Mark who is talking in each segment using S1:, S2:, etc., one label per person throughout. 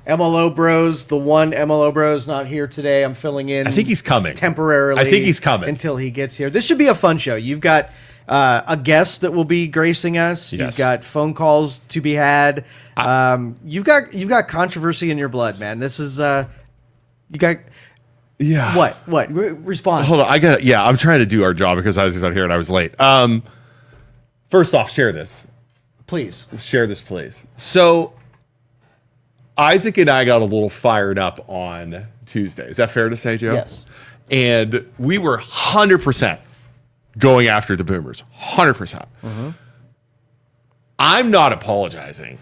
S1: MLO Bros, the one MLO Bros not here today. I'm filling in.
S2: I think he's coming.
S1: Temporarily.
S2: I think he's coming.
S1: Until he gets here. This should be a fun show. You've got a guest that will be gracing us.
S2: Yes.
S1: You've got phone calls to be had. You've got controversy in your blood, man. This is you got.
S2: Yeah.
S1: What? Respond.
S2: Hold on. I'm trying to do our job because I was out here and I was late. First off, share this.
S1: Please.
S2: Share this, please. So Isaac and I got a little fired up on Tuesday. Is that fair to say, Joe?
S1: Yes.
S2: And we were 100% going after the boomers. 100%.
S1: Mm-hmm.
S2: I'm not apologizing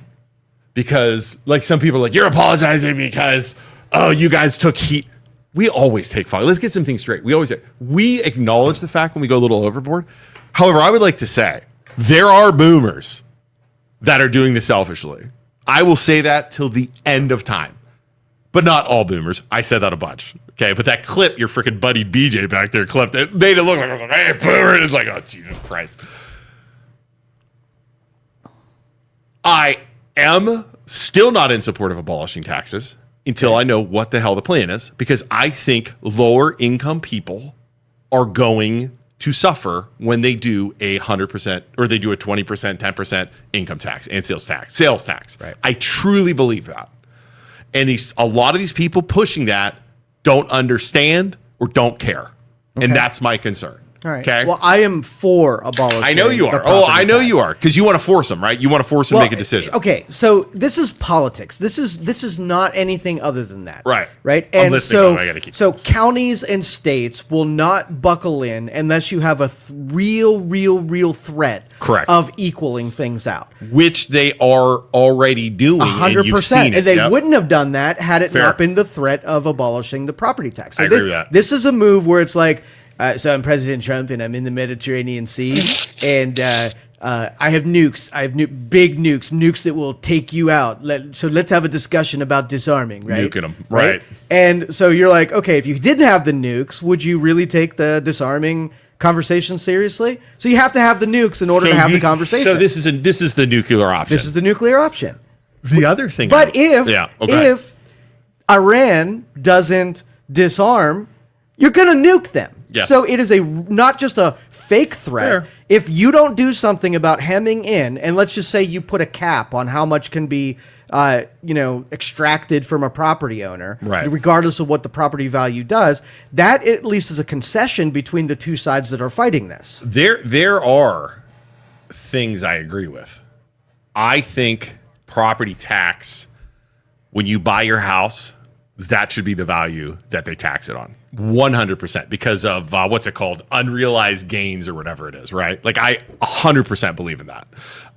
S2: because, like, some people are like, you're apologizing because, oh, you guys took heat. We always take fire. Let's get some things straight. We acknowledge the fact when we go a little overboard. However, I would like to say there are boomers that are doing this selfishly. I will say that till the end of time. But not all boomers. I said that a bunch. Okay, but that clip, your freaking buddy BJ back there clipped it, made it look like I was like, hey, boomer. And it's like, oh, Jesus Christ. I am still not in support of abolishing taxes until I know what the hell the plan is, because I think lower income people are going to suffer when they do a 100% or they do a 20%, 10% income tax and sales tax.
S1: Right.
S2: I truly believe that. And a lot of these people pushing that don't understand or don't care. Okay. And that's my concern.
S1: All right.
S2: Okay.
S1: Well, I am for abolishing.
S2: I know you are. Oh, I know you are, because you want to force them, right? You want to force them to make a decision.
S1: Okay, so this is politics. This is not anything other than that.
S2: Right.
S1: Right.
S2: I'm
S1: And
S2: listening, I gotta keep
S1: so counties and states will not buckle in unless you have a real threat.
S2: Correct.
S1: Of equaling things out.
S2: Which they are already doing.
S1: 100%. And they wouldn't have done that had it
S2: Fair.
S1: not been the threat of abolishing the property tax. So
S2: I agree with that.
S1: This is a move where it's like, so I'm President Trump and I'm in the Mediterranean Sea and I have nukes. I have big nukes that will take you out. So let's have a discussion about disarming, right?
S2: Nuking them, right.
S1: And so you're like, okay, if you didn't have the nukes, would you really take the disarming conversation seriously? So you have to have the nukes in order to have the conversation.
S2: So this is the nuclear option.
S1: This is the nuclear option.
S2: The other thing.
S1: But if Iran doesn't disarm, you're going to nuke them.
S2: Yes.
S1: So it is not just a fake threat.
S2: Fair.
S1: If you don't do something about hemming in, and let's just say you put a cap on how much can be, extracted from a property owner,
S2: right,
S1: regardless of what the property value does, that at least is a concession between the two sides that are fighting this.
S2: There are things I agree with. I think property tax, when you buy your house, that should be the value that they tax it on. 100%, because of what's it called? Unrealized gains or whatever it is, right? Like, I 100% believe in that.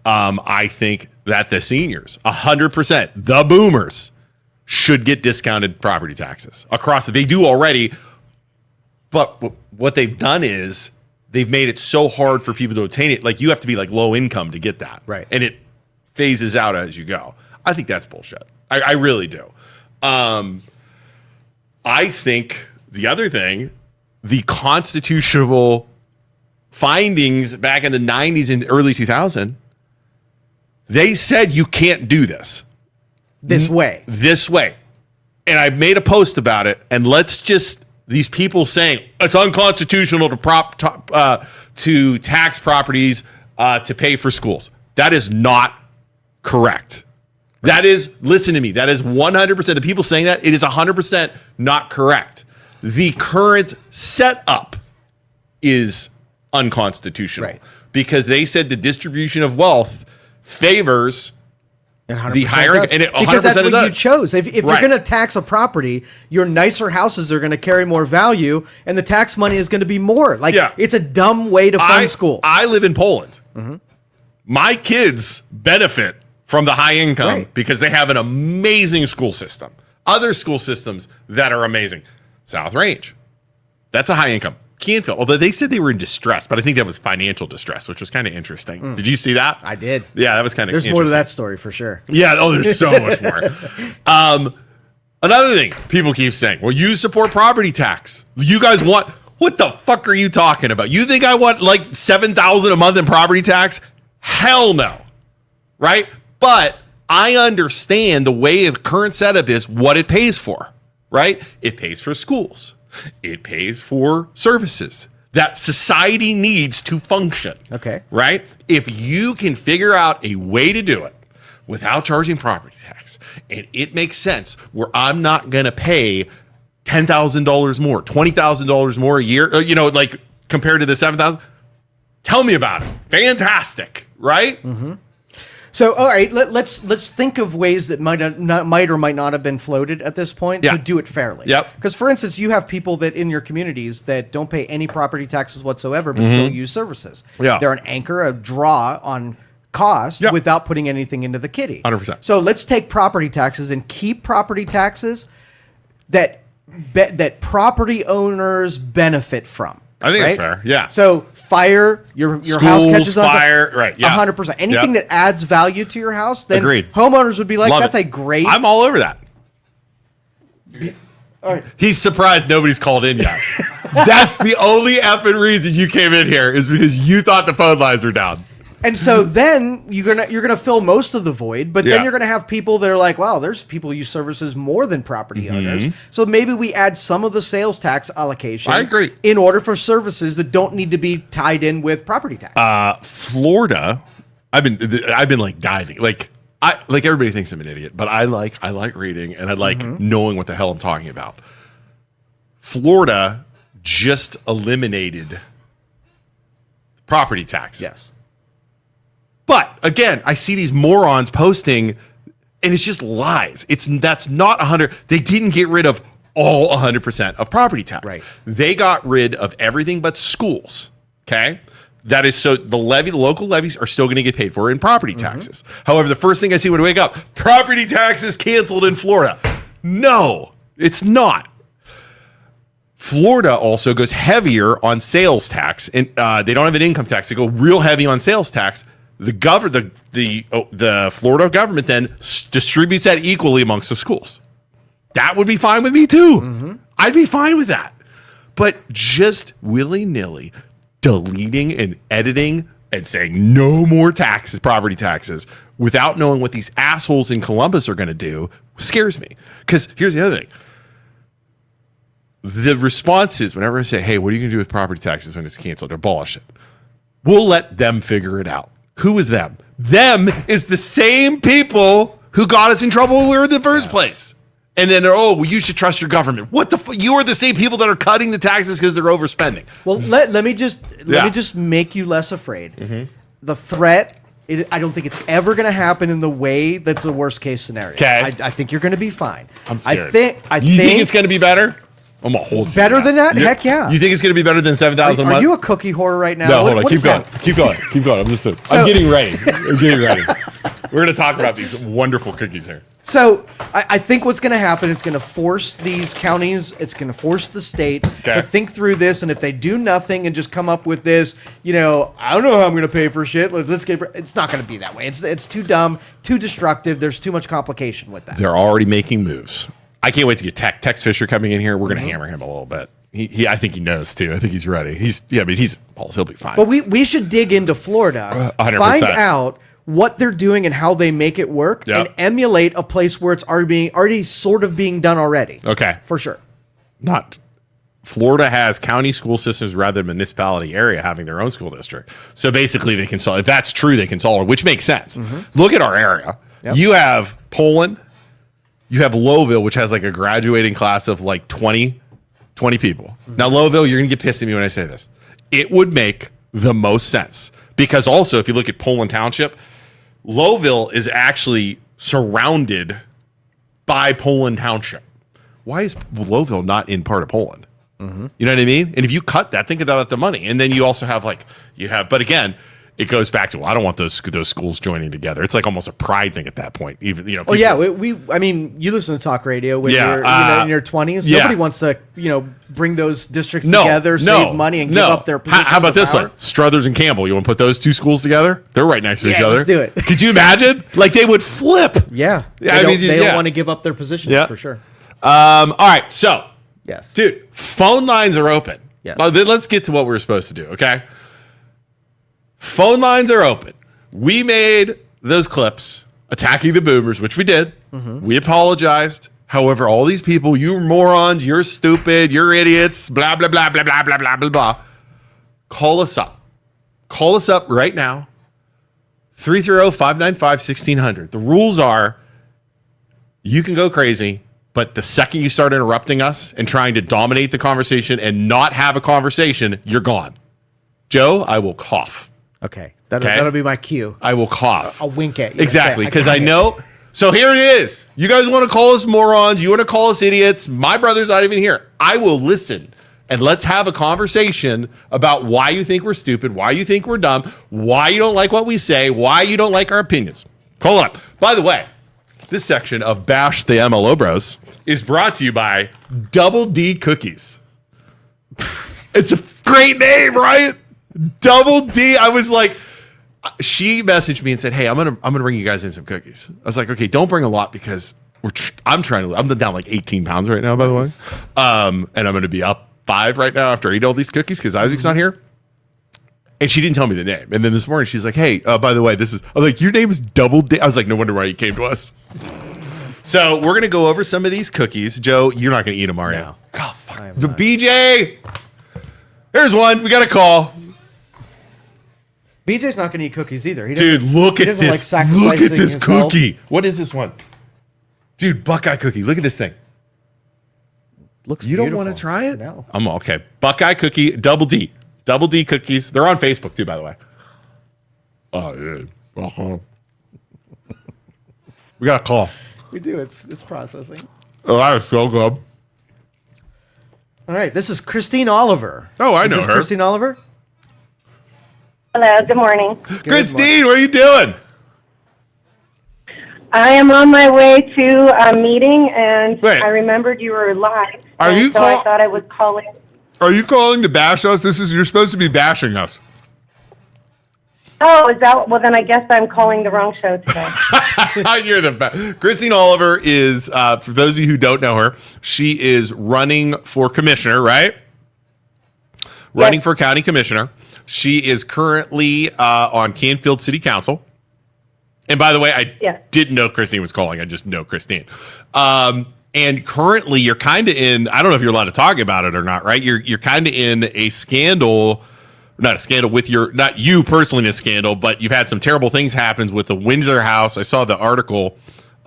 S2: I think that the seniors, 100%, the boomers, should get discounted property taxes across. They do already, but what they've done is they've made it so hard for people to obtain it. Like, you have to be like low income to get that,
S1: right?
S2: And it phases out as you go. I think that's bullshit. I really do. I think the other thing, the constitutional findings back in the 90s and early 2000s, they said you can't do this.
S1: This way.
S2: And I made a post about it, and these people saying it's unconstitutional to tax properties to pay for schools. That is not correct. That is, listen to me, that is 100%. The people saying that, it is 100% not correct. The current setup is unconstitutional,
S1: right,
S2: because they said the distribution of wealth favors the higher income, and it 100%
S1: because that's what
S2: does.
S1: you chose. If you're going to tax a property, your nicer houses are going to carry more value, and the tax money is going to be more. It's a dumb way to fund school.
S2: I live in Poland. Mm-hmm. My kids benefit from the high income because they have an amazing school system. Other school systems that are amazing. South Range, that's a high income. Canfield, although they said they were in distress, but I think that was financial distress, which was kind of interesting. Did you see that?
S1: I did.
S2: Yeah, that was kind of interesting.
S1: There's more to that story for sure.
S2: Yeah, there's so much more. Another thing people keep saying, well, you support property tax. You guys want, what the fuck are you talking about? You think I want like $7,000 a month in property tax? Hell no. Right? But I understand the way the current setup is what it pays for, right? It pays for schools. It pays for services that society needs to function.
S1: Okay.
S2: Right? If you can figure out a way to do it without charging property tax, and it makes sense where I'm not going to pay $10,000 more, $20,000 more a year, like compared to the $7,000, tell me about it. Fantastic, right?
S1: Mm-hmm. So, all right, let's think of ways that might or might not have been floated at this point to do it fairly.
S2: Yep.
S1: Because, for instance, you have people that in your communities that don't pay any property taxes whatsoever, but still use services.
S2: Yeah.
S1: They're an anchor, a draw on cost without putting anything into the kitty.
S2: 100%.
S1: So let's take property taxes and keep property taxes that property owners benefit from.
S2: I think that's fair. Yeah.
S1: So fire, your
S2: Schools,
S1: house catches on
S2: fire, right? Yeah.
S1: 100%. Anything that adds value to your house, then
S2: Agreed.
S1: homeowners would be like,
S2: Love
S1: "That's
S2: it.
S1: a great."
S2: I'm all over that.
S1: All right.
S2: He's surprised nobody's called in yet. That's the only effing reason you came in here is because you thought the phone lines were down.
S1: And so then you're gonna fill most of the void, but then you're gonna have people that are like, "Wow, there's people who use services more than property owners." So maybe we add some of the sales tax allocation.
S2: I agree.
S1: In order for services that don't need to be tied in with property tax.
S2: Florida, I've been like diving. Like everybody thinks I'm an idiot, but I like reading and I like knowing what the hell I'm talking about. Florida just eliminated property tax.
S1: Yes.
S2: But again, I see these morons posting, and it's just lies. That's not 100. They didn't get rid of all 100% of property tax.
S1: Right.
S2: They got rid of everything but schools. Okay, that is so the local levies are still going to get paid for in property taxes. However, the first thing I see when I wake up, property taxes canceled in Florida. No, it's not. Florida also goes heavier on sales tax, and they don't have an income tax. They go real heavy on sales tax. The Florida government then distributes that equally amongst the schools. That would be fine with me too. I'd be fine with that. But just willy-nilly deleting and editing and saying no more taxes, property taxes, without knowing what these assholes in Columbus are going to do scares me. Because here's the other thing. The response is whenever I say, hey, what are you going to do with property taxes when it's canceled or abolish it? We'll let them figure it out. Who is them? Them is the same people who got us in trouble when we were in the first place. And then, you should trust your government. What the you are the same people that are cutting the taxes because they're overspending.
S1: Well, let me just make you less afraid. The threat, I don't think it's ever going to happen in the way that's the worst case scenario.
S2: Okay.
S1: I think you're going to be fine.
S2: I'm scared.
S1: You
S2: think it's going to be better? I'm gonna hold you.
S1: Better than that? Heck yeah.
S2: You think it's gonna be better than 7,000 a month?
S1: Are you a cookie whore right now?
S2: No, hold on. Keep going. Keep going. I'm getting ready. We're gonna talk about these wonderful cookies here.
S1: So I think what's going to happen, it's going to force these counties, it's going to force the state to think through this. And if they do nothing and just come up with this, I don't know how I'm going to pay for shit. It's not going to be that way. It's too dumb, too destructive. There's too much complication with that.
S2: They're already making moves. I can't wait to get Tex Fischer coming in here. We're going to hammer him a little bit. I think he knows too. I think he's ready. He'll be fine.
S1: But we should dig into Florida,
S2: 100%.
S1: Find out what they're doing and how they make it work, and emulate a place where it's already sort of being done already.
S2: Okay,
S1: for sure.
S2: Florida has county school systems rather than municipality area having their own school district. So basically, they can solve. If that's true, they can solve it, which makes sense. Look at our area. Yep. You have Poland. You have Lowville, which has like a graduating class of like 20 people. Now, Lowville, you're going to get pissed at me when I say this. It would make the most sense because also, if you look at Poland Township, Lowville is actually surrounded by Poland Township. Why is Lowville not in part of Poland? You know what I mean? And if you cut that, think about the money. And then you also have but again, it goes back to, I don't want those schools joining together. It's like almost a pride thing at that point. Even people,
S1: you listen to talk radio when you're in your 20s. Nobody wants to bring those districts together, save money, and give up their positions.
S2: How about this one? Struthers and Campbell. You want to put those two schools together? They're right next to each other.
S1: Let's do it.
S2: Could you imagine? Like they would flip.
S1: Yeah. They don't want to give up their positions for sure.
S2: All right. So,
S1: yes,
S2: dude, phone lines are open.
S1: Yeah.
S2: Let's get to what we're supposed to do. Okay. Phone lines are open. We made those clips attacking the boomers, which we did. We apologized. However, all these people, you morons, you're stupid, you're idiots, blah, blah, blah, blah, blah, blah, blah, blah, blah. Call us up. Call us up right now. 330-595-1600. The rules are you can go crazy, but the second you start interrupting us and trying to dominate the conversation and not have a conversation, you're gone. Joe, I will cough.
S1: Okay. That'll be my cue.
S2: I will cough.
S1: I'll wink at you.
S2: Exactly,
S1: Okay,
S2: because
S1: got
S2: I
S1: it.
S2: know. So here it is. You guys want to call us morons. You want to call us idiots. My brother's not even here. I will listen. And let's have a conversation about why you think we're stupid, why you think we're dumb, why you don't like what we say, why you don't like our opinions. Call it up. By the way, this section of Bash the MLO Bros is brought to you by Double D Cookies. It's a great name, right? Double D. I was like, she messaged me and said, "Hey, I'm gonna bring you guys in some cookies." I was like, "Okay, don't bring a lot because I'm down like 18 pounds right now, by the way, and I'm gonna be up 5 right now after I eat all these cookies because Isaac's not here." And she didn't tell me the name. And then this morning she's like, "Hey, by the way, I was like, your name is Double D." I was like, "No wonder why you came to us." So we're gonna go over some of these cookies. Joe, you're not gonna eat them, are you?
S1: No.
S2: Oh, fuck.
S1: I am
S2: The
S1: not.
S2: BJ. Here's one. We got a call.
S1: BJ's not going to eat cookies either.
S2: Dude, look
S1: he
S2: at
S1: doesn't like
S2: this. Look at
S1: sacrificing
S2: this
S1: his health.
S2: cookie. What is this one? Dude, Buckeye cookie. Look at this thing.
S1: Looks
S2: You
S1: beautiful.
S2: don't want to try it?
S1: No.
S2: I'm okay. Buckeye cookie, Double D. Double D cookies. They're on Facebook too, by the way. Oh, yeah. Uh-huh. We got a call.
S1: We do. It's processing.
S2: Oh, that is so good.
S1: All right. This is Christine Oliver.
S2: Oh, I
S1: Is
S2: know
S1: this
S2: her.
S1: Christine Oliver?
S3: Hello, good morning.
S2: Christine, what are you doing?
S3: I am on my way to a meeting, and
S2: Wait.
S3: I remembered you were live.
S2: Are
S3: and
S2: you
S3: so I thought I would call in.
S2: Are you calling to bash us? You're supposed to be bashing us.
S3: Oh, is that? Well, then I guess I'm calling the wrong show today.
S2: You're the best. Christine Oliver is, for those of you who don't know her, she is running for commissioner, right? Running for county commissioner. She is currently on Canfield City Council. And by the way, I didn't know Christine was calling. I just know Christine. And currently, you're kind of in, I don't know if you're allowed to talk about it or not, right? You're kind of in a scandal, not a scandal with not you personally in a scandal, but you've had some terrible things happen with the Windsor House. I saw the article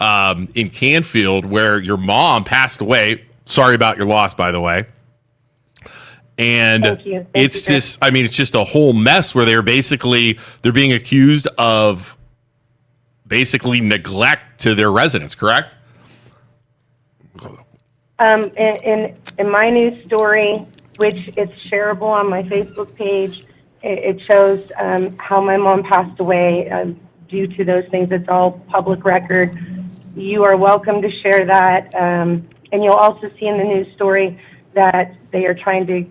S2: in Canfield where your mom passed away. Sorry about your loss, by the way. And
S3: Thank you.
S2: it's just a whole mess where they're being accused of basically neglect to their residents, correct?
S3: In my news story, which is shareable on my Facebook page, it shows how my mom passed away due to those things. It's all public record. You are welcome to share that. And you'll also see in the news story that they are trying to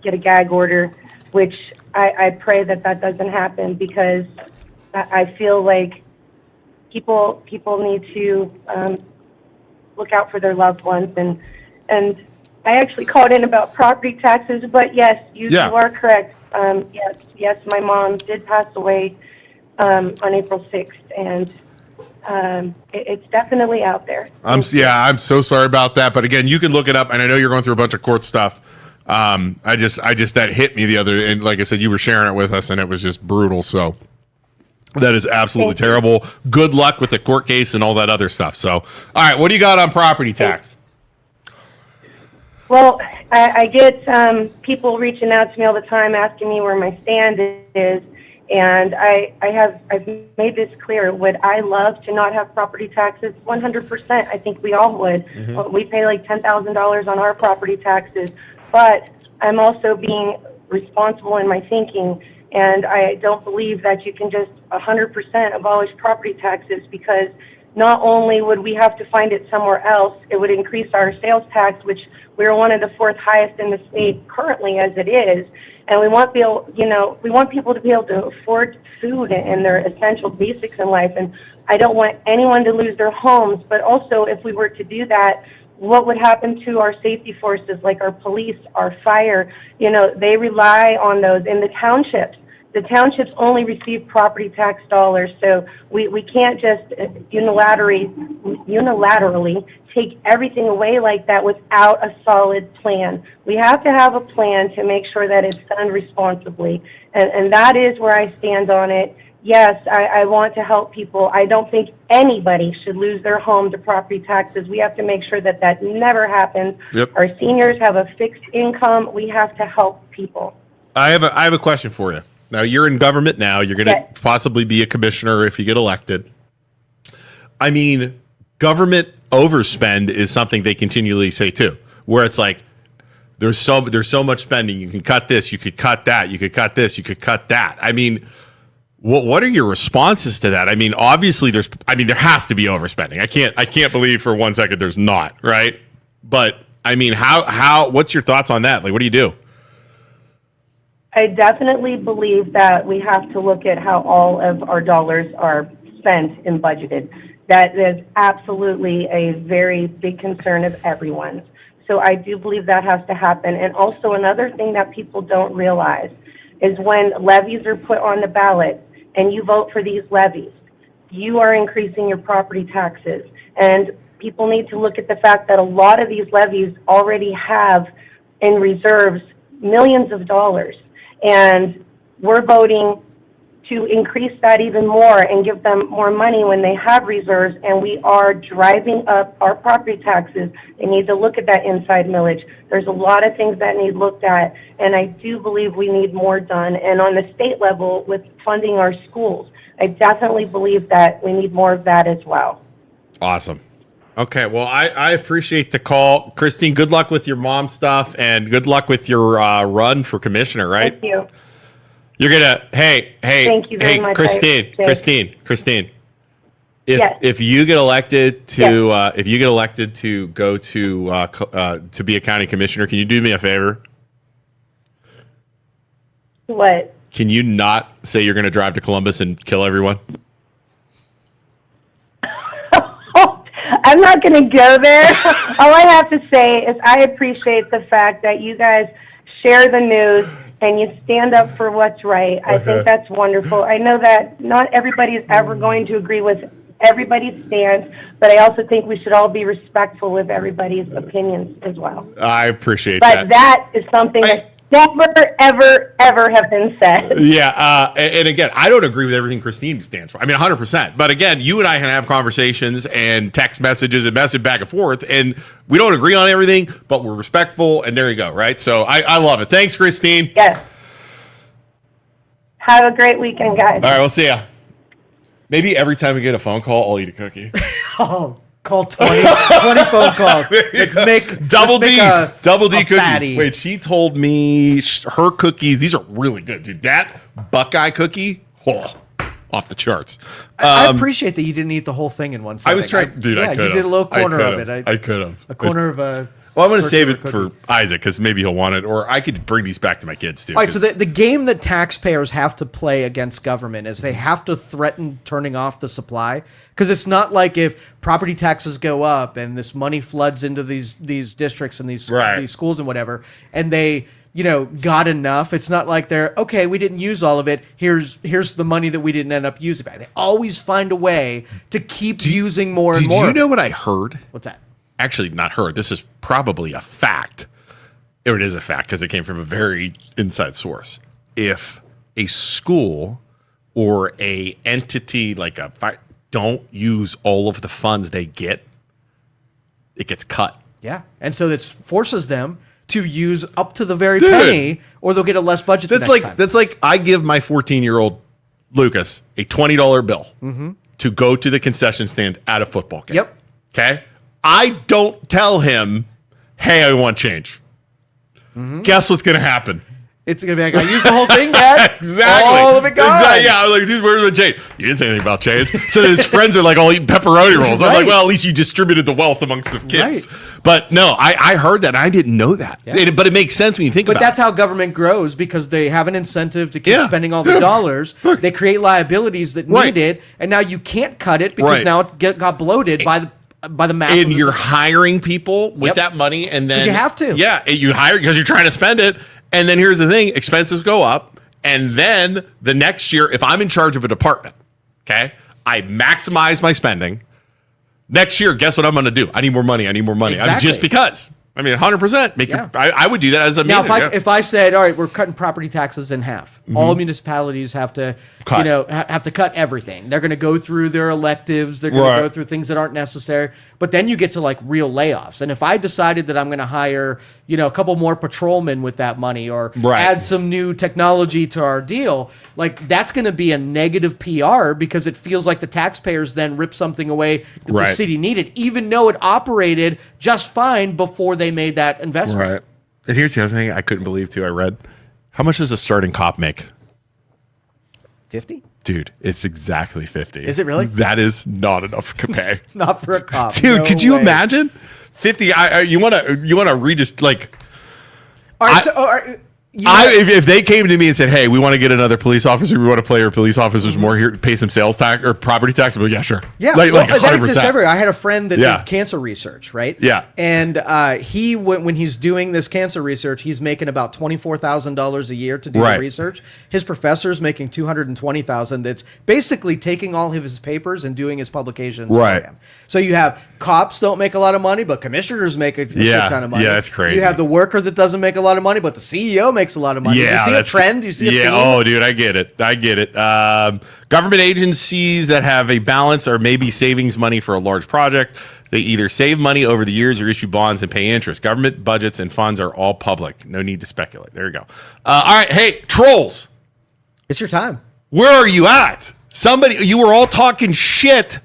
S3: get a gag order, which I pray that doesn't happen, because I feel like people need to look out for their loved ones. And I actually called in about property taxes, but yes, you are correct. Yes, my mom did pass away on April 6th, and it's definitely out there.
S2: I'm so sorry about that. But again, you can look it up, and I know you're going through a bunch of court stuff. I just that hit me the other, and like I said, you were sharing it with us, and it was just brutal. So that is absolutely terrible. Good luck with the court case and all that other stuff. So, all right, what do you got on property tax?
S3: Well, I get people reaching out to me all the time asking me where my stand is, and I've made this clear. Would I love to not have property taxes? 100%. I think we all would. Mm-hmm. We pay like $10,000 on our property taxes, but I'm also being responsible in my thinking, and I don't believe that you can just 100% abolish property taxes, because not only would we have to find it somewhere else, it would increase our sales tax, which we're one of the 4th highest in the state currently as it is. And we want people to be able to afford food and their essential basics in life. And I don't want anyone to lose their homes. But also, if we were to do that, what would happen to our safety forces, like our police, our fire? They rely on those in the townships. the townships only receive property tax dollars, so we can't just unilaterally take everything away like that without a solid plan. We have to have a plan to make sure that it's done responsibly, and that is where I stand on it. Yes, I want to help people. I don't think anybody should lose their home to property taxes. We have to make sure that that never happens.
S2: Yep.
S3: Our seniors have a fixed income. We have to help people.
S2: I have a question for you. Now, you're in government now. You're going to possibly be a commissioner if you get elected. I mean, government overspend is something they continually say too, where it's like, there's so much spending. You can cut this, you could cut that, you could cut this, you could cut that. I mean, what are your responses to that? I mean, obviously there has to be overspending. I can't believe for 1 second there's not, right? But I mean, what's your thoughts on that? Like, what do you do?
S3: I definitely believe that we have to look at how all of our dollars are spent and budgeted. That is absolutely a very big concern of everyone's. So I do believe that has to happen. And also another thing that people don't realize is when levies are put on the ballot and you vote for these levies, you are increasing your property taxes. And people need to look at the fact that a lot of these levies already have in reserves millions of dollars. And we're voting to increase that even more and give them more money when they have reserves, and we are driving up our property taxes. They need to look at that inside millage. There's a lot of things that need looked at, and I do believe we need more done. And on the state level, with funding our schools, I definitely believe that we need more of that as well.
S2: Awesome. Okay, well, I appreciate the call. Christine, good luck with your mom stuff, and good luck with your run for commissioner, right?
S3: Thank you.
S2: You're gonna, hey,
S3: Thank you very much.
S2: Christine.
S3: Yes.
S2: If you get elected to go to be a county commissioner, can you do me a favor?
S3: What?
S2: Can you not say you're gonna drive to Columbus and kill everyone?
S3: I'm not going to go there. All I have to say is I appreciate the fact that you guys share the news and you stand up for what's right. I think that's wonderful. I know that not everybody is ever going to agree with everybody's stance, but I also think we should all be respectful of everybody's opinions as well.
S2: I appreciate that.
S3: But that is something that never, ever, ever have been said.
S2: Yeah, and again, I don't agree with everything Christine stands for. I mean, 100%. But again, you and I can have conversations and text messages and message back and forth, and we don't agree on everything, but we're respectful, and there you go, right? So I love it. Thanks, Christine.
S3: Yes. Have a great weekend, guys.
S2: All right, we'll see ya. Maybe every time we get a phone call, I'll eat a cookie.
S1: Oh, call 20 phone calls. Let's make
S2: double D cookies.
S1: Fatty.
S2: Wait, she told me her cookies. These are really good, dude. That Buckeye cookie, off the charts.
S1: I appreciate that you didn't eat the whole thing in one sitting.
S2: I was trying, dude.
S1: Yeah,
S2: I could have.
S1: you did a little corner of it.
S2: I could have
S1: a corner of a.
S2: Well, I'm going to save it
S1: cookie.
S2: for Isaac because maybe he'll want it, or I could bring these back to my kids too.
S1: All right, so the game that taxpayers have to play against government is they have to threaten turning off the supply, because it's not like if property taxes go up and this money floods into these districts and these schools and whatever, and they got enough. It's not like they're okay. We didn't use all of it. Here's the money that we didn't end up using back. They always find a way to keep using more and more.
S2: Did you know what I heard?
S1: What's that?
S2: Actually, not heard. This is probably a fact. Or it is a fact because it came from a very inside source. If a school or a entity like don't use all of the funds they get, it gets cut.
S1: Yeah, and so it forces them to use up to the very penny, or they'll get a less budget.
S2: That's like I give my 14-year-old Lucas a $20 bill to go to the concession stand at a football game.
S1: Yep.
S2: Okay. I don't tell him, hey, I want change. Guess what's going to happen?
S1: It's going to be like, I used the whole thing, Dad.
S2: Exactly.
S1: All of it gone.
S2: Exactly. Yeah, I was like, dude, where's my change? You didn't say anything about change. So his friends are like all eating pepperoni rolls. I'm like, well, at least you distributed the wealth amongst the kids.
S1: Right.
S2: But no, I heard that. And I didn't know that.
S1: Yeah.
S2: But it makes sense when you think about it.
S1: But that's how government grows, because they have an incentive to keep spending all the dollars. They create liabilities that need it, and now you can't cut it because now it got bloated by the math.
S2: And you're hiring people with that money, and then
S1: you have to.
S2: Yeah, you hire because you're trying to spend it. And then here's the thing: expenses go up, And then the next year, if I'm in charge of a department, okay, I maximize my spending. Next year, guess what I'm going to do? I need more money. I mean,
S1: Exactly.
S2: just because. I mean, 100%. I would do that as a
S1: Now,
S2: manager.
S1: if I said, all right, we're cutting property taxes in half, all municipalities have to,
S2: Cut.
S1: have to cut everything. They're going to go through their electives. They're going
S2: Right.
S1: to go through things that aren't necessary. But then you get to like real layoffs. And if I decided that I'm going to hire, a couple more patrolmen with that money, or
S2: Right.
S1: add some new technology to our deal, like that's going to be a negative PR because it feels like the taxpayers then rip something away that the
S2: Right.
S1: city needed, even though it operated just fine before they made that investment.
S2: Right. And here's the other thing I couldn't believe too. I read, how much does a starting cop make?
S1: 50?
S2: Dude, it's exactly 50.
S1: Is it really?
S2: That is not enough to pay.
S1: Not for a cop.
S2: Dude,
S1: No
S2: could you
S1: way.
S2: imagine? 50. You want to read just like
S1: All right,
S2: if they came to me and said, "Hey, we want to get another police officer. We want to play our police officers more here, pay some sales tax or property tax." But yeah, sure.
S1: yeah,
S2: like
S1: that exists
S2: 100%.
S1: everywhere. I had a friend that
S2: Yeah.
S1: did cancer research, right?
S2: Yeah.
S1: And he when he's doing this cancer research, he's making about $24,000 a year to do
S2: Right.
S1: the research. His professor's making $220,000. That's basically taking all of his papers and doing his publications.
S2: Right.
S1: For him. So you have cops don't make a lot of money, but commissioners make a
S2: Yeah.
S1: ton of money.
S2: Yeah, that's crazy.
S1: You have the worker that doesn't make a lot of money, but the CEO makes a lot of money.
S2: Yeah,
S1: you see
S2: that's
S1: a trend? You see a
S2: yeah.
S1: theme?
S2: Oh, dude, I get it. Government agencies that have a balance or maybe savings money for a large project. They either save money over the years or issue bonds and pay interest. Government budgets and funds are all public. No need to speculate. There you go. All right. Hey, trolls,
S1: It's your time.
S2: where are you at? You were all talking shit.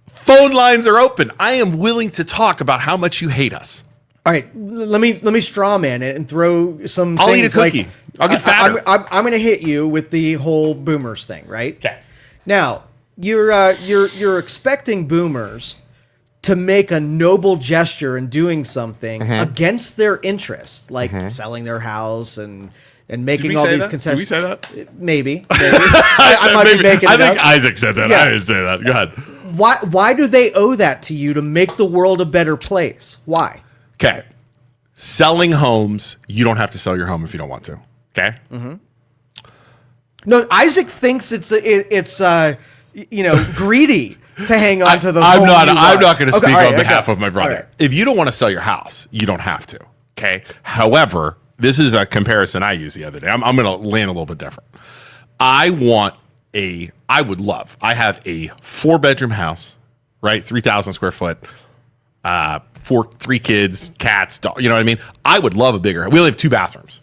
S2: Phone lines are open. I am willing to talk about how much you hate us.
S1: All right, let me straw man it and throw some.
S2: I'll eat a
S1: things like-
S2: cookie. I'll get fatter.
S1: I'm going to hit you with the whole boomers thing, right?
S2: Okay.
S1: Now you're expecting boomers to make a noble gesture in doing something against their interests, like selling their house and making all these concessions.
S2: Did we say that?
S1: Maybe. I might be making
S2: I
S1: it
S2: think
S1: up.
S2: Isaac said that.
S1: Yeah.
S2: I didn't say that. Go ahead.
S1: Why do they owe that to you to make the world a better place? Why?
S2: Okay. Selling homes, you don't have to sell your home if you don't want to. Okay.
S1: No, Isaac thinks it's greedy to hang on to the.
S2: I'm
S1: home
S2: not.
S1: you
S2: I'm
S1: want.
S2: not going to
S1: Okay,
S2: speak
S1: all right,
S2: on behalf
S1: okay.
S2: of my brother.
S1: All right.
S2: If you don't want to sell your house, you don't have to. Okay. However, this is a comparison I used the other day. I'm going to land a little bit different. I have a 4-bedroom house, right? 3,000 square foot. 3 kids, cats, dog, you know what I mean? I would love a bigger. We only have 2 bathrooms.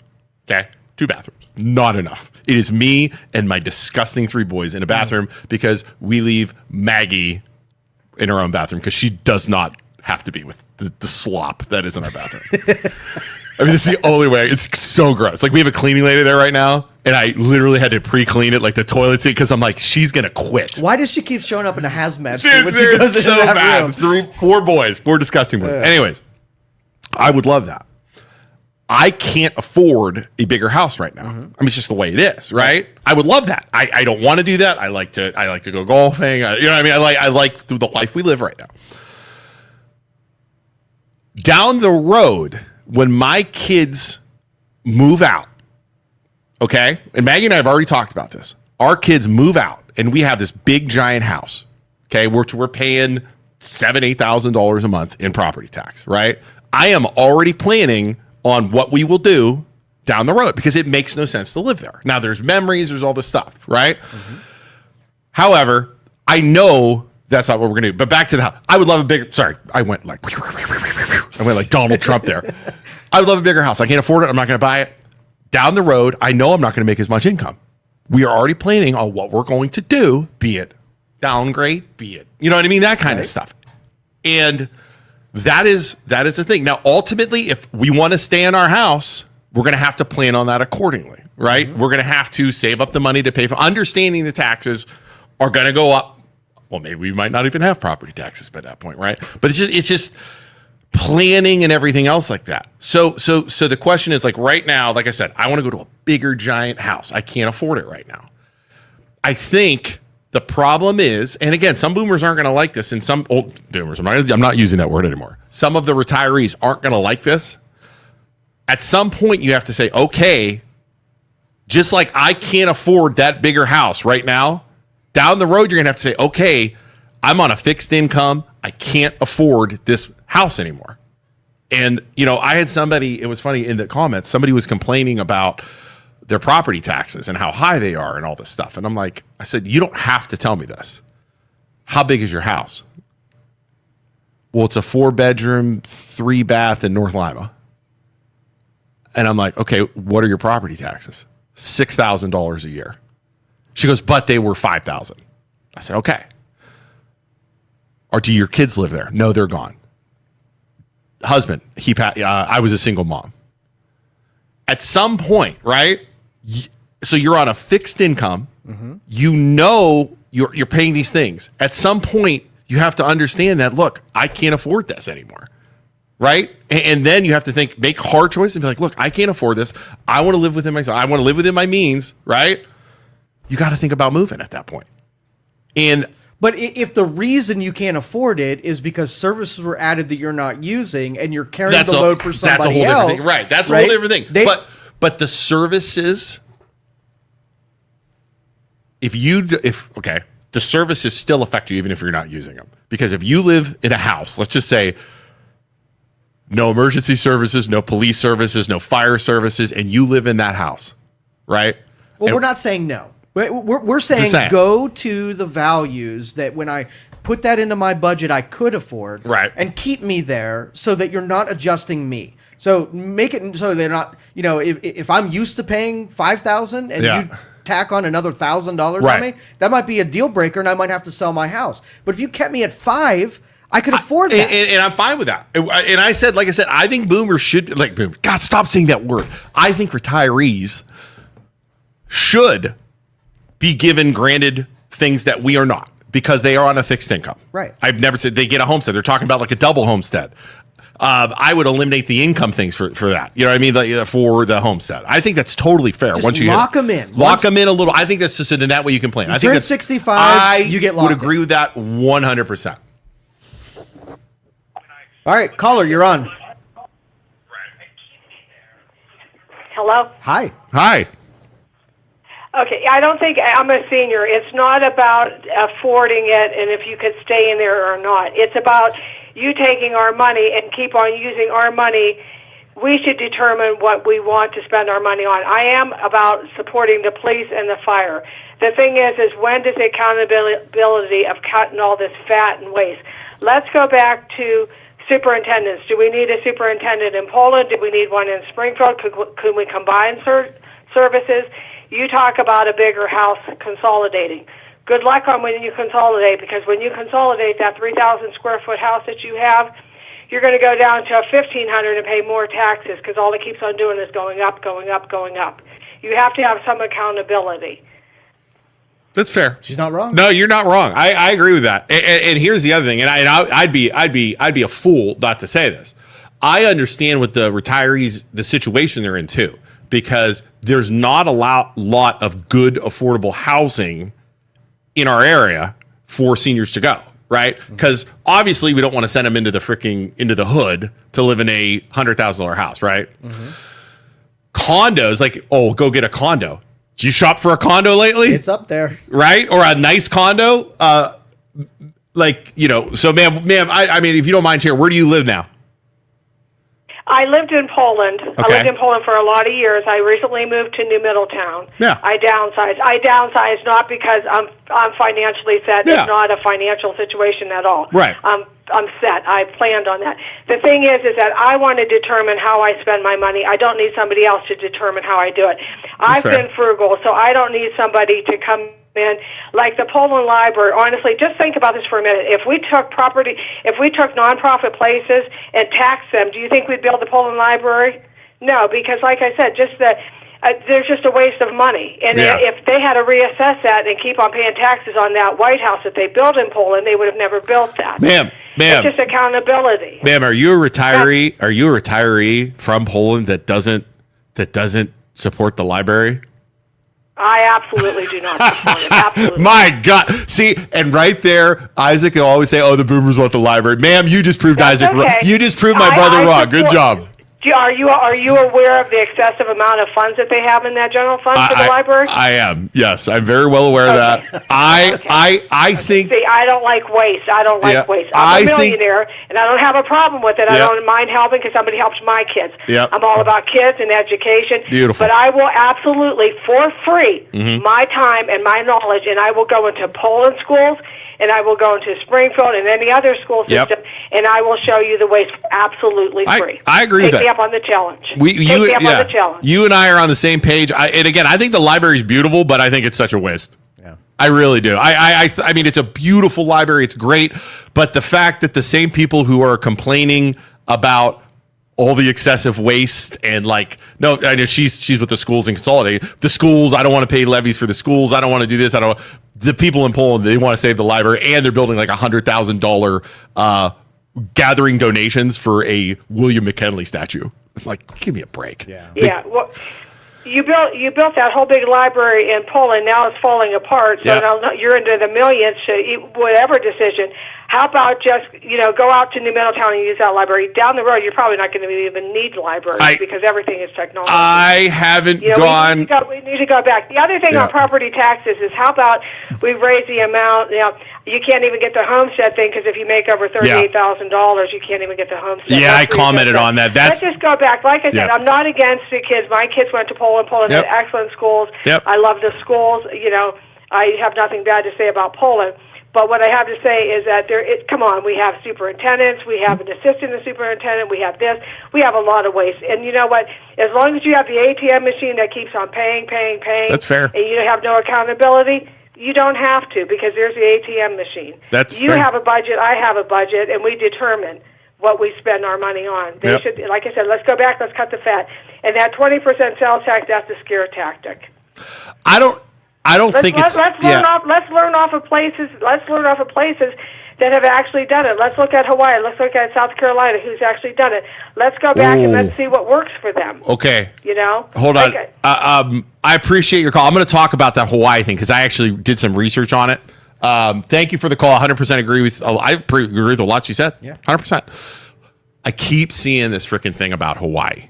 S2: Okay? 2 bathrooms. Not enough. It is me and my disgusting 3 boys in a bathroom because we leave Maggie in her own bathroom because she does not have to be with the slop that is in our bathroom. I mean, it's the only way. It's so gross. Like, we have a cleaning lady there right now, and I literally had to pre-clean it, like the toilet seat, because I'm like, she's going to quit.
S1: Why does she keep showing up in a hazmat suit
S2: Dude,
S1: when she goes
S2: it's
S1: into
S2: so
S1: that
S2: bad.
S1: room?
S2: 4 boys, 4 disgusting boys.
S1: Yeah.
S2: Anyways, I would love that. I can't afford a bigger house right now. I mean, it's just the way it is, right? I would love that. I don't want to do that. I like to go golfing. You know what I mean? I like the life we live right now. Down the road, when my kids move out, okay? And Maggie and I have already talked about this. Our kids move out, and we have this big giant house, okay? We're paying $7,000-8,000 a month in property tax, right? I am already planning on what we will do down the road because it makes no sense to live there. Now, there's memories, there's all this stuff, right? However, I know that's not what we're going to do. But back to the house. I would love a bigger, sorry, I went like Donald Trump there. I would love a bigger house. I can't afford it. I'm not going to buy it. Down the road, I know I'm not going to make as much income. We are already planning on what we're going to do, be it downgrade, be it, you know what I mean? That kind of stuff. And that is the thing. Now, ultimately, if we want to stay in our house, we're going to have to plan on that accordingly, right? We're going to have to save up the money to pay for, understanding the taxes are going to go up. Well, maybe we might not even have property taxes by that point, right? But it's just planning and everything else like that. So the question is, like, right now, like I said, I want to go to a bigger giant house. I can't afford it right now. I think the problem is, and again, some boomers aren't going to like this, and some old boomers, I'm not using that word anymore. Some of the retirees aren't going to like this. At some point, you have to say, okay, Just like I can't afford that bigger house right now, down the road, you're going to have to say, okay, I'm on a fixed income. I can't afford this house anymore. And, I had somebody, it was funny in the comments, somebody was complaining about their property taxes and how high they are and all this stuff. And I said, you don't have to tell me this. How big is your house? Well, it's a 4-bedroom, 3-bath in North Lima. And I'm like, okay, what are your property taxes? $6,000 a year. She goes, but they were $5,000. I said, okay. Or do your kids live there? No, they're gone. Husband, I was a single mom. At some point, right? So you're on a fixed income. Mm-hmm. You're paying these things. At some point, you have to understand that, look, I can't afford this anymore. Right? And then you have to make hard choices and be like, look, I can't afford this. I want to live within myself. I want to live within my means, right? You got to think about moving at that point.
S1: But if the reason you can't afford it is because services were added that you're not using and you're carrying the load for somebody else.
S2: That's a whole different thing. Right. That's a whole different thing. But the services, the services still affect you even if you're not using them. Because if you live in a house, let's just say, no emergency services, no police services, no fire services, and you live in that house, right?
S1: Well, we're not saying no. We're saying go to the values that when I put that into my budget, I could afford,
S2: right? And
S1: keep me there so that you're not adjusting me. So make it so they're not, if I'm used to paying $5,000 and you tack on another $1,000 on me, that might be a deal breaker, and I might have to sell my house. But if you kept me at $5,000. I could afford that.
S2: And I'm fine with that. And I said, I think boomers should, God, stop saying that word. I think retirees should be granted things that we are not because they are on a fixed income.
S1: Right.
S2: I've never said they get a homestead. They're talking about a double homestead. I would eliminate the income things for that. You know what I mean? For the homestead. I think that's totally fair.
S1: Just lock them in.
S2: Lock them in a little. I think that's just so then that way you can plan. I think
S1: turn 65, you get locked in.
S2: I would agree with that 100%.
S1: All right, caller, you're on.
S3: Hello?
S2: Hi.
S3: Okay, I don't think I'm a senior. It's not about affording it and if you could stay in there or not. It's about you taking our money and keep on using our money. We should determine what we want to spend our money on. I am about supporting the police and the fire. The thing is when does the accountability of cutting all this fat and waste? Let's go back to superintendents. Do we need a superintendent in Poland? Do we need one in Springfield? Could we combine services? You talk about a bigger house consolidating. Good luck on when you consolidate, because when you consolidate that 3,000 square foot house that you have, you're going to go down to 1,500 and pay more taxes because all it keeps on doing is going up, going up, going up. You have to have some accountability.
S2: That's fair.
S1: She's not wrong.
S2: No, you're not wrong. I agree with that. And here's the other thing. And I'd be a fool not to say this. I understand with the retirees, the situation they're in too, because there's not a lot of good affordable housing in our area for seniors to go, right? Because obviously we don't want to send them into the hood to live in a $100,000 house, right? Mm-hmm. Condos, go get a condo. Did you shop for a condo lately?
S1: It's up there.
S2: Right? Or a nice condo? So ma'am, I mean, if you don't mind here, where do you live now?
S3: I lived in Poland.
S2: Okay.
S3: I lived in Poland for a lot of years. I recently moved to New Middletown.
S2: Yeah.
S3: I downsized not because I'm financially set.
S2: Yeah.
S3: It's not a financial situation at all.
S2: Right.
S3: I'm set. I planned on that. The thing is that I want to determine how I spend my money. I don't need somebody else to determine how I do it. I've been frugal, so I don't need somebody to come in. Like the Poland Library, honestly, just think about this for a minute. If we took nonprofit places and taxed them, do you think we'd build the Poland Library? No, because like I said, there's just a waste of money. And if they had to reassess that and keep on paying taxes on that White House that they built in Poland, they would have never built that.
S2: Ma'am.
S3: It's just accountability.
S2: Ma'am, are you a retiree? Are you a retiree from Poland that doesn't support the library?
S3: I absolutely do not support it. Absolutely.
S2: My God. See, and right there, Isaac will always say, the boomers want the library. Ma'am, you just proved
S3: That's
S2: Isaac wrong.
S3: okay.
S2: You just proved my brother wrong. Good job.
S4: Are you aware of the excessive amount of funds that they have in that general fund for the library?
S2: I am. Yes, I'm very well aware of that. I think.
S4: See, I don't like waste. I don't like waste. I'm a millionaire, and I don't have a a problem with it. I don't mind helping because somebody helps my kids.
S2: Yep.
S4: I'm all about kids and education.
S2: Beautiful.
S4: But I will absolutely, for free, my time and my knowledge, and I will go into Poland schools, and I will go into Springfield and any other school system, and I will show you the ways absolutely free.
S2: I agree with that.
S4: Take me up on the challenge.
S2: On the challenge. You and I are on the same page. And again, I think the library is beautiful, but I think it's such a waste. Yeah. I really do. I mean, it's a beautiful library. It's great. But the fact that the same people who are complaining about all the excessive waste and like, no, I know she's with the schools and consolidating the schools. I don't want to pay levies for the schools. I don't want to do this. The people in Poland, they want to save the library, and they're building like $100,000 gathering donations for a William McKinley statue. Like, give me a break.
S4: Yeah. Well, you built that whole big library in Poland. Now it's falling apart. So now you're into the millions. Whatever decision. How about just go out to New Middletown and use that library? Down the road, you're probably not going to even need libraries because everything is technology.
S2: I haven't gone.
S4: We need to go back. The other thing on property taxes is how about we raise the amount? You can't even get the homestead thing because if you make over $38,000, you can't even get the homestead.
S2: Yeah, I commented on that.
S4: Let's just go back. Like I said, I'm not against the kids. My kids went to Poland. Poland had excellent schools. I love the schools. I have nothing bad to say about Poland. But what I have to say is that come on, we have superintendents, we have an assistant superintendent, we have this, we have a lot of waste. And you know what? As long as you have the ATM machine that keeps on paying,
S2: that's fair,
S4: and you have no accountability, you don't have to because there's the ATM machine. You have a budget, I have a budget, and we determine what we spend our money on. They should, like I said, let's go back, let's cut the fat. And that 20% sales tax, that's a scare tactic.
S2: I don't think it's.
S4: Let's learn off of places that have actually done it. Let's look at Hawaii. Let's look at South Carolina, who's actually done it. Let's go back and let's see what works for them.
S2: Okay. Hold on. I appreciate your call. I'm going to talk about that Hawaii thing because I actually did some research on it. Thank you for the call. 100% agree with. I agree with a lot she said. Yeah. 100%. I keep seeing this freaking thing about Hawaii.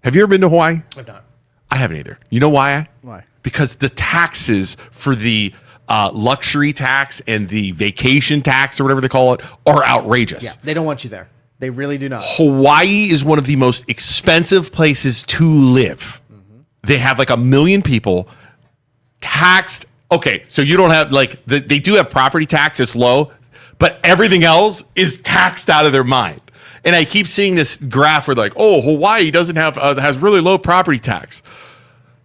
S2: Have you ever been to Hawaii?
S1: I've not.
S2: I haven't either. You know why?
S1: Why?
S2: Because the taxes for the luxury tax and the vacation tax or whatever they call it are outrageous.
S1: Yeah, they don't want you there. They really do not.
S2: Hawaii is one of the most expensive places to live. Mm-hmm. They have like 1 million people taxed. Okay, so you don't have they do have property tax. It's low, but everything else is taxed out of their mind. And I keep seeing this graph where Hawaii doesn't have has really low property tax.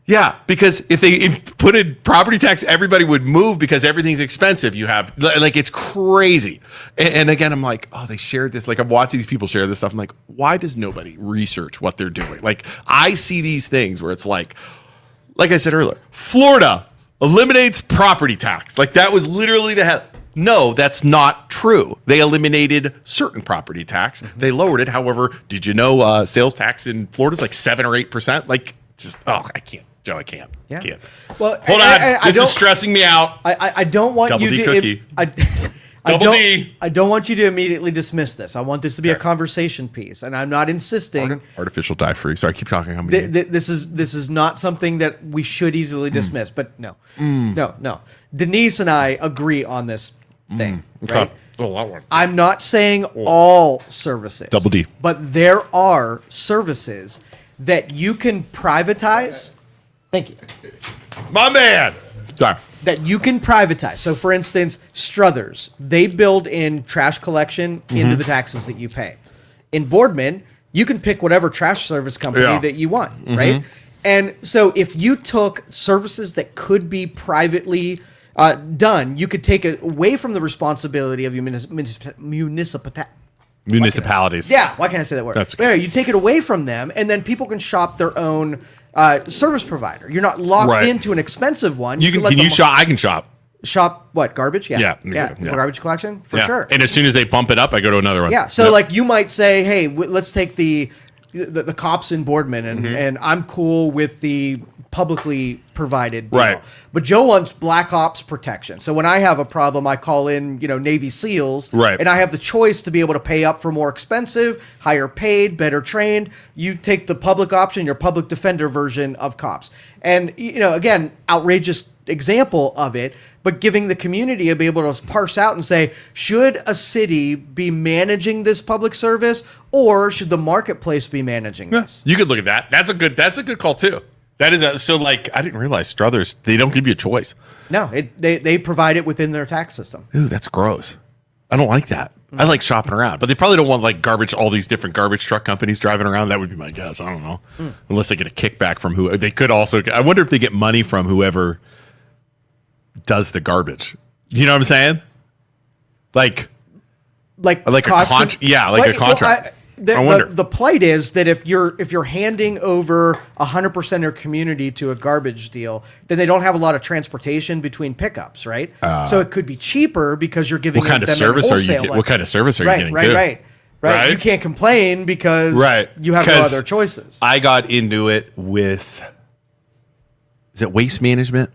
S2: Yeah, because if they put in property tax, everybody would move because everything's expensive. You have it's crazy. And again, I'm like, they shared this. Like I'm watching these people share this stuff. I'm like, why does nobody research what they're doing? Like I see these things where it's like I said earlier, Florida eliminates property tax. Like that was literally the head. No, that's not true. They eliminated certain property tax. Mm-hmm. They lowered it. However, did you know sales tax in Florida is like 7 or 8%? Like just I can't. Joe, I can't.
S1: Yeah.
S2: Can't.
S1: Well,
S2: hold on. This is stressing me out.
S1: I don't want
S2: Double
S1: you
S2: D
S1: to.
S2: Cookie.
S1: Double D. I don't want you to immediately dismiss this. I want this to be a conversation piece, and I'm not insisting.
S2: Artificial dye free. Sorry, keep talking.
S1: This is not something that we should easily dismiss. But no. Denise and I agree on this thing. Right? I'm not saying all services.
S2: Double D.
S1: But there are services that you can privatize. Thank you.
S2: My man. Sorry.
S1: That you can privatize. So, for instance, Struthers, they build in trash collection into the taxes that you pay. In Boardman, you can pick whatever trash service company that you want, right? And so if you took services that could be privately done, you could take it away from the responsibility of your municipalities. Yeah, why can't I say that word?
S2: That's okay.
S1: You take it away from them, and then people can shop their own service provider. You're not locked into an expensive one.
S2: Can you shop? I can shop.
S1: Shop what? Garbage?
S2: Yeah.
S1: Garbage collection for sure.
S2: And as soon as they pump it up, I go to another one.
S1: Yeah. So you might say, hey, let's take the cops in Boardman, and I'm cool with the publicly provided deal.
S2: Right.
S1: But Joe wants black ops protection. So when I have a problem, I call in, Navy SEALs.
S2: Right.
S1: And I have the choice to be able to pay up for more expensive, higher paid, better trained. You take the public option, your public defender version of cops. And, again, outrageous example of it, but giving the community a be able to parse out and say, should a city be managing this public service, or should the marketplace be managing this?
S2: You could look at that. That's a good call too. That is I didn't realize Struthers, they don't give you a choice.
S1: No, they provide it within their tax system.
S2: Ooh, that's gross. I don't like that. I like shopping around, but they probably don't want all these different garbage truck companies driving around. That would be my guess. I don't know. Unless they get a kickback from who they could also. I wonder if they get money from whoever does the garbage. You know what I'm saying? Like a contract. I wonder.
S1: The plight is that if you're handing over 100% of your community to a garbage deal, then they don't have a lot of transportation between pickups, right? So it could be cheaper because you're giving
S2: what kind of service are you getting? What kind of service are you getting?
S1: Right. You can't complain because you have no other choices.
S2: I got into it with, is it waste management?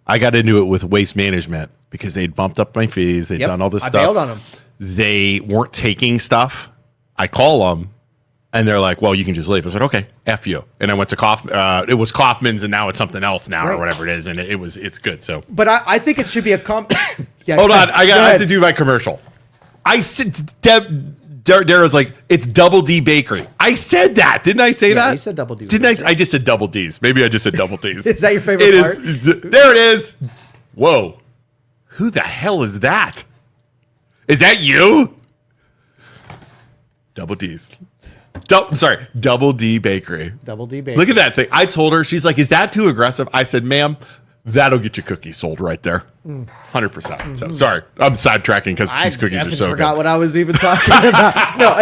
S2: I got into it with waste management because they'd bumped up my fees. They'd done all this stuff.
S1: I bailed on them.
S2: They weren't taking stuff. I call them, and they're like, well, you can just leave. I said, okay, F you. And I went to it was Kaufman's, and now it's something else now or whatever it is, and it's good. So,
S1: but I think it should be a hold
S2: on, I have to do my commercial. I said, Dara's like, it's Double D Bakery. I said that. Didn't I say that?
S1: You said Double D.
S2: Didn't I? I just said Double D's. Maybe I just said Double D's.
S1: Is that your favorite part?
S2: There it is. Whoa. Who the hell is that? Is that you? Double D's. Double D Bakery.
S1: Double D Bakery.
S2: Look at that thing. I told her, she's like, is that too aggressive? I said, ma'am, that'll get your cookies sold right there. 100%. So sorry, I'm sidetracking because these cookies are so
S1: forgot
S2: good.
S1: what I was even talking about. No,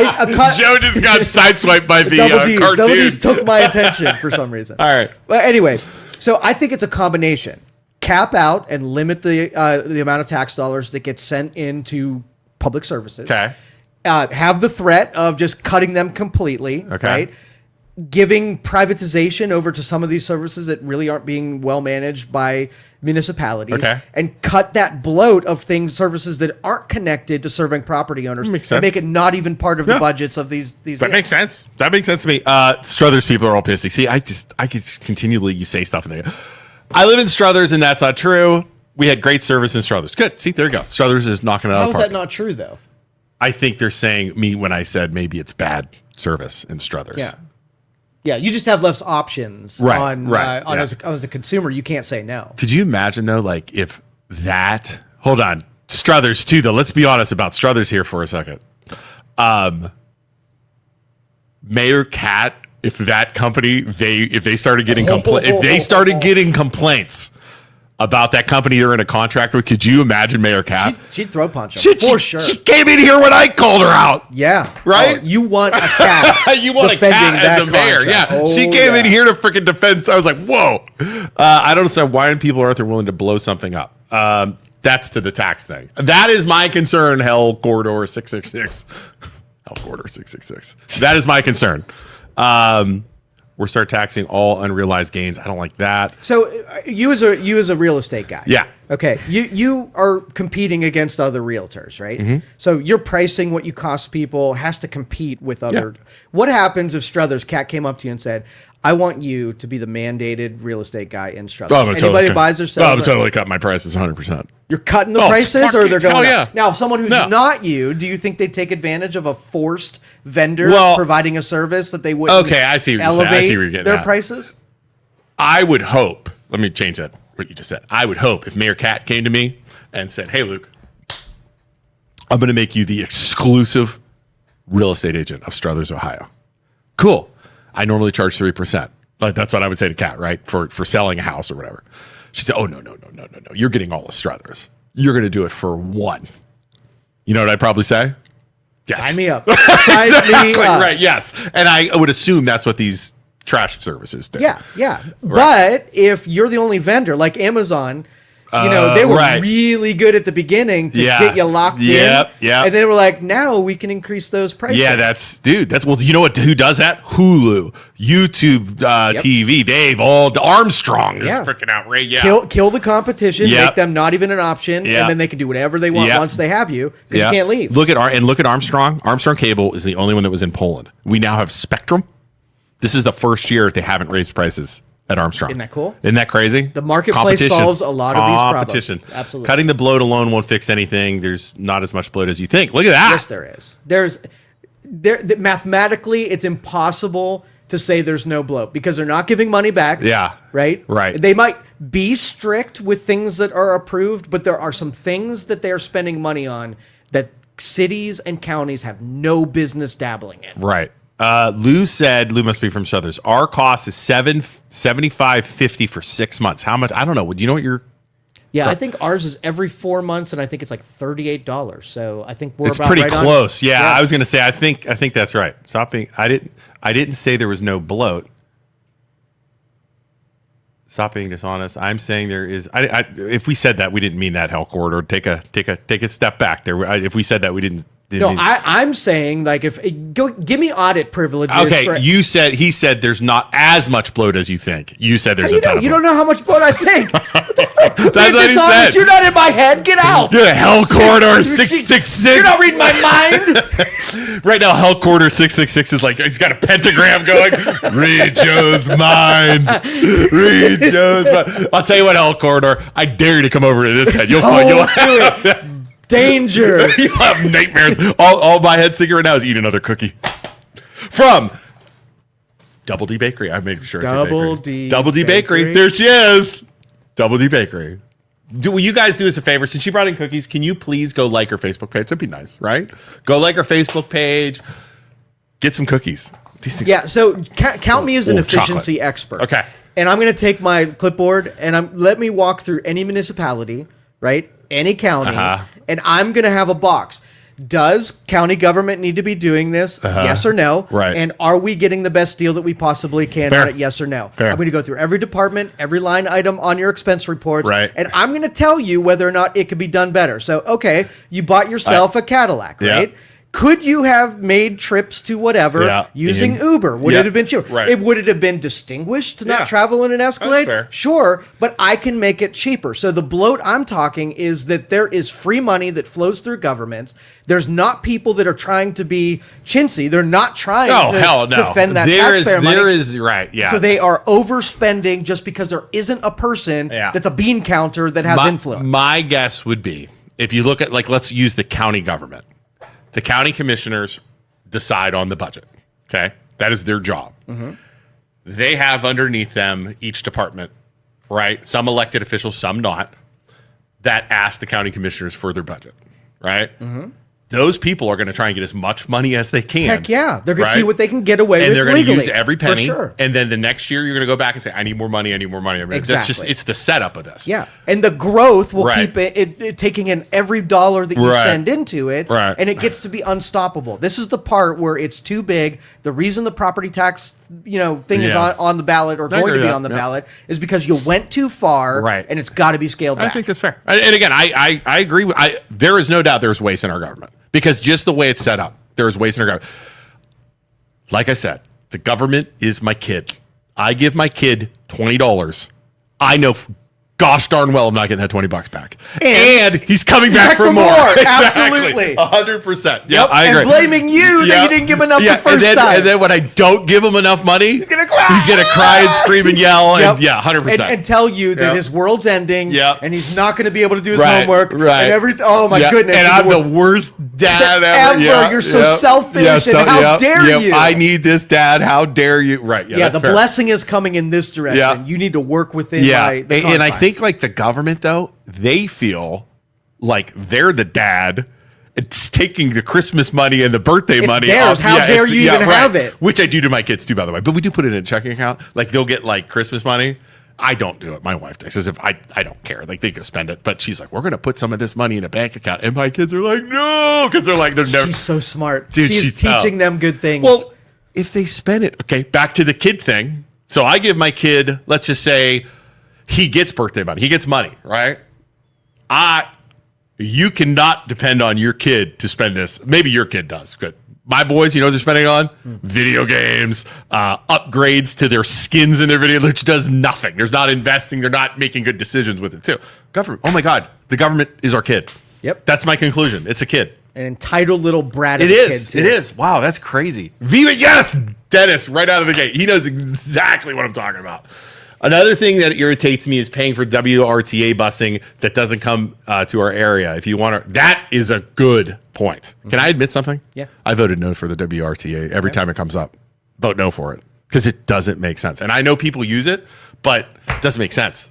S2: Joe just got sideswiped by the cartoon.
S1: Double D's took my attention for some reason.
S2: All right.
S1: But anyway, so I think it's a combination. Cap out and limit the amount of tax dollars that get sent into public services.
S2: Okay.
S1: Have the threat of just cutting them completely.
S2: Okay.
S1: Right? Giving privatization over to some of these services that really aren't being well managed by municipalities.
S2: Okay.
S1: And cut that bloat of services that aren't connected to serving property owners.
S2: Makes sense.
S1: And make it not even part of the budgets of these.
S2: That makes sense. That makes sense to me. Struthers people are all pissy. See, I could continually, you say stuff in there. I live in Struthers, and that's not true. We had great service in Struthers. Good. See, there you go. Struthers is knocking it out of the park.
S1: How is that not true, though?
S2: I think they're saying me when I said maybe it's bad service in Struthers.
S1: Yeah. Yeah, you just have less options as a consumer. You can't say no.
S2: Could you imagine, though, like if that... Hold on. Struthers, too, though. Let's be honest about Struthers here for a second. Mayor Cat, if that company, if they started getting complaints about that company they're in a contract with, could you imagine Mayor Cat?
S1: She'd throw punch him for sure.
S2: She came in here when I called her out.
S1: Yeah.
S2: Right?
S1: Oh, you want a cat.
S2: You want a cat as a mayor.
S1: Contract.
S2: Yeah. She came in here to freaking defend. I was like, whoa. I don't understand why people aren't there willing to blow something up. That's to the tax thing. That is my concern, Hell Corridor 666. Hell Corridor 666. That is my concern. We'll start taxing all unrealized gains. I don't like that.
S1: So you as a real estate guy.
S2: Yeah.
S1: Okay. You are competing against other realtors, right? Mm-hmm. So your pricing, what you cost people, has to compete with other. Yeah. What happens if Struthers Cat came up to you and said, I want you to be the mandated real estate guy in Struthers. Anybody buys or sells?
S2: I'm totally cut my prices 100%.
S1: You're cutting the prices, or they're going up?
S2: Yeah.
S1: Now, someone who's not you, do you think they'd take advantage of a forced vendor providing a service that they wouldn't?
S2: Okay, I see what
S1: you're saying.
S2: I see where you're getting
S1: their
S2: at.
S1: prices.
S2: I would hope. Let me change that. What you just said. I would hope if Mayor Cat came to me and said, "Hey, Luke, I'm going to make you the exclusive real estate agent of Struthers, Ohio." Cool. I normally charge 3%. Like that's what I would say to Kat, right? For selling a house or whatever. She said, "Oh, no. You're getting all of Struthers. You're going to do it for $1." You know what I'd probably say? Yes.
S1: Sign me up.
S2: Exactly. Right. Yes. And I would assume that's what these trash services do.
S1: Yeah. Right. But if you're the only vendor, like Amazon, They were really good at the beginning to get you locked in.
S2: Yeah.
S1: And they were like, now we can increase those prices.
S2: Yeah, well, you know what? Who does that? Hulu, YouTube, TV, Dave, Armstrong is freaking outrageous. Yeah.
S1: Kill the competition, make them not even an option, and then they can do whatever they want once they have you, because you can't leave.
S2: Look at Armstrong. Armstrong Cable is the only one that was in Poland. We now have Spectrum. This is the first year they haven't raised prices at Armstrong.
S1: Isn't that cool?
S2: Isn't that crazy?
S1: The marketplace solves a lot of these problems. Absolutely.
S2: Cutting the bloat alone won't fix anything. There's not as much bloat as you think. Look at that.
S1: Yes, there is. Mathematically, it's impossible to say there's no bloat because they're not giving money back.
S2: Yeah.
S1: Right?
S2: Right.
S1: They might be strict with things that are approved, but there are some things that they are spending money on that cities and counties have no business dabbling in.
S2: Right. Lou must be from Southers. Our cost is $75.50 for 6 months. How much? I don't know. Do you know what your?
S1: Yeah, I think ours is every 4 months, and I think it's like $38. So I think
S2: it's
S1: about
S2: pretty
S1: right
S2: close. Yeah, I was going to say. I think that's right. Stop being. I didn't say there was no bloat. Stop being dishonest. I'm saying there is. If we said that, we didn't mean that, Hell Corridor. Take a step back there. If we said that, we didn't.
S1: I'm saying like give me audit privileges.
S2: Okay, he said there's not as much bloat as you think. You said there's a ton of bloat.
S1: You don't know how much bloat I think. What the frick?
S2: That's what he said.
S1: You're not in my head. Get out.
S2: You're Hell Corridor 666.
S1: You're not reading my mind.
S2: Right now, Hell Corridor 666 is like he's got a pentagram going. Read Joe's mind. Read Joe's mind. I'll tell you what, Hell Corridor. I dare you to come over to this head. You'll do
S1: it. Danger.
S2: You'll have nightmares. All my head's thinking right now is eat another cookie. From Double D Bakery. I made sure I said Double D Bakery. There she is. Double D Bakery. Will you guys do us a favor? Since she brought in cookies, can you please go like her Facebook page? That'd be nice, right? Go like her Facebook page. Get some cookies.
S1: So count me as an efficiency expert.
S2: Okay.
S1: And I'm going to take my clipboard and let me walk through any municipality, right? Any county, and I'm going to have a box. Does county government need to be doing this? Yes or no?
S2: Right.
S1: And are we getting the best deal that we possibly can on it? Yes or no?
S2: Fair.
S1: I'm going to go through every department, every line item on your expense reports,
S2: right.
S1: And I'm going to tell you whether or not it could be done better. So, okay, you bought yourself a Cadillac, right?
S2: Yeah.
S1: Could you have made trips to whatever using Uber? Would it have been cheaper?
S2: Right.
S1: Would it have been distinguished to not travel in an Escalade?
S2: That's fair.
S1: Sure, but I can make it cheaper. So the bloat I'm talking is that there is free money that flows through governments. There's not people that are trying to be chintzy. They're not trying to defend that taxpayer money.
S2: There is, right, yeah.
S1: So they are overspending just because there isn't a person that's a bean counter that has influence.
S2: My guess would be, if you look at, let's use the county government. The county commissioners decide on the budget, okay? That is their job. Mm-hmm. They have underneath them each department, right? Some elected officials, some not, that ask the county commissioners for their budget, right? Mm-hmm. Those people are going to try and get as much money as they can.
S1: Heck yeah. They're going to see what they can get away with.
S2: And they're going
S1: to
S2: use every penny.
S1: For sure.
S2: And then the next year, you're going to go back and say, I need more money, I need more money.
S1: Exactly.
S2: It's the setup of this.
S1: Yeah. And the growth will keep it taking in every dollar that you send into it.
S2: Right.
S1: And it gets to be unstoppable. This is the part where it's too big. The reason the property tax thing is on the ballot or going to be on the ballot is because you went too far. And it's got to be scaled back.
S2: I think that's fair. And again, I agree. There is no doubt there's waste in our government. Because just the way it's set up, there is waste in our government. Like I said, the government is my kid. I give my kid $20. I know gosh darn well I'm not getting that $20 back. And he's coming back for more.
S1: Absolutely.
S2: 100%. Yep, I agree.
S1: And blaming you that you didn't give him enough the first time.
S2: And then when I don't give him enough money,
S1: he's going to cry.
S2: He's going to cry and scream and yell. And 100%.
S1: And tell you that his world's ending and he's not going to be able to do his homework.
S2: Right.
S1: And everything. Oh, my goodness.
S2: And I'm the worst dad ever.
S1: You're so selfish. And how dare you?
S2: I need this, Dad. How dare you? Right. Yeah,
S1: the blessing is coming in this direction. Yeah. You need to work within the confines.
S2: And I think the government, though, they feel like they're the dad. It's taking the Christmas money and the birthday money.
S1: Theirs. How dare you even have it?
S2: Which I do to my kids too, by the way. But we do put it in a checking account. They'll get Christmas money. I don't do it. My wife does. I don't care. They go spend it. But she's like, we're going to put some of this money in a bank account. And my kids are like, no, because they're never.
S1: She's so smart.
S2: Dude,
S1: she's teaching them good things.
S2: Well, if they spend it, okay, back to the kid thing. So I give my kid, let's just say, he gets birthday money. He gets money, right? You cannot depend on your kid to spend this. Maybe your kid does. But my boys, you know what they're spending on? Video games, upgrades to their skins in their video, which does nothing. They're not investing. They're not making good decisions with it, too. Government. Oh, my God. The government is our kid.
S1: Yep.
S2: That's my conclusion. It's a kid.
S1: An entitled little brat of
S2: It
S1: a
S2: is.
S1: kid, too.
S2: It is. Wow, that's crazy. Viva, yes! Dennis, right out of the gate. He knows exactly what I'm talking about. Another thing that irritates me is paying for WRTA busing that doesn't come to our area. If you want to, that is a good point. Can I admit something?
S1: Yeah.
S2: I voted no for the WRTA every time it comes up. Vote no for it because it doesn't make sense. And I know people use it, but it doesn't make sense.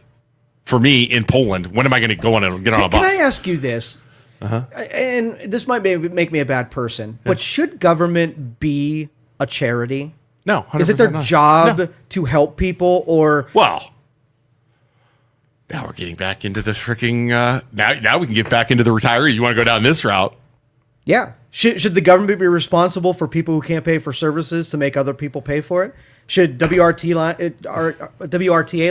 S2: For me in Poland, when am I going to go on and get on a bus?
S1: Can I ask you this? And this might make me a bad person, but should government be a charity?
S2: No.
S1: Is it their
S2: 100% not.
S1: job
S2: No.
S1: to help people, or
S2: Well, now we're getting back into the freaking. Now we can get back into the retiree. You want to go down this route?
S1: yeah? Should the government be responsible for people who can't pay for services to make other people pay for it? Should WRTA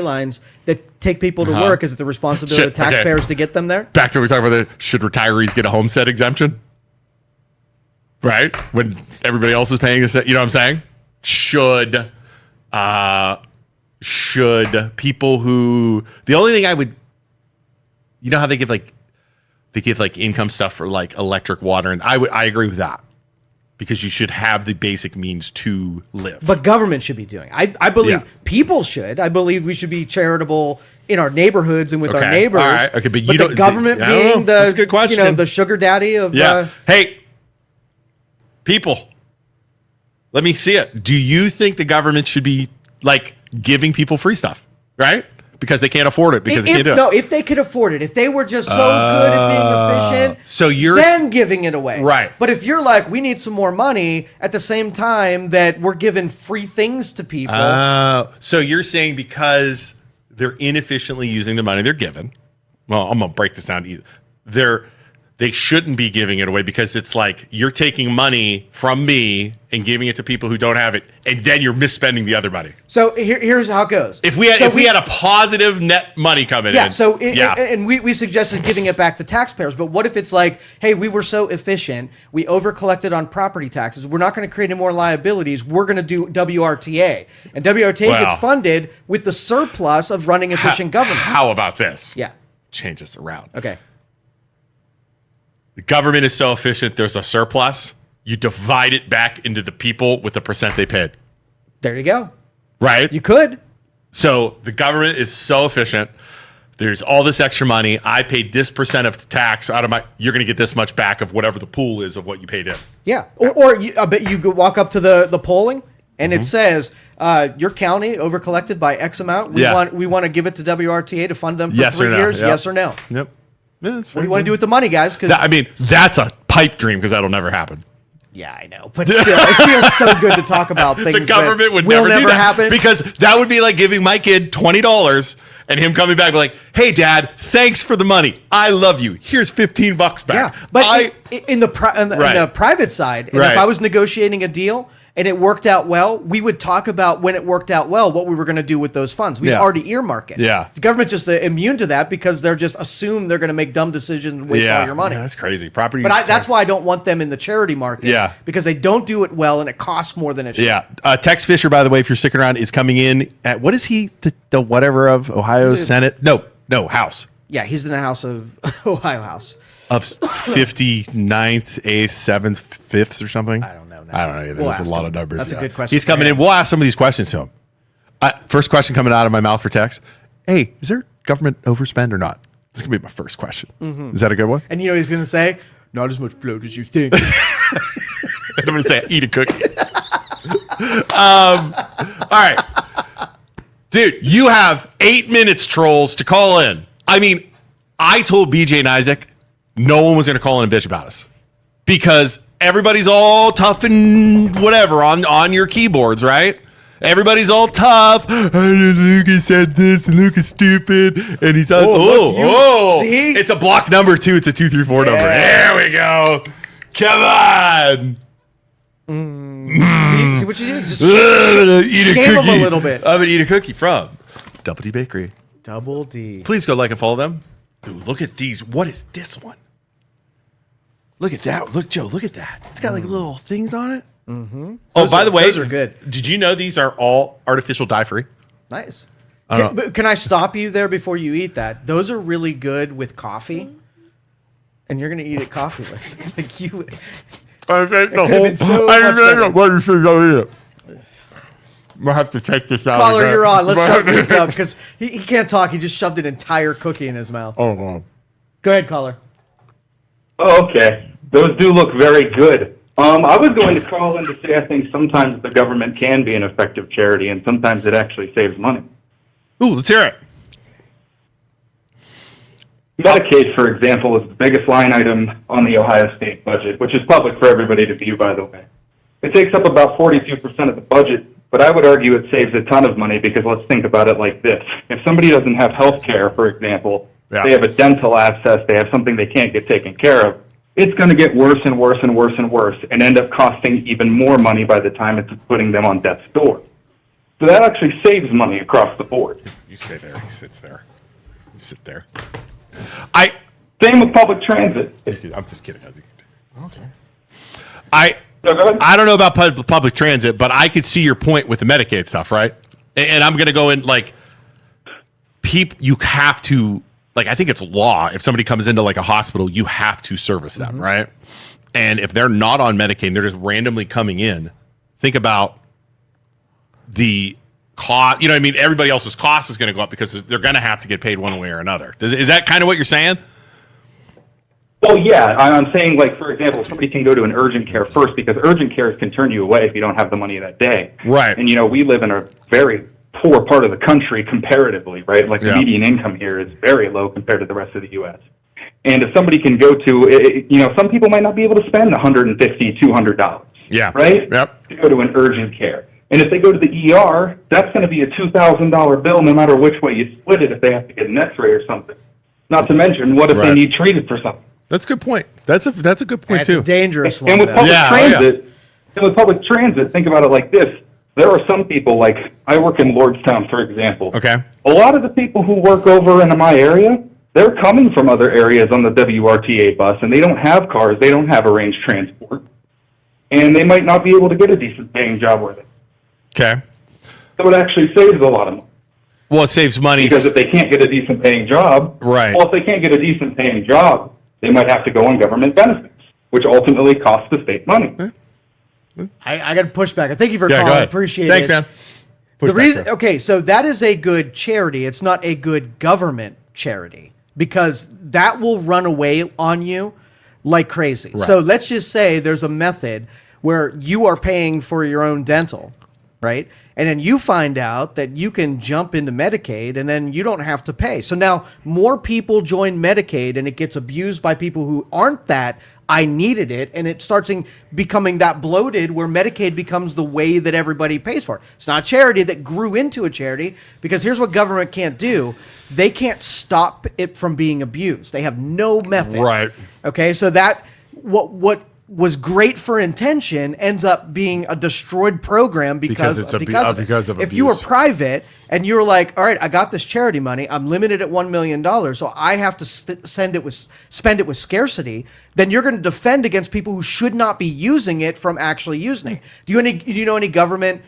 S1: lines that take people to work, is it the responsibility of the taxpayers to get them there?
S2: Back to what we talking about. Should retirees get a homestead exemption? Right, when everybody else is paying this, you know what I'm saying? Should people who the only thing I would, you know how they give like income stuff for like electric, water, and I agree with that because you should have the basic means to live.
S1: But government should be doing. I believe
S2: Yeah.
S1: people should. I believe we should be charitable in our neighborhoods and with our neighbors.
S2: All right. Okay, but you
S1: the
S2: don't.
S1: government
S2: I don't know.
S1: being
S2: That's a good question.
S1: the sugar daddy of.
S2: Yeah. Hey, people, let me see it. Do you think the government should be like giving people free stuff, right? Because they can't afford it because they can't do it.
S1: No, if they could afford it, if they were just so good at being efficient,
S2: so you're
S1: then giving it away.
S2: Right.
S1: But if you're like, we need some more money at the same time that we're giving free things to people.
S2: So you're saying because they're inefficiently using the money they're given. Well, I'm gonna break this down to you. They shouldn't be giving it away because it's like you're taking money from me and giving it to people who don't have it, and then you're misspending the other money.
S1: So here's how it goes.
S2: If we had a positive net money coming in,
S1: and we suggested giving it back to taxpayers. But what if it's like, hey, we were so efficient, we over-collected on property taxes. We're not going to create any more liabilities. We're going to do WRTA, and WRTA gets funded with the surplus of running efficient government.
S2: How about this?
S1: Yeah.
S2: Change this around.
S1: Okay.
S2: The government is so efficient, there's a surplus. You divide it back into the people with the percent they paid.
S1: There you go.
S2: Right?
S1: You could.
S2: So the government is so efficient. There's all this extra money. I paid this percent of tax out of you're going to get this much back of whatever the pool is of what you paid in.
S1: Yeah. Or I bet you could walk up to the polling and it says, your county over-collected by X amount. We want to give it to WRTA to fund them for 3 years.
S2: Yep.
S1: Yes or no?
S2: Yep. Yeah,
S1: What do you want to do with the money, guys?
S2: That's a pipe dream because that'll never happen.
S1: Yeah, I know. But still, it feels so good to talk about things
S2: The government would
S1: will
S2: never do that
S1: happen.
S2: because that would be like giving my kid $20 and him coming back like, "Hey, Dad, thanks for the money. I love you. Here's $15 back."
S1: Yeah, but in the private side, and if I was negotiating a deal and it worked out well, we would talk about when it worked out well, what we were going to do with those funds. We'd already earmark it.
S2: Yeah.
S1: The government's just immune to that because they're just assume they're going to make dumb decisions and waste all your money.
S2: Yeah, that's crazy. Property.
S1: But that's why I don't want them in the charity market.
S2: Yeah.
S1: Because they don't do it well and it costs more than it should.
S2: Yeah. Tex Fischer, by the way, if you're sticking around, is coming in at, what is he? The whatever of Ohio Senate? No, House.
S1: Yeah, he's in the House of Ohio House.
S2: Of 59th, 8th, 7th, 5th or something?
S1: I don't know.
S2: I don't know either. There's a lot of numbers.
S1: That's a good question.
S2: He's coming in. We'll ask some of these questions to him. First question coming out of my mouth for Tex. Hey, is there government overspend or not? This is going to be my first question. Is that a good one?
S1: And you know what he's going to say? Not as much float as you think.
S2: I'm going to say, eat a cookie. All right. Dude, you have 8 minutes, trolls, to call in. I mean, I told BJ and Isaac no one was going to call in and bitch about us because everybody's all tough and whatever on your keyboards, right? Everybody's all tough. Lucas said this, and Lucas stupid, and he's
S1: See?
S2: It's a block number too. It's a 234 number. There we go. Come on.
S1: See what you did? Just
S2: Eat a
S1: shame
S2: cookie.
S1: him a little bit.
S2: I'm gonna eat a cookie from Double D Bakery.
S1: Double D.
S2: Please go like and follow them. Dude, look at these. What is this one? Look at that. Look, Joe, look at that. It's got like little things on it. Mm-hmm. Oh, by the way,
S1: those are good.
S2: Did you know these are all artificial dye-free?
S1: Nice. Can I stop you there before you eat that? Those are really good with coffee, and you're going to eat it coffeeless. Like you.
S2: I think the I'm gonna have to take this out.
S1: Caller, you're on. Let's shove Nick up because he can't talk. He just shoved an entire cookie in his mouth.
S2: Oh, God.
S1: Go ahead, caller.
S5: Oh, okay. Those do look very good. I was going to call in to say I think sometimes the government can be an effective charity, and sometimes it actually saves money.
S2: Ooh, let's hear it.
S5: Medicaid, for example, is the biggest line item on the Ohio State budget, which is public for everybody to view, by the way. It takes up about 42% of the budget, but I would argue it saves a ton of money because let's think about it like this. If somebody doesn't have health care, for example, they have a dental abscess, they have something they can't get taken care of, it's going to get worse and worse and worse and worse and end up costing even more money by the time it's putting them on death's door. So that actually saves money across the board.
S2: You stay there. He sits there. You sit there.
S5: Same with public transit.
S2: I'm just kidding. Okay. I don't know about public transit, but I could see your point with the Medicaid stuff, right? And I'm going to go in like, you have to, like, I think it's law. If somebody comes into like a hospital, you have to service them, right? And if they're not on Medicaid, they're just randomly coming in. Think about the cost. You know what I mean? Everybody else's cost is going to go up because they're going to have to get paid one way or another. Is that kind of what you're saying?
S5: Well, yeah, I'm saying, like, for example, somebody can go to an urgent care first because urgent care can turn you away if you don't have the money that day.
S2: Right.
S5: And, you know, we live in a very poor part of the country comparatively, right? Like, the median income here is very low compared to the rest of the U.S. And if somebody can go to, you know, some people might not be able to spend $150, $200.
S2: Yeah.
S5: Right?
S2: Yep.
S5: To go to an urgent care. And if they go to the ER, that's going to be a $2,000 bill no matter which way you split it if they have to get an x-ray or something. Not to mention, what if they need treated for something?
S2: That's a good point. That's a good point, too.
S1: That's a dangerous one.
S5: And with public transit, think about it like this. There are some people, like, I work in Lordstown, for example.
S2: Okay.
S5: A lot of the people who work over in my area, they're coming from other areas on the WRTA bus, and they don't have cars, they don't have arranged transport, and they might not be able to get a decent paying job with it.
S2: Okay.
S5: So it actually saves a lot of money.
S2: Well, it saves money.
S5: Because if they can't get a decent paying job,
S2: right.
S5: Well, if they can't get a decent paying job, they might have to go on government benefits, which ultimately costs the state money.
S1: I got to push back. Thank you for calling. I appreciate
S2: Thanks,
S1: it.
S2: man.
S1: The reason, okay, so that is a good charity. It's not a good government charity because that will run away on you like crazy. Right. So let's just say there's a method where you are paying for your own dental, right? And then you find out that you can jump into Medicaid and then you don't have to pay. So now more people join Medicaid and it gets abused by people who aren't that I needed it, and it starts becoming that bloated where Medicaid becomes the way that everybody pays for it. It's not a charity that grew into a charity because here's what government can't do. They can't stop it from being abused. They have no method.
S2: Right.
S1: Okay, so that what was great for intention ends up being a destroyed program because of it. If you were private and you were like, all right, I got this charity money, I'm limited at $1 million, so I have to spend it with scarcity, then you're going to defend against people who should not be using it from actually using it. Do you know any government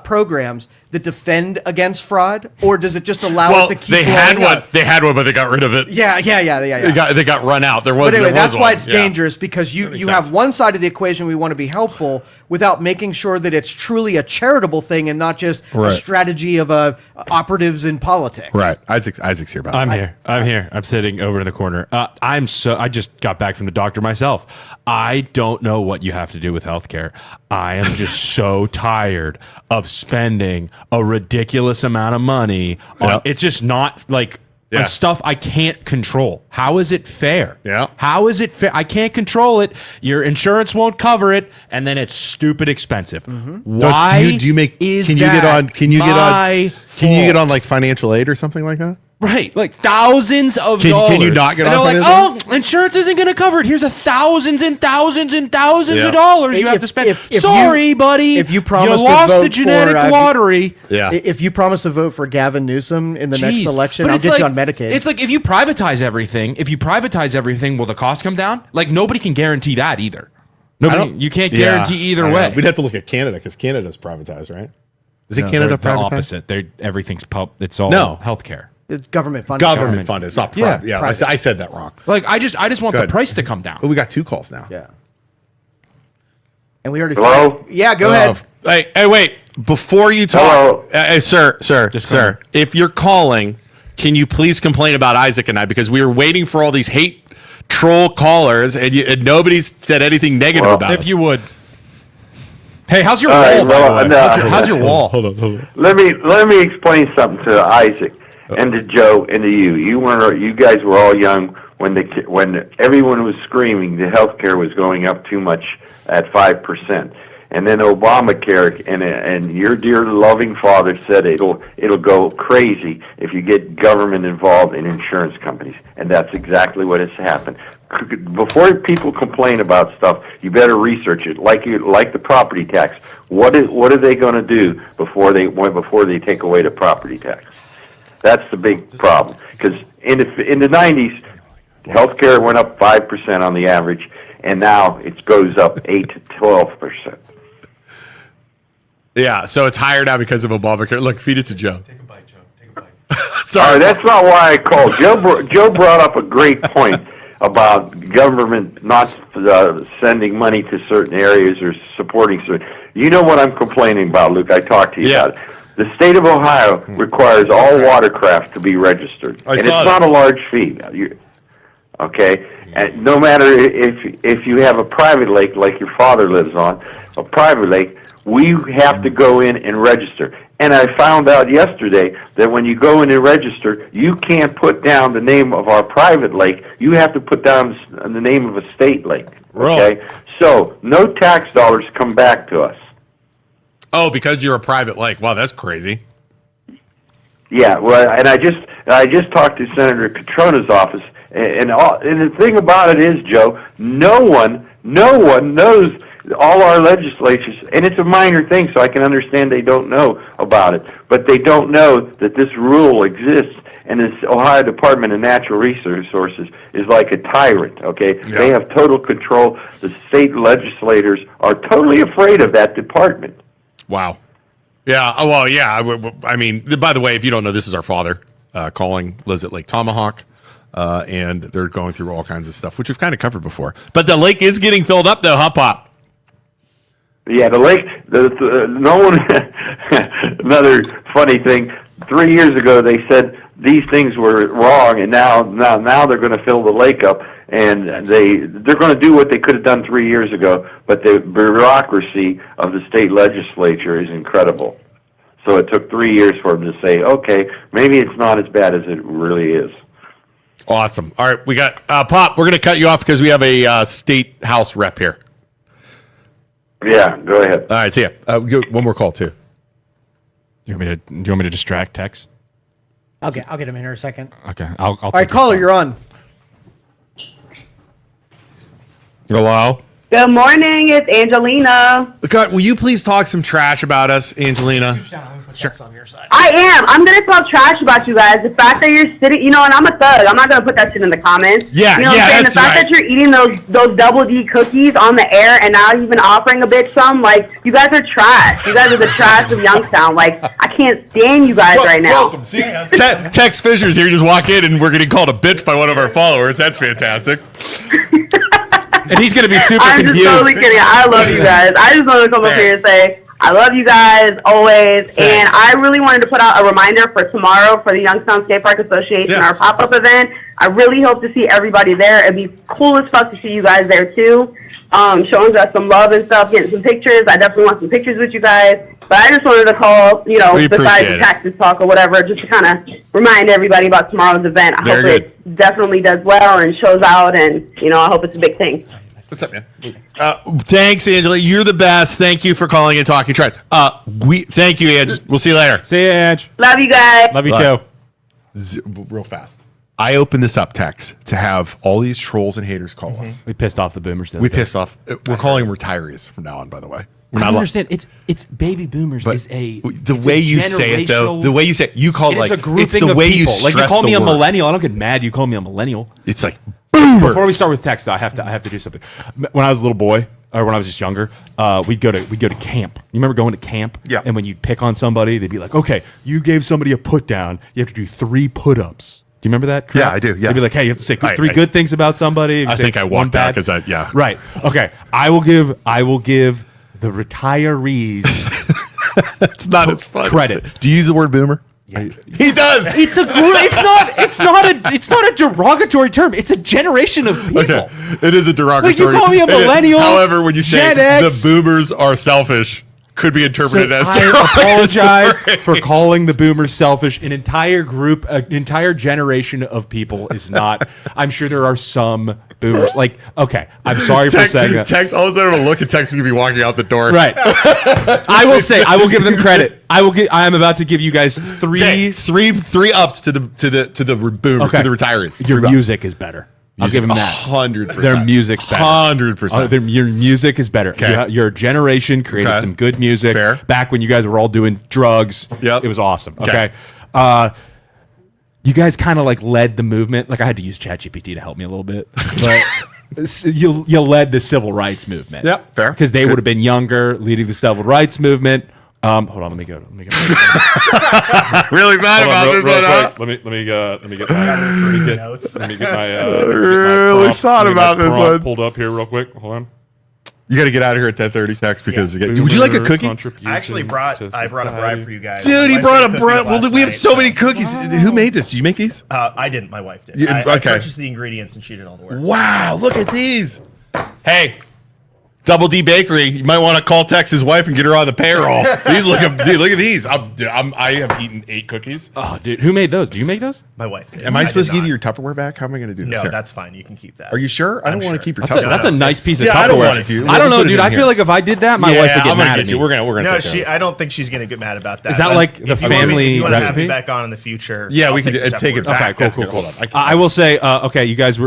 S1: programs that defend against fraud, or does it just allow it to keep
S2: they had one, but they got rid of it.
S1: Yeah.
S2: They got run out.
S1: But anyway, that's why it's dangerous because you have one side of the equation we want to be helpful without making sure that it's truly a charitable thing and not just a strategy of operatives in politics.
S2: Right. Isaac's here.
S6: I'm here. I'm sitting over in the corner. I just got back from the doctor myself. I don't know what you have to do with healthcare. I am just so tired of spending a ridiculous amount of money on it's just not like on stuff I can't control. How is it fair?
S2: Yeah.
S6: How is it fair? I can't control it. Your insurance won't cover it, and then it's stupid expensive. Mm-hmm. Why?
S2: Can you get on like financial aid or something like that?
S6: Right, like thousands of dollars.
S2: Can you not get
S6: and
S2: off
S6: they're
S2: on
S6: like,
S2: this
S6: oh, insurance isn't going to cover it. Here's thousands and thousands and thousands of dollars you have to spend. Sorry, buddy.
S1: If you promise
S6: you
S1: to
S6: lost
S1: vote
S6: the genetic
S1: for,
S6: lottery.
S2: Yeah.
S1: If you promise to vote for Gavin Newsom in the next
S6: Jeez.
S1: election,
S6: But
S1: I'll
S6: it's
S1: get you
S6: like-
S1: on Medicaid.
S6: It's like if you privatize everything, will the cost come down? Like nobody can guarantee that either. You can't guarantee either way.
S2: We'd have to look at Canada because Canada's privatized, right? Is it
S6: No,
S2: Canada
S6: they're
S2: privatized?
S6: opposite. Everything's it's all
S2: No.
S6: healthcare.
S1: It's government funded.
S2: Government funded. It's not private. Yeah,
S1: private.
S2: I said that wrong.
S6: Like I just want
S2: Good.
S6: the price to come down.
S2: But we got 2 calls now.
S1: Yeah. And we already.
S7: Hello?
S1: Yeah, go ahead.
S2: Hey, wait. Before you talk,
S7: Hello?
S2: sir, if you're calling, can you please complain about Isaac and I? Because we were waiting for all these hate troll callers, and nobody's said anything negative about us.
S6: If you would. Hey, how's your
S7: All
S6: wall,
S7: right,
S6: by
S7: well,
S6: the way?
S7: no.
S6: How's your wall?
S2: Hold on.
S7: Let me explain something to Isaac and to Joe and to you. You guys were all young when everyone was screaming the health care was going up too much at 5%. And then Obamacare and your dear loving father said it'll go crazy if you get government involved in insurance companies, and that's exactly what has happened. Before people complain about stuff, you better research it. Like the property tax. What are they going to do before they take away the property tax? That's the big problem. Because in the 90s, healthcare went up 5% on the average, and now it goes up 8 to 12%.
S2: Yeah, so it's higher now because of Obamacare. Look, feed it to Joe.
S8: Take a bite, Joe. Take a bite.
S7: Sorry, that's not why I called. Joe brought up a great point about government not sending money to certain areas or supporting certain. You know what I'm complaining about, Luke? I talked to you about it. The state of Ohio requires all watercraft to be registered, and it's not a large fee. Okay, and no matter if you have a private lake like your father lives on, a private lake, we have to go in and register. And I found out yesterday that when you go in and register, you can't put down the name of our private lake. You have to put down the name of a state lake. Okay, so no tax dollars come back to us.
S2: Oh, because you're a private lake. Wow, that's crazy.
S7: Yeah, well, and I just talked to Senator Catrona's office, and the thing about it is, Joe, no one knows all our legislatures, and it's a minor thing, so I can understand they don't know about it, but they don't know that this rule exists, and this Ohio Department of Natural Resources is like a tyrant, okay? Yeah. They have total control. The state legislators are totally afraid of that department.
S2: Wow. Yeah, well, yeah, I mean, by the way, if you don't know, this is our father calling, lives at Lake Tomahawk, and they're going through all kinds of stuff, which we've kind of covered before. But the lake is getting filled up, though, huh, Pop?
S7: Yeah, the lake. No one. Another funny thing. 3 years ago, they said these things were wrong, and now they're going to fill the lake up, and they're going to do what they could have done 3 years ago. But the bureaucracy of the state legislature is incredible. So it took 3 years for them to say, okay, maybe it's not as bad as it really is.
S2: Awesome. All right, we got Pop. We're going to cut you off because we have a state house rep here.
S7: Yeah, go ahead.
S2: All right, see ya. One more call too.
S6: Do you want me to distract Tex?
S1: I'll get him in here a second.
S6: Okay, I'll
S1: All right, caller, you're on.
S2: Hello.
S9: Good morning, it's Angelina.
S2: God, will you please talk some trash about us, Angelina?
S1: Sure. On your side.
S9: I am. I'm going to talk trash about you guys. The fact that you're sitting, and I'm a thug. I'm not going to put that shit in the comments.
S2: Yeah,
S9: you know what I'm saying?
S2: that's
S9: the fact that you're eating those Double D cookies on the air and not even offering a bitch some, like, you guys are trash. You guys are the trash of Youngstown. Like, I can't stand you guys right now.
S2: Welcome. See, Tex Fisher's here. Just walk in and we're getting called a bitch by one of our followers. That's fantastic.
S6: And he's going to be super
S9: I'm
S6: confused.
S9: just totally kidding. I love you guys. I just want to come up here and say, I love you guys always. Thanks. And I really wanted to put out a reminder for tomorrow for the Youngstown Skate Park Association, our pop-up event. I really hope to see everybody there. It'd be cool as fuck to see you guys there too. Showing us some love and stuff, getting some pictures. I definitely want some pictures with you guys. But I just wanted to call, besides the taxes talk or whatever, just to kind of remind everybody about tomorrow's event. I hope it definitely does well and shows out, and, I hope it's a big thing.
S2: What's up, man? Thanks, Angela. You're the best. Thank you for calling and talking trash. Thank you, Ange. We'll see you later.
S6: See you, Ange.
S9: Love you guys.
S6: Love you too.
S2: real fast. I opened this up, Tex, to have all these trolls and haters call us.
S6: We pissed off the boomers.
S2: We pissed off. We're calling them retirees from now on, by the way.
S6: I don't understand. It's baby boomers
S2: But
S6: is a
S2: the way you say it, though, the way you say it, you call it like
S6: it's a grouping
S2: it's the
S6: of
S2: way you
S6: people. Like you
S2: stress
S6: call me
S2: the
S6: a
S2: word.
S6: millennial. I don't get mad. You call me a millennial.
S2: It's like boomers.
S6: Before we start with text, though, I have to do something. When I was a little boy, or when I was just younger, we'd go to camp. You remember going to camp?
S2: Yeah.
S6: And when you'd pick on somebody, they'd be like, "Okay, you gave somebody a put down. You have to do 3 put-ups." Do you remember that?
S2: Yeah, I do, yes.
S6: They'd be like, "Hey, you have to say
S2: I-
S6: three good things about somebody."
S2: I
S6: say
S2: think I
S6: one
S2: walked out
S6: bad.
S2: because yeah.
S6: Right. Okay. I will give the retirees
S2: It's not as fun.
S6: credit.
S2: Do you use the word boomer? He does.
S6: It's a it's not a derogatory term. It's a generation of people.
S2: Okay. It is a derogatory.
S6: Like, you call me a
S2: it is.
S6: millennial,
S2: However, when you say
S6: Gen X.
S2: the boomers are selfish, could be interpreted as
S6: I apologize for calling the boomers selfish. An entire generation of people is not. I'm sure there are some boomers. Like, okay, I'm sorry for saying that.
S2: Tex, all of a sudden, I'm gonna look at Tex is gonna be walking out the door.
S6: Right. I will give them credit. I am about to give you guys
S2: Okay, three ups to the boomers,
S6: Okay.
S2: to the retirees.
S6: Your
S2: 3 ups.
S6: music is better. I'll give them that.
S2: 100%.
S6: Their music's better.
S2: 100%.
S6: Your music is better.
S2: Okay.
S6: Your generation created
S2: Okay.
S6: some good music.
S2: Fair.
S6: Back when you guys were all doing drugs.
S2: Yep.
S6: It was awesome.
S2: Okay.
S6: Okay. You guys kind of like led the movement. Like I had to use ChatGPT to help me a little bit, but you led the civil rights movement.
S2: Yep, fair.
S6: Because they would have been younger, leading the civil rights movement. Hold on, let me go.
S2: Really bad about this one, huh?
S6: Let me get my
S8: notes.
S6: Let me get my
S2: Really
S6: prompt-
S2: thought
S6: let me get my
S2: about this
S6: prompt
S2: one.
S6: pulled up here real quick. Hold on.
S2: You got to get out of here at 10:30, Tex, because would you like a cookie?
S8: I actually brought a bribe for you guys.
S2: Dude, he
S8: My wife
S2: brought a
S8: made
S2: bribe.
S8: cookies
S2: Well, we have
S8: last
S2: so
S8: night,
S2: many cookies. Who made this? Did you make these?
S8: I didn't. My wife did.
S2: Yeah,
S8: I
S2: okay.
S8: purchased the ingredients and she did all the work.
S2: Wow, look at these. Hey, Double D Bakery. You might want to call Tex's wife and get her on the payroll. These look at these. I have eaten 8 cookies.
S6: Oh, dude, who made those? Do you make those?
S8: My wife did.
S2: Am I supposed to
S8: did
S2: give you
S8: not.
S2: your Tupperware back? How am I going to do this?
S8: No,
S2: here?
S8: that's fine. You can keep that.
S2: Are you sure? I don't
S8: I'm
S2: want
S8: sure.
S2: to keep your
S6: That's
S2: Tupperware.
S6: a nice piece of
S2: Yeah,
S6: Tupperware.
S2: I don't want it to.
S6: I don't know,
S2: Put it
S6: dude.
S2: in
S6: I
S2: here.
S6: feel like if I did that, my wife would get
S2: I'm
S6: mad
S2: gonna
S6: at
S2: get you.
S6: me.
S2: We're gonna
S8: No,
S2: take care of
S8: I don't think she's going to get mad about that.
S6: Is that
S8: But
S6: like the
S8: if you want me-
S6: family
S8: if you want to have
S6: recipe?
S8: me back on in the future?
S2: Yeah,
S8: I'll
S2: we can
S8: the
S2: take it
S8: Tupperware
S2: back.
S6: Okay,
S2: That's
S6: cool.
S2: good. Hold on.
S6: I will say, okay, you guys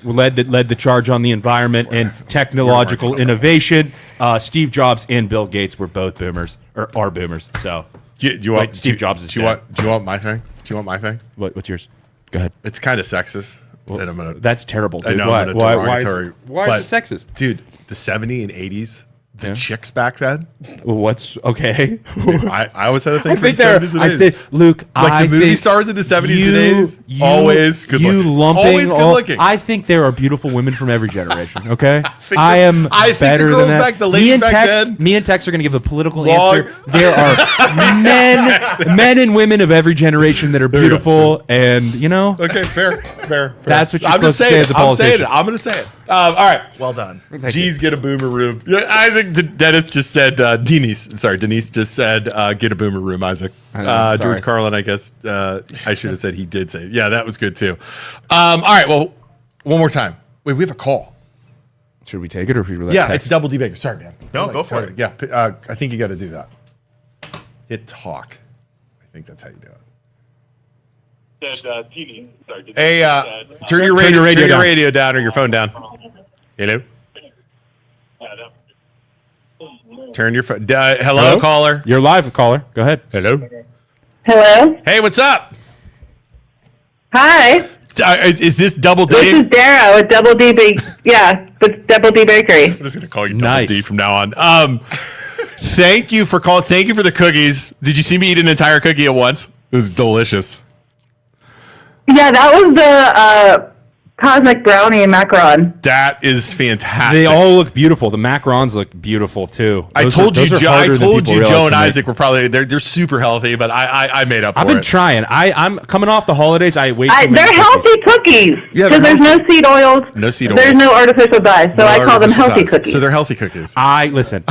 S6: led the charge on the environment and technological innovation. Steve Jobs and Bill Gates were both boomers, or are boomers. So,
S2: Do you want
S6: Steve Jobs is
S2: Do you
S6: dead.
S2: want my thing? Do you want my thing?
S6: What's yours? Go ahead.
S2: It's kind of sexist. And I'm gonna.
S6: That's terrible, dude.
S2: I know.
S6: Why?
S2: I'm gonna
S6: Why
S2: derogatory.
S6: is it sexist?
S2: Dude, the 70s and 80s, the
S6: Yeah.
S2: chicks back then.
S6: Well, what's okay?
S2: I always had a thing
S6: I
S2: for
S6: think
S2: the
S6: they're.
S2: 70s and
S6: I
S2: 80s.
S6: think Luke.
S2: Like
S6: I
S2: the movie
S6: think
S2: stars in the 70s
S6: you-
S2: and 80s,
S6: you-
S2: always good
S6: you
S2: looking.
S6: lumping
S2: Always good
S6: all-
S2: looking.
S6: I think there are beautiful women from every generation. Okay,
S2: think
S6: I
S2: the-
S6: am
S2: I think the
S6: better
S2: girls
S6: than that.
S2: back- the ladies
S6: me and
S2: back
S6: Tex,
S2: then-
S6: me and Tex are going to give a political
S2: Long-
S6: answer. There are men and women of every generation that are
S2: There you go.
S6: beautiful, and you know.
S2: Okay, fair.
S6: That's what you're
S2: I'm just
S6: supposed to say
S2: saying
S6: as a
S2: it. I'm saying
S6: politician.
S2: it. I'm going to say it. All right.
S8: Well done.
S2: G's get a boomer room. Yeah, Isaac Dennis just said Denise just said get a boomer room, Isaac.
S6: Sorry.
S2: George Carlin, I guess I should have said he did say it. Yeah, that was good too. All right, well, one more time. Wait, we have a call.
S6: Should we take it or should we let
S2: Yeah,
S6: Tex?
S2: it's Double D Baker. Sorry, man.
S8: No, go for it.
S2: Yeah, I think you got to do that. Hit talk. I think that's how you do it.
S10: TV. Sorry,
S2: Hey, turn your radio down or your phone down. Hello. Turn your phone. Hello, caller.
S6: You're live, caller. Go ahead.
S2: Hello.
S9: Hello.
S2: Hey, what's up?
S9: Hi.
S2: Is this Double D?
S9: This is Dara with Double D with Double D Bakery.
S2: I'm just gonna call you Double
S6: Nice.
S2: D from now on. Thank you for calling. Thank you for the cookies. Did you see me eat an entire cookie at once? It was delicious.
S9: Yeah, that was the cosmic brownie macaron.
S2: That is fantastic.
S6: They all look beautiful. The macarons look beautiful too.
S2: I
S6: Those
S2: told
S6: are-
S2: you,
S6: those are
S2: Joe. I
S6: harder than
S2: told
S6: people
S2: you,
S6: realize
S2: Joe and
S6: to make.
S2: Isaac were probably they're super healthy, but I made up for
S6: I've been
S2: it.
S6: trying. I'm coming off the holidays. I wait. too many
S9: They're healthy cookies.
S2: Yeah,
S9: Because
S2: they're
S9: there's no seed oils.
S2: No seed
S9: There's
S2: oils.
S9: no artificial dye. So I call them
S2: Artificial
S9: healthy
S2: dyes.
S9: cookies.
S2: So they're healthy cookies.
S6: Listen.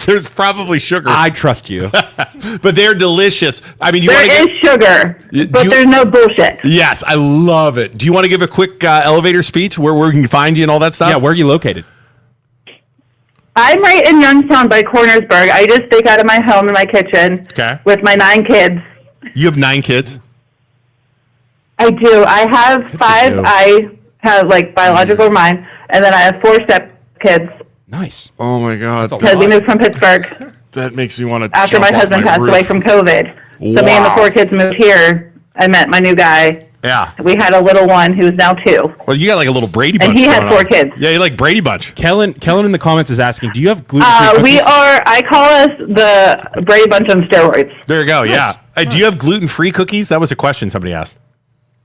S2: There's probably sugar,
S6: I trust you.
S2: but they're delicious. I mean, you
S9: There
S2: want
S9: is sugar,
S2: do
S9: but
S2: you-
S9: there's no bullshit.
S2: Yes, I love it. Do you want to give a quick elevator speech where we can find you and all that stuff?
S6: Yeah, where are you located?
S9: I'm right in Youngstown by Cornersburg. I just bake out of my home in my kitchen
S2: Okay.
S9: with my 9 kids.
S2: You have 9 kids.
S9: I do. I have 5.
S6: you.
S9: I have like biological mine, and then I have 4 step kids
S6: Nice.
S2: Oh my God.
S9: because we moved from Pittsburgh
S2: That makes me want to.
S9: after my husband passed away from COVID. So me and the
S2: Wow.
S9: 4 kids moved here. I met my new guy.
S2: Yeah.
S9: We had a little one who's now 2,
S2: Well, you got like a little Brady Bunch.
S9: and he had
S2: going
S9: 4
S2: on.
S9: kids.
S2: Yeah, you like Brady Bunch.
S6: Kellen in the comments is asking, do you have gluten-free cookies?
S9: We are. I call us the Brady Bunch on steroids.
S2: There you go. Yeah. Hey, do you have gluten-free cookies? That was a question somebody asked.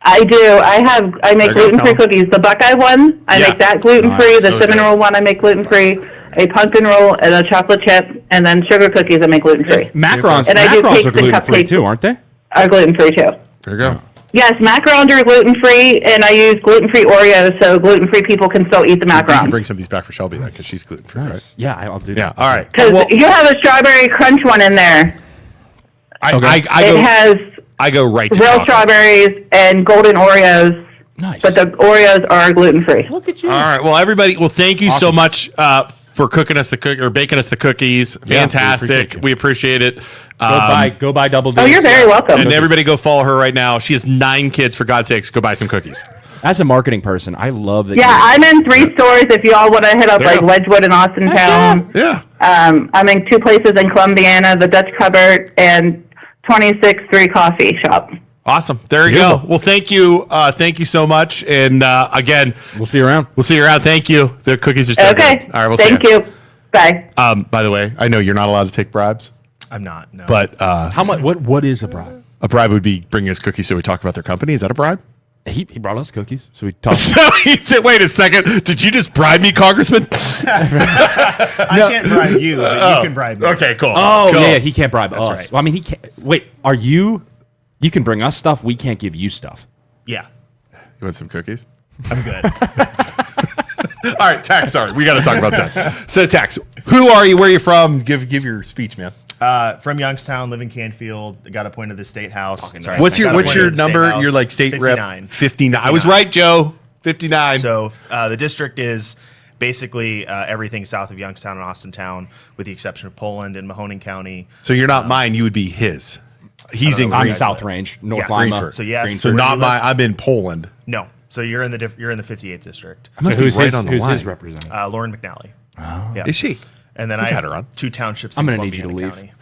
S9: I do. I make
S2: There you go,
S9: gluten-free
S2: Colin.
S9: cookies. The Buckeye one, I
S2: Yeah.
S9: make that gluten-free.
S6: Nice.
S9: The
S2: So
S9: cinnamon
S2: good.
S9: roll one, I make gluten-free. A pumpkin roll and a chocolate chip, and then sugar cookies, I make gluten-free.
S6: Macarons,
S9: And I do
S6: macarons
S9: cakes
S6: are
S9: and
S6: gluten-free
S9: cupcakes.
S6: too, aren't they?
S9: Are gluten-free too.
S2: There you go.
S9: Yes, macarons are gluten-free, and I use gluten-free Oreos, so gluten-free people can still eat the
S2: You can
S9: macarons.
S2: bring some of these back for Shelby then, because she's gluten-free, right?
S6: Yeah, I'll do
S2: Yeah.
S6: that.
S2: All right.
S9: Because
S2: Well,
S9: you have a strawberry crunch one in there.
S2: I
S9: It has
S2: go right to
S9: real
S2: chocolate.
S9: strawberries and golden Oreos,
S6: Nice.
S9: but the Oreos are gluten-free.
S6: Look at you.
S2: All right. Well, everybody. Well, thank you so
S6: Awesome.
S2: much for cooking us or baking us the cookies.
S6: Yeah,
S2: Fantastic. We appreciate it.
S6: Go buy Double D's.
S9: Oh, you're very welcome.
S2: And everybody go follow her right now. She has 9 kids. For God's sakes, go buy some cookies.
S6: As a marketing person, I love that.
S9: Yeah, I'm in 3 stores if y'all want to hit up
S2: There you
S9: like
S2: go.
S9: Wedgwood and Austintown.
S2: Yeah.
S9: I'm in 2 places in Columbiana, the Dutch Cupboard and 263 Coffee Shop.
S2: Awesome. There you
S6: Beautiful.
S2: go. Well, thank you. Thank you so much. And again,
S6: We'll see you around.
S2: we'll see you around. Thank you. The cookies are still
S9: Okay.
S2: good. All right. We'll
S9: Thank
S2: see
S9: you. Bye.
S2: By the way, I know you're not allowed to take bribes,
S8: I'm not. No.
S2: but
S6: How much? What is a bribe?
S2: a bribe would be bringing us cookies so we talk about their company. Is that a bribe?
S6: He brought us cookies, so we talked.
S2: So he said, wait a second. Did you just bribe me, Congressman?
S8: I can't bribe you, but you can bribe me.
S2: Okay, cool.
S6: Oh
S2: Cool.
S6: yeah, he can't bribe us.
S8: right.
S6: Well, I mean, he can't. Wait, are you? You can bring us stuff. We can't give you stuff.
S8: Yeah.
S2: You want some cookies?
S8: I'm good.
S2: All right, Tax. Sorry, we got to talk about Tax. So, Tax, who are you? Where are you from? Give your speech, man.
S8: From Youngstown, live in Canfield. Got appointed to the state house. Sorry,
S2: What's
S8: I
S2: your
S8: got appointed to the state
S2: number?
S8: house.
S2: You're like state
S8: 59.
S2: rep. 59. I was right, Joe. 59.
S8: So the district is basically everything south of Youngstown and Austintown, with the exception of Poland and Mahoning County.
S2: So you're not mine. You would be his. He's in
S8: know.
S6: I'm
S2: Green.
S8: guys
S6: South
S8: live.
S6: Range, North
S8: Yes.
S6: Lima.
S2: Greenford.
S8: So yes.
S6: Greenford.
S2: So
S8: Where
S2: not
S8: do you live?
S2: mine. I'm in Poland.
S8: No. So you're in the 58th district.
S2: I must be
S6: Who's
S2: right
S6: his?
S2: on the
S6: Who's
S2: line.
S6: his representative?
S8: Lauren McNally. Oh. Yeah.
S2: Is she?
S8: And then
S2: We've
S8: I
S2: had
S8: have
S2: her on.
S8: 2 townships.
S6: I'm
S8: in
S6: gonna need you to
S8: Columbiana
S6: leave.
S8: County.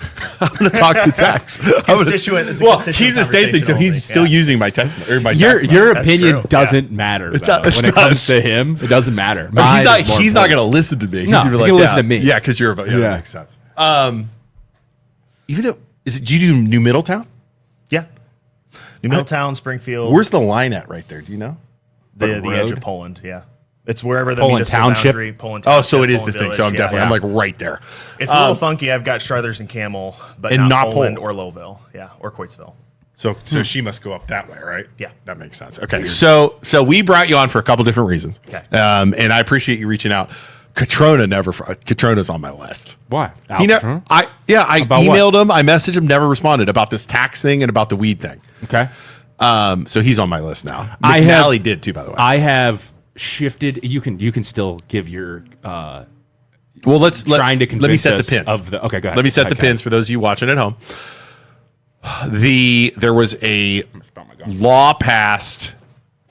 S2: I'm going to talk to Tax.
S8: constituent- it's a
S2: Well,
S8: constituent
S2: he's a state thing, so he's
S8: conversation
S2: still
S8: only, yeah.
S2: using my text or my
S6: Your
S2: text.
S6: your
S8: That's
S6: opinion
S8: true.
S6: doesn't matter though.
S2: does-
S6: when
S2: it
S6: it comes
S2: does.
S6: to him. It doesn't matter.
S2: But
S6: Mine
S2: he's not.
S6: is more
S2: He's not going
S6: important.
S2: to listen to me.
S6: No,
S2: gonna be
S6: he's gonna listen to me.
S2: Yeah, because you're. Yeah,
S6: Yeah.
S2: that makes sense. Even if do you do New Middletown?
S8: Yeah. New Middletown, Springfield.
S2: Where's the line at right there? Do you know?
S8: the edge
S6: road?
S8: of Poland? Yeah. It's wherever the
S6: Poland
S8: municipal
S6: Township?
S8: boundary. Poland
S2: Oh, so
S8: Township,
S2: it is the
S8: Poland
S2: thing.
S8: Village,
S2: So I'm
S8: yeah.
S2: definitely. I'm like right there.
S8: It's a little funky. I've got Struthers and Camel, but
S2: And
S8: not
S2: not
S8: Poland
S2: Poland.
S8: or Lowville. Yeah, or Coitesville.
S2: So she must go up that way, right?
S8: Yeah.
S2: That makes sense. Okay. So we brought you on for a couple different reasons.
S8: Okay.
S2: And I appreciate you reaching out. Catrona's on my list.
S6: Why?
S2: He
S6: Huh?
S2: I
S6: About
S2: emailed him, I messaged him, never responded about this tax thing and about the weed thing.
S6: Okay.
S2: So he's on my list now.
S6: I have-
S2: McNally did too, by the way.
S6: I have shifted. You can still give your
S2: well, let
S6: trying to
S2: me
S6: convince
S2: set the
S6: us
S2: pins.
S6: of the. Okay, go ahead.
S2: Let me set the
S6: Okay.
S2: pins for those of you watching at home. There was a law passed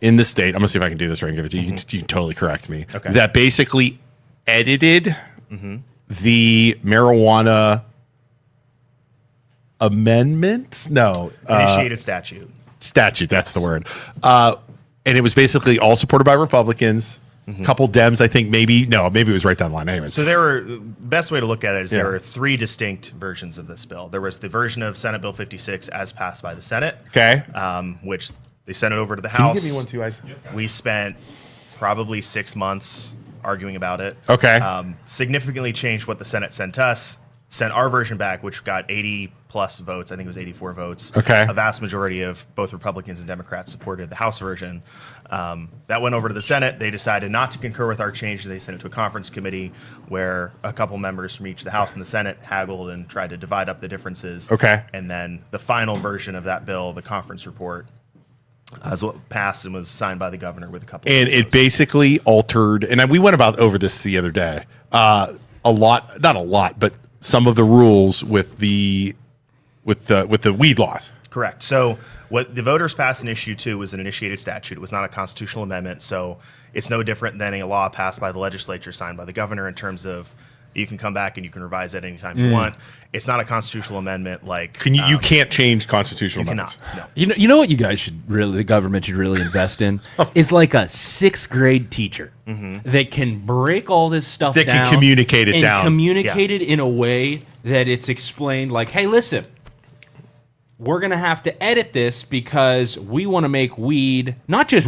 S2: in the state. I'm gonna see if I can do this right and give it to you. You can totally correct me.
S8: Okay.
S2: That basically edited the marijuana amendment. No,
S8: Initiated statute.
S2: statute. That's the word. And it was basically all supported by Republicans. Couple Dems, I think. Maybe it was right down the line. Anyways,
S8: So there were best way to look at it is
S2: Yeah.
S8: there were 3 distinct versions of this bill. There was the version of Senate Bill 56 as passed by the Senate,
S2: okay.
S8: which they sent it over to the
S2: Can you
S8: House.
S2: give me one too, Isaac?
S8: We spent probably 6 months arguing about it.
S2: Okay.
S8: Significantly changed what the Senate sent us. Sent our version back, which got 80 plus votes. I think it was 84 votes.
S2: Okay.
S8: A vast majority of both Republicans and Democrats supported the House version. That went over to the Senate. They decided not to concur with our change. They sent it to a conference committee where a couple members from each, the House and the Senate, haggled and tried to divide up the differences.
S2: Okay.
S8: And then the final version of that bill, the conference report, is what passed and was signed by the governor with a couple.
S2: And
S8: of
S2: it
S8: votes.
S2: basically altered, and we went over this the other day. Not a lot, but some of the rules with the weed laws.
S8: Correct. So what the voters passed in issue 2 was an initiated statute. It was not a constitutional amendment. So it's no different than a law passed by the legislature, signed by the governor, in terms of you can come back and you can revise it anytime you want. It's not a constitutional amendment like
S2: You can't change constitutional amendments.
S8: cannot. No.
S6: You know what you guys the government should really invest in is like a 6th grade teacher that can break all this stuff
S2: That
S6: down.
S2: can communicate it
S6: and
S2: down.
S6: communicate it in a way that it's explained like, hey, listen, we're going to have to edit this because we want to make weed not just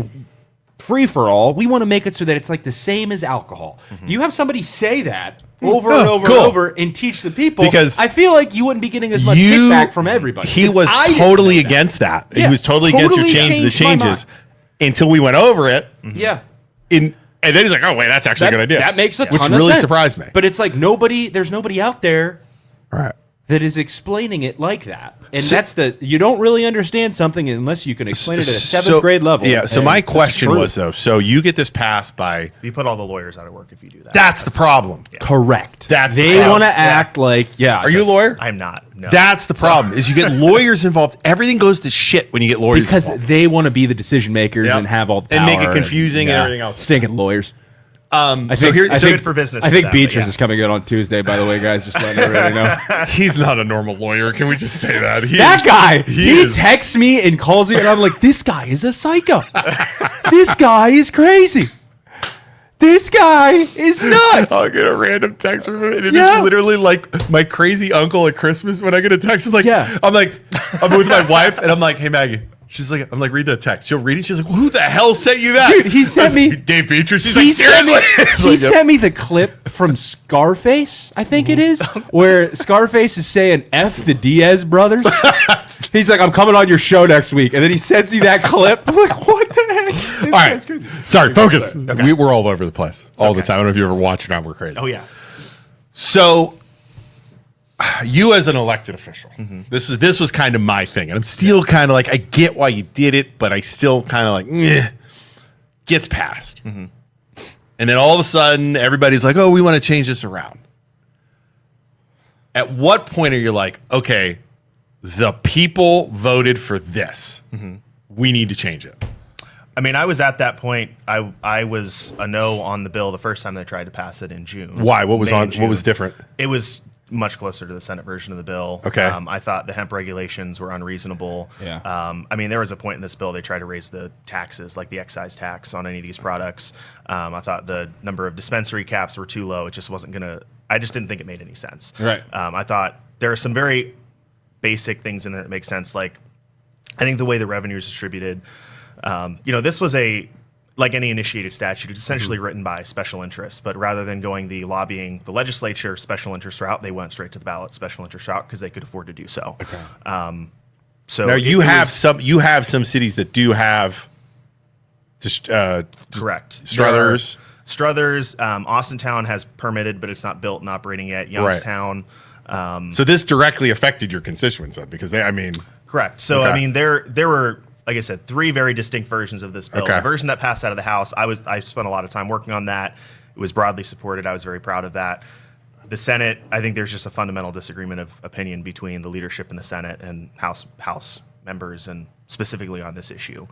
S6: free for all. We want to make it so that it's like the same as alcohol. You have somebody say that over and over
S2: cool.
S6: and over and teach the people.
S2: Because
S6: I feel like you wouldn't be getting as much kickback from everybody.
S2: He
S6: 'Cause
S2: was
S6: I didn't
S2: totally
S6: know that.
S2: against that.
S6: Yeah,
S2: He was totally against your
S6: totally
S2: the
S6: changed my
S2: changes until we went over it.
S6: Yeah.
S2: And then he's like, oh, wait, that's actually a good idea.
S6: That makes a ton
S2: Which
S6: of
S2: really
S6: sense.
S2: surprised me.
S6: But it's like there's nobody out there
S2: Right.
S6: that is explaining it like that. And
S2: So-
S6: you don't really understand something unless you can explain it at a 7th
S2: So-
S6: grade level.
S2: Yeah, so
S6: And
S2: my
S6: it's
S2: question
S6: true.
S2: was, though, so you get this passed by...
S8: You put all the lawyers out of work if you do that.
S2: That's the problem.
S6: Correct.
S2: That's the
S6: they
S2: problem.
S6: want to act like, yeah.
S2: Are you a lawyer?
S8: I'm not. No.
S2: That's the problem, is you get lawyers involved. Everything goes to shit when you get lawyers
S6: because
S2: involved.
S6: they want to be the decision makers
S2: Yep.
S6: and have all the
S2: And make it
S6: power
S2: confusing and everything else.
S6: Stinking lawyers.
S2: So
S6: think
S8: good for business
S6: I
S8: for
S6: think
S8: them, but
S6: Beatrice
S8: yeah.
S6: is coming in on Tuesday, by the way, guys. Just letting everybody know.
S2: He's not a normal lawyer. Can we just say that?
S6: That guy, he
S2: is-
S6: texts me and calls me, and I'm like, this guy is a psycho. This guy is crazy. This guy is nuts.
S2: I'll get a random text from him, and
S6: Yeah.
S2: it's literally like my crazy uncle at Christmas when I get a text. I'm like,
S6: Yeah.
S2: I'm with my wife, and I'm like, hey, Maggie. She's like, I'm like, read that text. She'll read it. She's like, well, who the hell sent you that?
S6: Dude, he sent
S2: I was
S6: me-
S2: like, Dave Beatrice. She's
S6: He
S2: like,
S6: sent me-
S2: seriously?
S6: He sent me the clip from Scarface, I think it is, where Scarface is saying F the Diaz brothers. He's like, I'm coming on your show next week. And then he sends me that clip. I'm like, what the heck? This
S2: All
S6: guy's
S2: right.
S6: crazy.
S2: Sorry, focus. We're all over the place all the time. I don't know if you ever watch it on We're Crazy.
S8: Oh, yeah.
S2: So, you as an elected official, this was kind of my thing, and I'm still kind of like, I get why you did it, but I still kind of like, gets passed, and then all of a sudden everybody's like, oh, we want to change this around. At what point are you like, okay, the people voted for this, we need to change it?
S8: I mean, I was at that point. I was a no on the bill the first time they tried to pass it in June.
S2: Why? What was
S8: May
S2: on?
S8: and
S2: What was
S8: June.
S2: different?
S8: It was much closer to the Senate version of the bill.
S2: Okay.
S8: I thought the hemp regulations were unreasonable.
S6: Yeah.
S8: I mean, there was a point in this bill they tried to raise the taxes, like the excise tax on any of these products. I thought the number of dispensary caps were too low. It just wasn't going to, I just didn't think it made any sense.
S6: Right.
S8: I thought there are some very basic things in there that make sense. Like, I think the way the revenue is distributed, this was like any initiated statute, it's essentially written by special interests, but rather than going the lobbying the legislature special interest route, they went straight to the ballot special interest route because they could afford to do so. Okay. So
S2: Now
S8: it
S2: have
S8: was-
S2: some cities that do have
S8: correct
S2: Struthers.
S8: Struthers, Austintown has permitted, but it's not built and operating yet. Youngstown,
S2: So this directly affected your constituents then, because
S8: correct. So
S2: Okay.
S8: I mean, there were, like I said, 3 very distinct versions of this bill.
S2: Okay.
S8: The version that passed out of the House, I spent a lot of time working on that. It was broadly supported. I was very proud of that. The Senate, I think there's just a fundamental disagreement of opinion between the leadership in the Senate and House members, and specifically on this issue,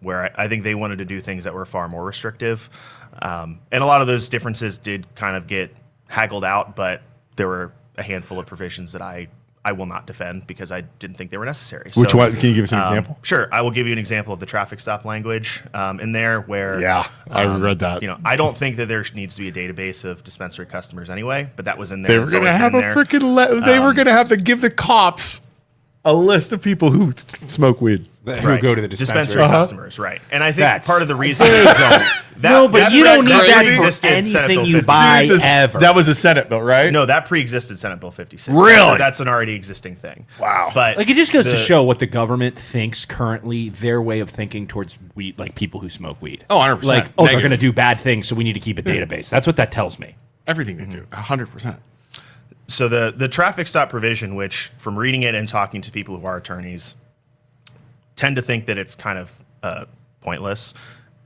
S8: where I think they wanted to do things that were far more restrictive. And a lot of those differences did kind of get haggled out, but there were a handful of provisions that I will not defend because I didn't think they were necessary.
S2: Which
S8: So,
S2: one? Can you give us an example?
S8: Sure. I will give you an example of the traffic stop language in there where...
S2: Yeah, I read that.
S8: I don't think that there needs to be a database of dispensary customers anyway, but that was in there.
S2: They were
S8: It's
S2: going to
S8: always
S2: have
S8: been
S2: a
S8: there.
S2: freaking. They were going to have to give the cops a list of people who smoke weed.
S6: Who go to the dispensary.
S8: customers, right? And I think
S6: That's-
S8: part of the reason
S6: No, but you don't need that for
S8: pre-existed Senate
S6: anything
S8: Bill
S6: you
S8: 56.
S6: buy ever.
S2: That was a Senate bill, right?
S8: No, that pre-existed Senate Bill 56.
S2: Really?
S8: That's an already existing thing.
S2: Wow.
S8: But
S6: Like, it just goes to
S8: the-
S6: show what the government thinks currently, their way of thinking towards weed, like people who smoke weed.
S2: Oh, 100%.
S6: Like, they're
S2: Negative.
S6: going to do bad things, so we need to keep a database. That's what that tells me.
S2: Everything they do, 100%.
S8: So the traffic stop provision, which from reading it and talking to people who are attorneys, tend to think that it's kind of pointless.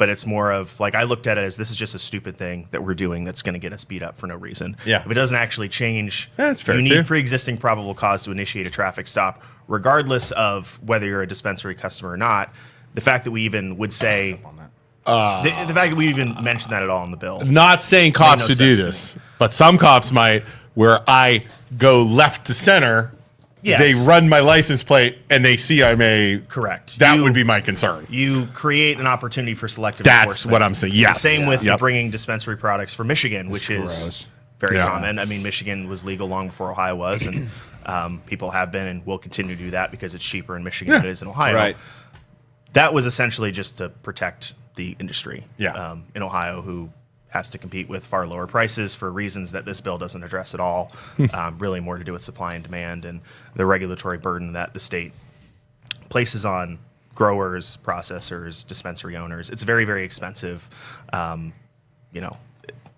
S8: but it's more of like I looked at it as this is just a stupid thing that we're doing that's going to get us beat up for no reason.
S2: Yeah.
S8: If it doesn't actually change,
S2: That's fair,
S8: you
S2: too.
S8: need pre-existing probable cause to initiate a traffic stop, regardless of whether you're a dispensary customer or not. The fact that we even would say, the fact that we even mentioned that at all in the bill.
S2: Not saying cops
S8: no
S2: should do
S8: sense to
S2: this, but some cops might, where I go left to center,
S8: Yes.
S2: they run my license plate and they see I'm a...
S8: Correct.
S2: That
S8: You-
S2: would be my concern.
S8: You create an opportunity for selective
S2: That's
S8: enforcement.
S2: what I'm saying. Yes.
S8: Same with
S2: Yep.
S8: bringing dispensary products from Michigan, which is
S6: gross.
S8: very
S2: Yeah.
S8: common. I mean, Michigan was legal long before Ohio was, and people have been and will continue to do that because it's cheaper in Michigan than it is in Ohio.
S6: Right.
S8: That was essentially just to protect the industry
S2: Yeah.
S8: in Ohio, who has to compete with far lower prices for reasons that this bill doesn't address at all. Really more to do with supply and demand and the regulatory burden that the state places on growers, processors, dispensary owners. It's very, very expensive,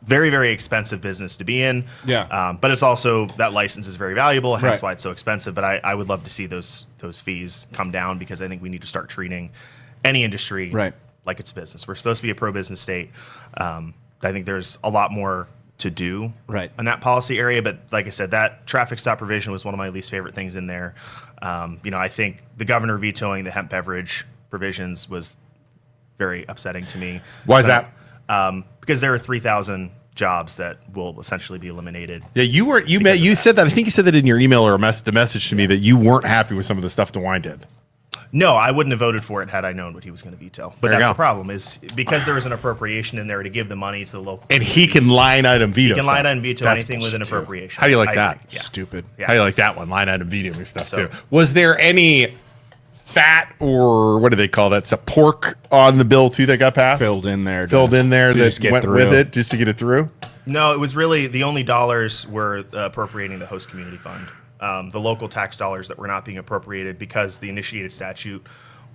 S8: very, very expensive business to be in.
S6: Yeah.
S8: But it's also, that license is very valuable, hence
S6: Right.
S8: why it's so expensive. But I would love to see those fees come down, because I think we need to start treating any industry
S6: Right.
S8: like it's a business. We're supposed to be a pro-business state. I think there's a lot more to do
S6: Right.
S8: in that policy area. But like I said, that traffic stop provision was one of my least favorite things in there. I think the governor vetoing the hemp beverage provisions was very upsetting to me.
S2: Why is that?
S8: Because there are 3,000 jobs that will essentially be eliminated.
S2: Yeah, you
S8: Because of that.
S2: said that. I think you said that in your email or the message to me that you weren't happy with some of the stuff DeWine did.
S8: No, I wouldn't have voted for it had I known what he was going to veto. But
S2: There you
S8: that's
S2: go.
S8: the problem, is because there was an appropriation in there to give the money to the local
S2: And he
S8: communities.
S2: can line item veto.
S8: He can
S2: stuff.
S8: line item veto
S2: That's
S8: anything with an
S2: bullshit, too.
S8: appropriation.
S2: How do you like
S8: I
S2: that?
S8: agree. Yeah.
S6: Stupid.
S8: Yeah.
S2: How do you like that one? Line item vetoing stuff
S8: So-
S2: too. Was there any fat or what do they call that? Pork on the bill too that got passed?
S6: Filled in there.
S2: Filled in there
S6: to
S2: that
S6: just get
S2: went
S6: through.
S2: with it just to get it through?
S8: No, it was really the only dollars were appropriating the host community fund. The local tax dollars that were not being appropriated because the initiated statute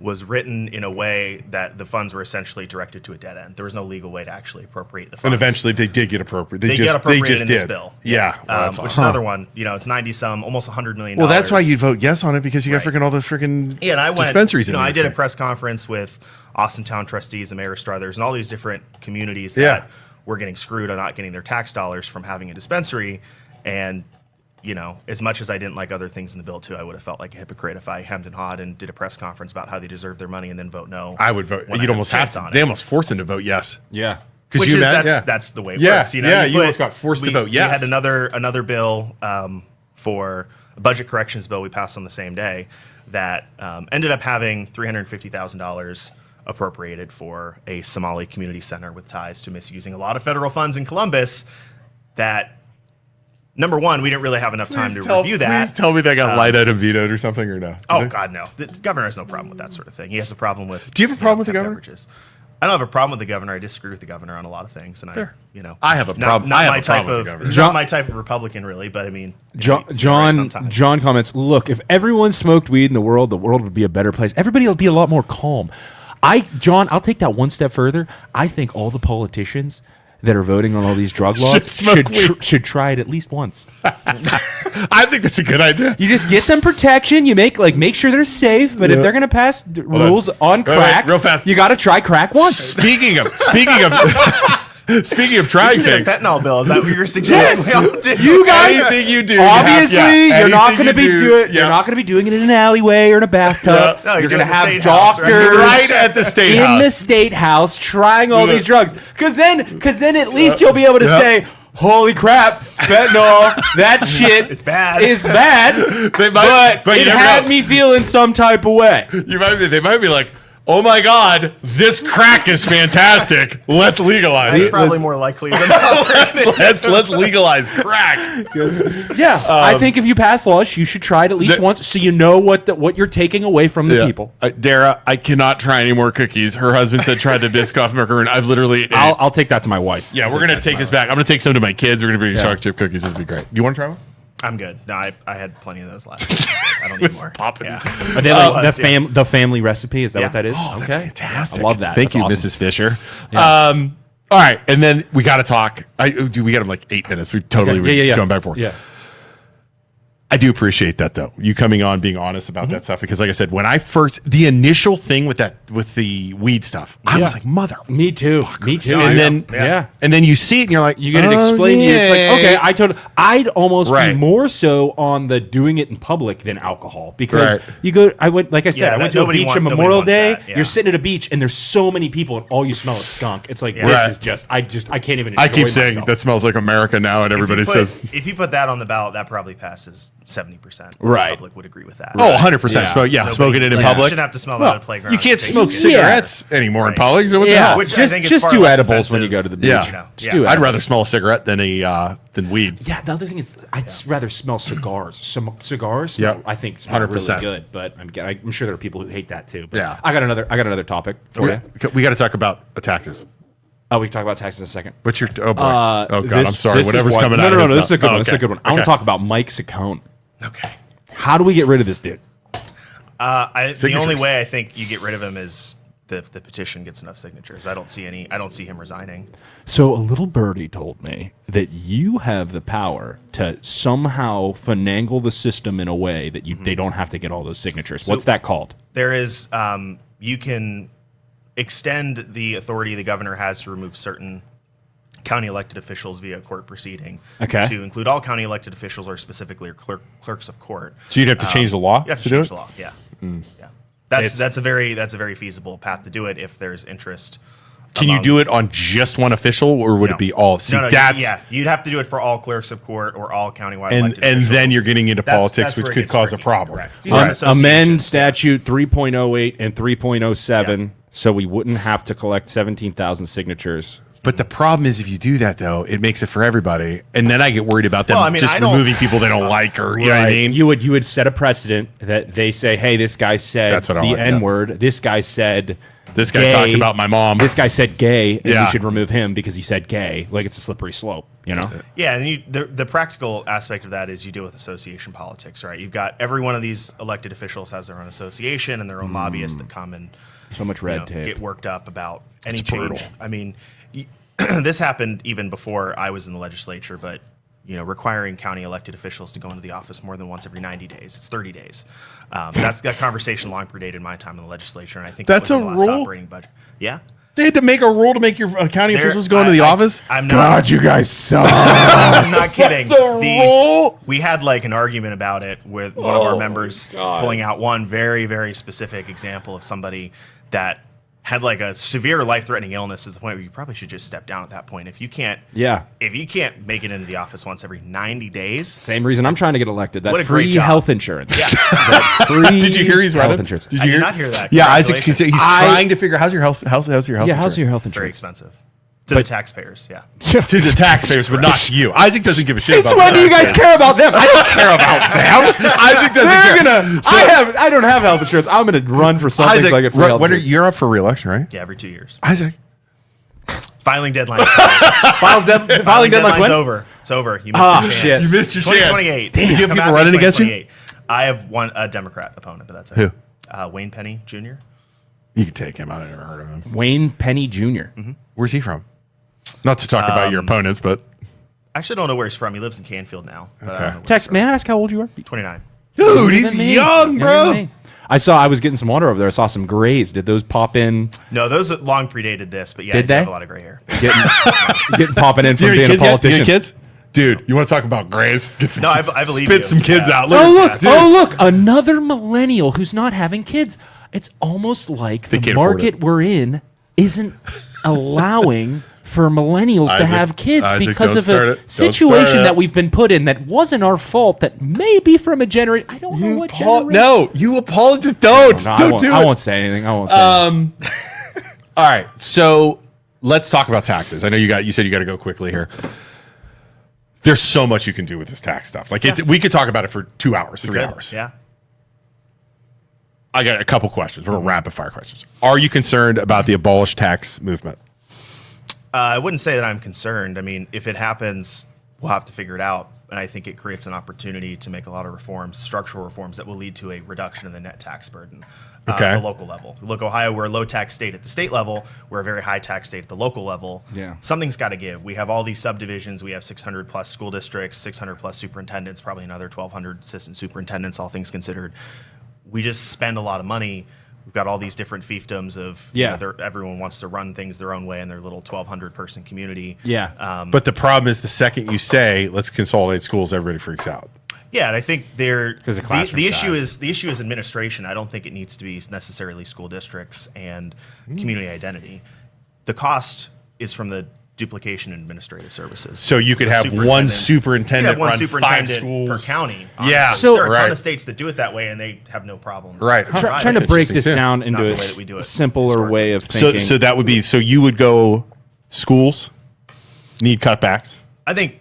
S8: was written in a way that the funds were essentially directed to a dead end. There was no legal way to actually appropriate the funds.
S2: And eventually they did get appropriated.
S8: They get appropriated in this bill.
S2: Yeah. Well,
S8: Which is another one. It's 90 some, almost $100 million.
S2: Well, that's why you'd vote yes on it, because you got
S8: Right.
S2: freaking all those freaking
S8: Yeah, and I went.
S2: dispensaries in there.
S8: I did a press conference with Austin Town trustees and Mayor Struthers and all these different communities that
S2: Yeah.
S8: were getting screwed on not getting their tax dollars from having a dispensary. And as much as I didn't like other things in the bill too, I would have felt like a hypocrite if I hemmed and hawed and did a press conference about how they deserve their money and then vote no.
S2: I would vote.
S8: when I
S2: You'd
S8: have
S2: almost
S8: a
S2: have
S8: chance
S2: to.
S8: on
S2: They
S8: it.
S2: almost forced him to vote yes.
S6: Yeah.
S2: Could
S8: Which
S2: you
S8: is
S2: imagine?
S8: that's the way it
S2: Yeah,
S8: works. You
S2: you almost got forced to vote yes.
S8: We had another bill for a budget corrections bill we passed on the same day that ended up having $350,000 appropriated for a Somali community center with ties to misusing a lot of federal funds in Columbus. That, number one, we didn't really have enough time to review that.
S2: Please tell me they got light item vetoed or something, or no?
S8: Oh,
S2: Did they?
S8: God, no. The governor has no problem with that sort of thing. He has a problem with.
S2: Do you have a problem with the
S8: hemp
S2: governor?
S8: beverages. I don't have a problem with the governor. I disagree with the governor on a lot of things, and
S2: I have a problem.
S8: Not
S2: I have
S8: my
S2: a
S8: type
S2: problem with
S8: of.
S2: the governor.
S8: He's
S6: John-
S8: not my type of Republican, really. But I mean,
S6: John,
S8: he's right
S6: John,
S8: sometimes.
S6: John comments, look, if everyone smoked weed in the world would be a better place. Everybody will be a lot more calm. John, I'll take that one step further. I think all the politicians that are voting on all these drug laws
S2: smoke weed.
S6: should try it at least once.
S2: I think that's a good idea.
S6: You just get them protection. You make sure they're safe. But if they're gonna pass rules on
S2: Wait,
S6: crack,
S2: real fast.
S6: you got to try crack once.
S2: Speaking of
S8: You
S2: trying
S8: just did a
S2: things,
S8: fentanyl bill. Is that what you're suggesting?
S6: Yes,
S8: We all do?
S6: you guys.
S2: anything you do,
S6: Obviously, you're not going to be doing.
S2: Yeah.
S6: You're not going to be doing it in an alleyway or in a bathtub.
S2: Yeah.
S8: No, you're
S6: you're going to
S8: doing the
S6: have
S8: state house, right?
S6: doctors
S2: Right at the state
S6: in
S2: house.
S6: the state house trying all
S2: Yeah.
S6: these drugs. Because then at least you'll be able to
S2: Yeah.
S6: say, "Holy crap, fentanyl! That shit
S8: It's bad.
S6: is bad."
S2: They might-
S6: but
S2: you
S6: it
S2: never
S6: had
S2: know.
S6: me feeling some type of way.
S2: They might be like, "Oh my God, this crack is fantastic. Let's legalize
S8: That's
S2: it.
S8: probably more likely than not.
S2: Let's legalize crack."
S6: Yeah, I think if you pass laws, you should try it at least
S2: the-
S6: once, so you know what you're taking away from the people.
S2: Dara, I cannot try any more cookies. Her husband said try the Biscoff macaroon. I've literally.
S6: I'll take that to my wife.
S2: Yeah, we're gonna take this back. I'm gonna take some to my kids. We're gonna bring chocolate chip cookies. This would be great. You want to try one?
S8: I'm good. No, I had plenty of those last week. I don't need more.
S2: popping.
S8: Yeah.
S6: Are they like the family recipe? Is that
S8: Yeah.
S6: what that is?
S2: Oh, that's fantastic.
S6: I love that.
S2: Thank
S6: That's
S2: you,
S6: awesome.
S2: Mrs. Fisher.
S6: Yeah.
S2: All right, and then we got to talk. We got like 8 minutes. We totally
S6: Okay. Yeah.
S2: going back and forth.
S6: Yeah.
S2: I do appreciate that though. You coming on, being honest about that stuff, because like I said, when the initial thing with the weed stuff, I was like, mother.
S6: Me too. Me too.
S2: And then you see it and you're like,
S6: you get it explained to you. It's like, okay, I'd almost
S2: Right.
S6: be more so on the doing it in public than alcohol, because you go, I went to a beach on Memorial Day. You're sitting at a beach and there's so many people and all you smell is skunk. It's like, this is just, I can't even enjoy
S2: I keep saying
S6: myself.
S2: that smells like America now, and everybody says,
S8: if you put that on the ballot, that probably passes 70%.
S6: Right.
S8: The public would agree with that.
S2: oh, 100%. Smoking it in
S8: You
S2: public.
S8: shouldn't have to smell that at a playground.
S2: You can't
S8: Take
S2: smoke
S8: it.
S2: cigarettes anymore in public. So what the
S6: Yeah,
S2: hell?
S8: Which I
S6: just
S8: think is far
S6: do
S8: less
S6: edibles when you
S8: offensive.
S6: go to the beach.
S2: Yeah.
S8: You know,
S6: Just do
S2: I'd
S6: edibles.
S2: rather smell a cigarette than weed.
S6: Yeah, the other thing is, I'd rather smell cigars. Some cigars,
S2: Yep.
S6: I think, smell
S2: 100%.
S6: really good. But I'm sure there are people who hate that too. But
S2: Yeah.
S6: I got another topic for you.
S2: We got to talk about taxes.
S6: Oh, we can talk about taxes in a second.
S2: What's your? Oh boy. Oh god. I'm sorry.
S6: This is
S2: Whatever's
S6: one-
S2: coming
S6: no,
S2: out.
S6: No,
S2: of
S6: no,
S2: his
S6: this is a good
S2: mouth.
S6: one. This is a
S2: Okay.
S6: good one. I want to talk about Mike Saccone.
S8: Okay.
S6: How do we get rid of this dude?
S8: The only way I think you get rid of him is the petition gets enough signatures. I don't see him resigning.
S6: So a little birdie told me that you have the power to somehow finagle the system in a way that they don't have to get all those signatures. What's that called?
S8: There is you can extend the authority the governor has to remove certain county elected officials via court proceeding.
S6: Okay.
S8: To include all county elected officials or specifically clerks of court.
S2: So you'd have to change the law
S8: You have to
S2: do
S8: change
S2: it?
S8: the law. Yeah. Yeah. That's a very feasible path to do it if there's interest.
S2: Can you do it on just one official, or would it be all? See, that's
S8: you'd have to do it for all clerks of court or all countywide
S2: and
S8: elected
S2: then
S8: officials.
S2: you're getting into politics,
S8: That's where
S2: which
S8: it
S2: could
S8: gets
S2: cause a
S8: tricky.
S2: problem.
S8: Correct. These are associations.
S6: Amend statute 3.08 and 3.07 so we wouldn't have to collect 17,000 signatures.
S2: But the problem is, if you do that, though, it makes it for everybody, and then I get worried about them
S8: Well, I mean,
S2: just
S8: I don't-
S2: removing people they don't like, or you know what I mean.
S6: You would set a precedent that they say, hey, this guy said
S2: That's what I
S6: the
S2: want, yeah.
S6: N-word. This guy said
S2: This guy
S6: gay.
S2: talks about my mom.
S6: This guy said gay, and
S2: Yeah.
S6: we should remove him because he said gay. Like, it's a slippery slope, you know?
S8: Yeah, and the practical aspect of that is you deal with association politics, right? You've got every one of these elected officials has their own association and their own lobbyists that come and
S6: So much red tape.
S8: get worked up about any
S2: It's
S8: change.
S2: brutal.
S8: I mean, this happened even before I was in the legislature, but requiring county elected officials to go into the office more than once every 90 days. It's 30 days. That conversation long predated my time in the legislature, and I think
S2: That's
S8: it was
S2: a
S8: in the last
S2: rule?
S8: operating budget. Yeah.
S2: They had to make a rule to make your county officials go into the office.
S8: I'm not.
S6: you guys suck.
S8: I'm not kidding.
S2: That's a rule?
S8: We had like an argument about it with one of our members pulling out one very, very specific example of somebody that had like a severe life-threatening illness to the point where you probably should just step down at that point. If you can't make it into the office once every 90 days.
S6: Same reason I'm trying to get elected. That
S8: What a great
S6: free
S8: job.
S6: health insurance.
S8: Yeah.
S6: That free
S2: Did you hear he's
S6: health
S2: running?
S6: insurance.
S2: Did
S8: I
S2: you
S8: did
S2: hear?
S8: not hear that.
S2: Yeah, Isaac. He's
S8: Congratulations.
S2: trying to figure out how's your health. How's your health?
S6: Yeah, how's your health
S8: Very
S6: insurance?
S8: expensive. To the taxpayers, yeah.
S2: To the taxpayers, but not to you. Isaac doesn't give a shit
S6: Since
S2: about
S6: when
S2: the
S6: do you guys
S2: taxpayers.
S6: care about them? I don't care about them.
S2: Isaac doesn't care.
S6: I don't have health insurance. I'm going to run for something
S2: Isaac,
S6: so I get free health insurance.
S2: you're up for re-election, right?
S8: Yeah, every 2 years.
S2: Isaac.
S8: Filing deadline.
S6: Filing deadline's
S8: deadline's
S6: when?
S8: over. It's over. You missed your chance.
S6: shit.
S2: You missed your chance.
S8: 2028.
S2: Damn. Do you have
S8: Come
S2: people
S8: at me
S2: running against you?
S8: 2028. I have a Democrat opponent, but that's it.
S2: Who?
S8: Wayne Penny Jr.
S2: You can take him. I've never heard of him.
S6: Wayne Penny Jr.
S2: Where's he from? Not to talk about your opponents, but
S8: I actually don't know where he's from. He lives in Canfield now. But I don't know where he's
S6: Tex,
S8: from.
S6: may I ask how old you are?
S8: 29.
S2: dude, he's young, bro.
S6: I was getting some water over there. I saw some grays. Did those pop in?
S8: No, those long predated this, but yeah,
S6: Did
S8: I do
S6: they?
S8: have a lot of gray hair.
S6: Getting popping in
S2: Do
S6: from
S2: you have
S6: being a
S2: any kids yet? Do you
S6: politician.
S2: have kids? Dude, you want to talk about grays? Get some
S8: No, I believe
S2: spit
S8: you.
S2: some kids
S8: Yeah.
S2: out.
S6: Oh look! Another millennial who's not having kids. It's almost like the
S2: can't afford
S6: market
S2: it.
S6: we're in isn't allowing for millennials to
S2: Isaac,
S6: have kids
S2: Isaac,
S6: because
S2: don't
S6: of
S2: start
S6: a
S2: it. Don't start
S6: situation
S2: it.
S6: that we've been put in that wasn't our fault. That may be from a generation. I don't know what generation.
S2: No, you apologize. Don't.
S6: No,
S2: Don't do it.
S6: I won't say anything. I won't say anything.
S2: All right. So let's talk about taxes. I know you said you got to go quickly here. There's so much you can do with this tax stuff. Like we could talk about it for 2 hours, 3 hours.
S8: Yeah.
S2: I got a couple questions. We're rapid fire questions. Are you concerned about the abolish tax movement?
S8: I wouldn't say that I'm concerned. I mean, if it happens, we'll have to figure it out. and I think it creates an opportunity to make a lot of reforms, structural reforms that will lead to a reduction in the net tax burden at the local level. Look, Ohio, we're a low tax state at the state level. We're a very high tax state at the local level.
S10: Yeah.
S8: Something's got to give. We have all these subdivisions. We have 600 plus school districts, 600 plus superintendents, probably another 1,200 assistant superintendents, all things considered. We just spend a lot of money. We've got all these different fiefdoms of everyone wants to run things their own way in their little 1,200 person community.
S10: Yeah.
S2: But the problem is the second you say let's consolidate schools, everybody freaks out.
S8: Yeah, and I think
S10: classroom
S8: the issue
S10: size.
S8: is administration. I don't think it needs to be necessarily school districts and community identity. The cost is from the duplication in administrative services.
S2: So you could have one superintendent run 5 schools
S8: per county.
S2: Yeah.
S8: Honestly.
S10: So-
S8: there are a ton
S2: Right.
S8: of states that do it that way, and they have no problems.
S2: Right.
S10: Trying to break this
S2: interesting, too.
S10: down
S8: Not
S10: into
S8: the way that we do
S10: a
S8: it
S10: simpler
S8: historically.
S10: way of
S2: So
S10: thinking.
S2: that would be, so you would go schools need cutbacks.
S8: I think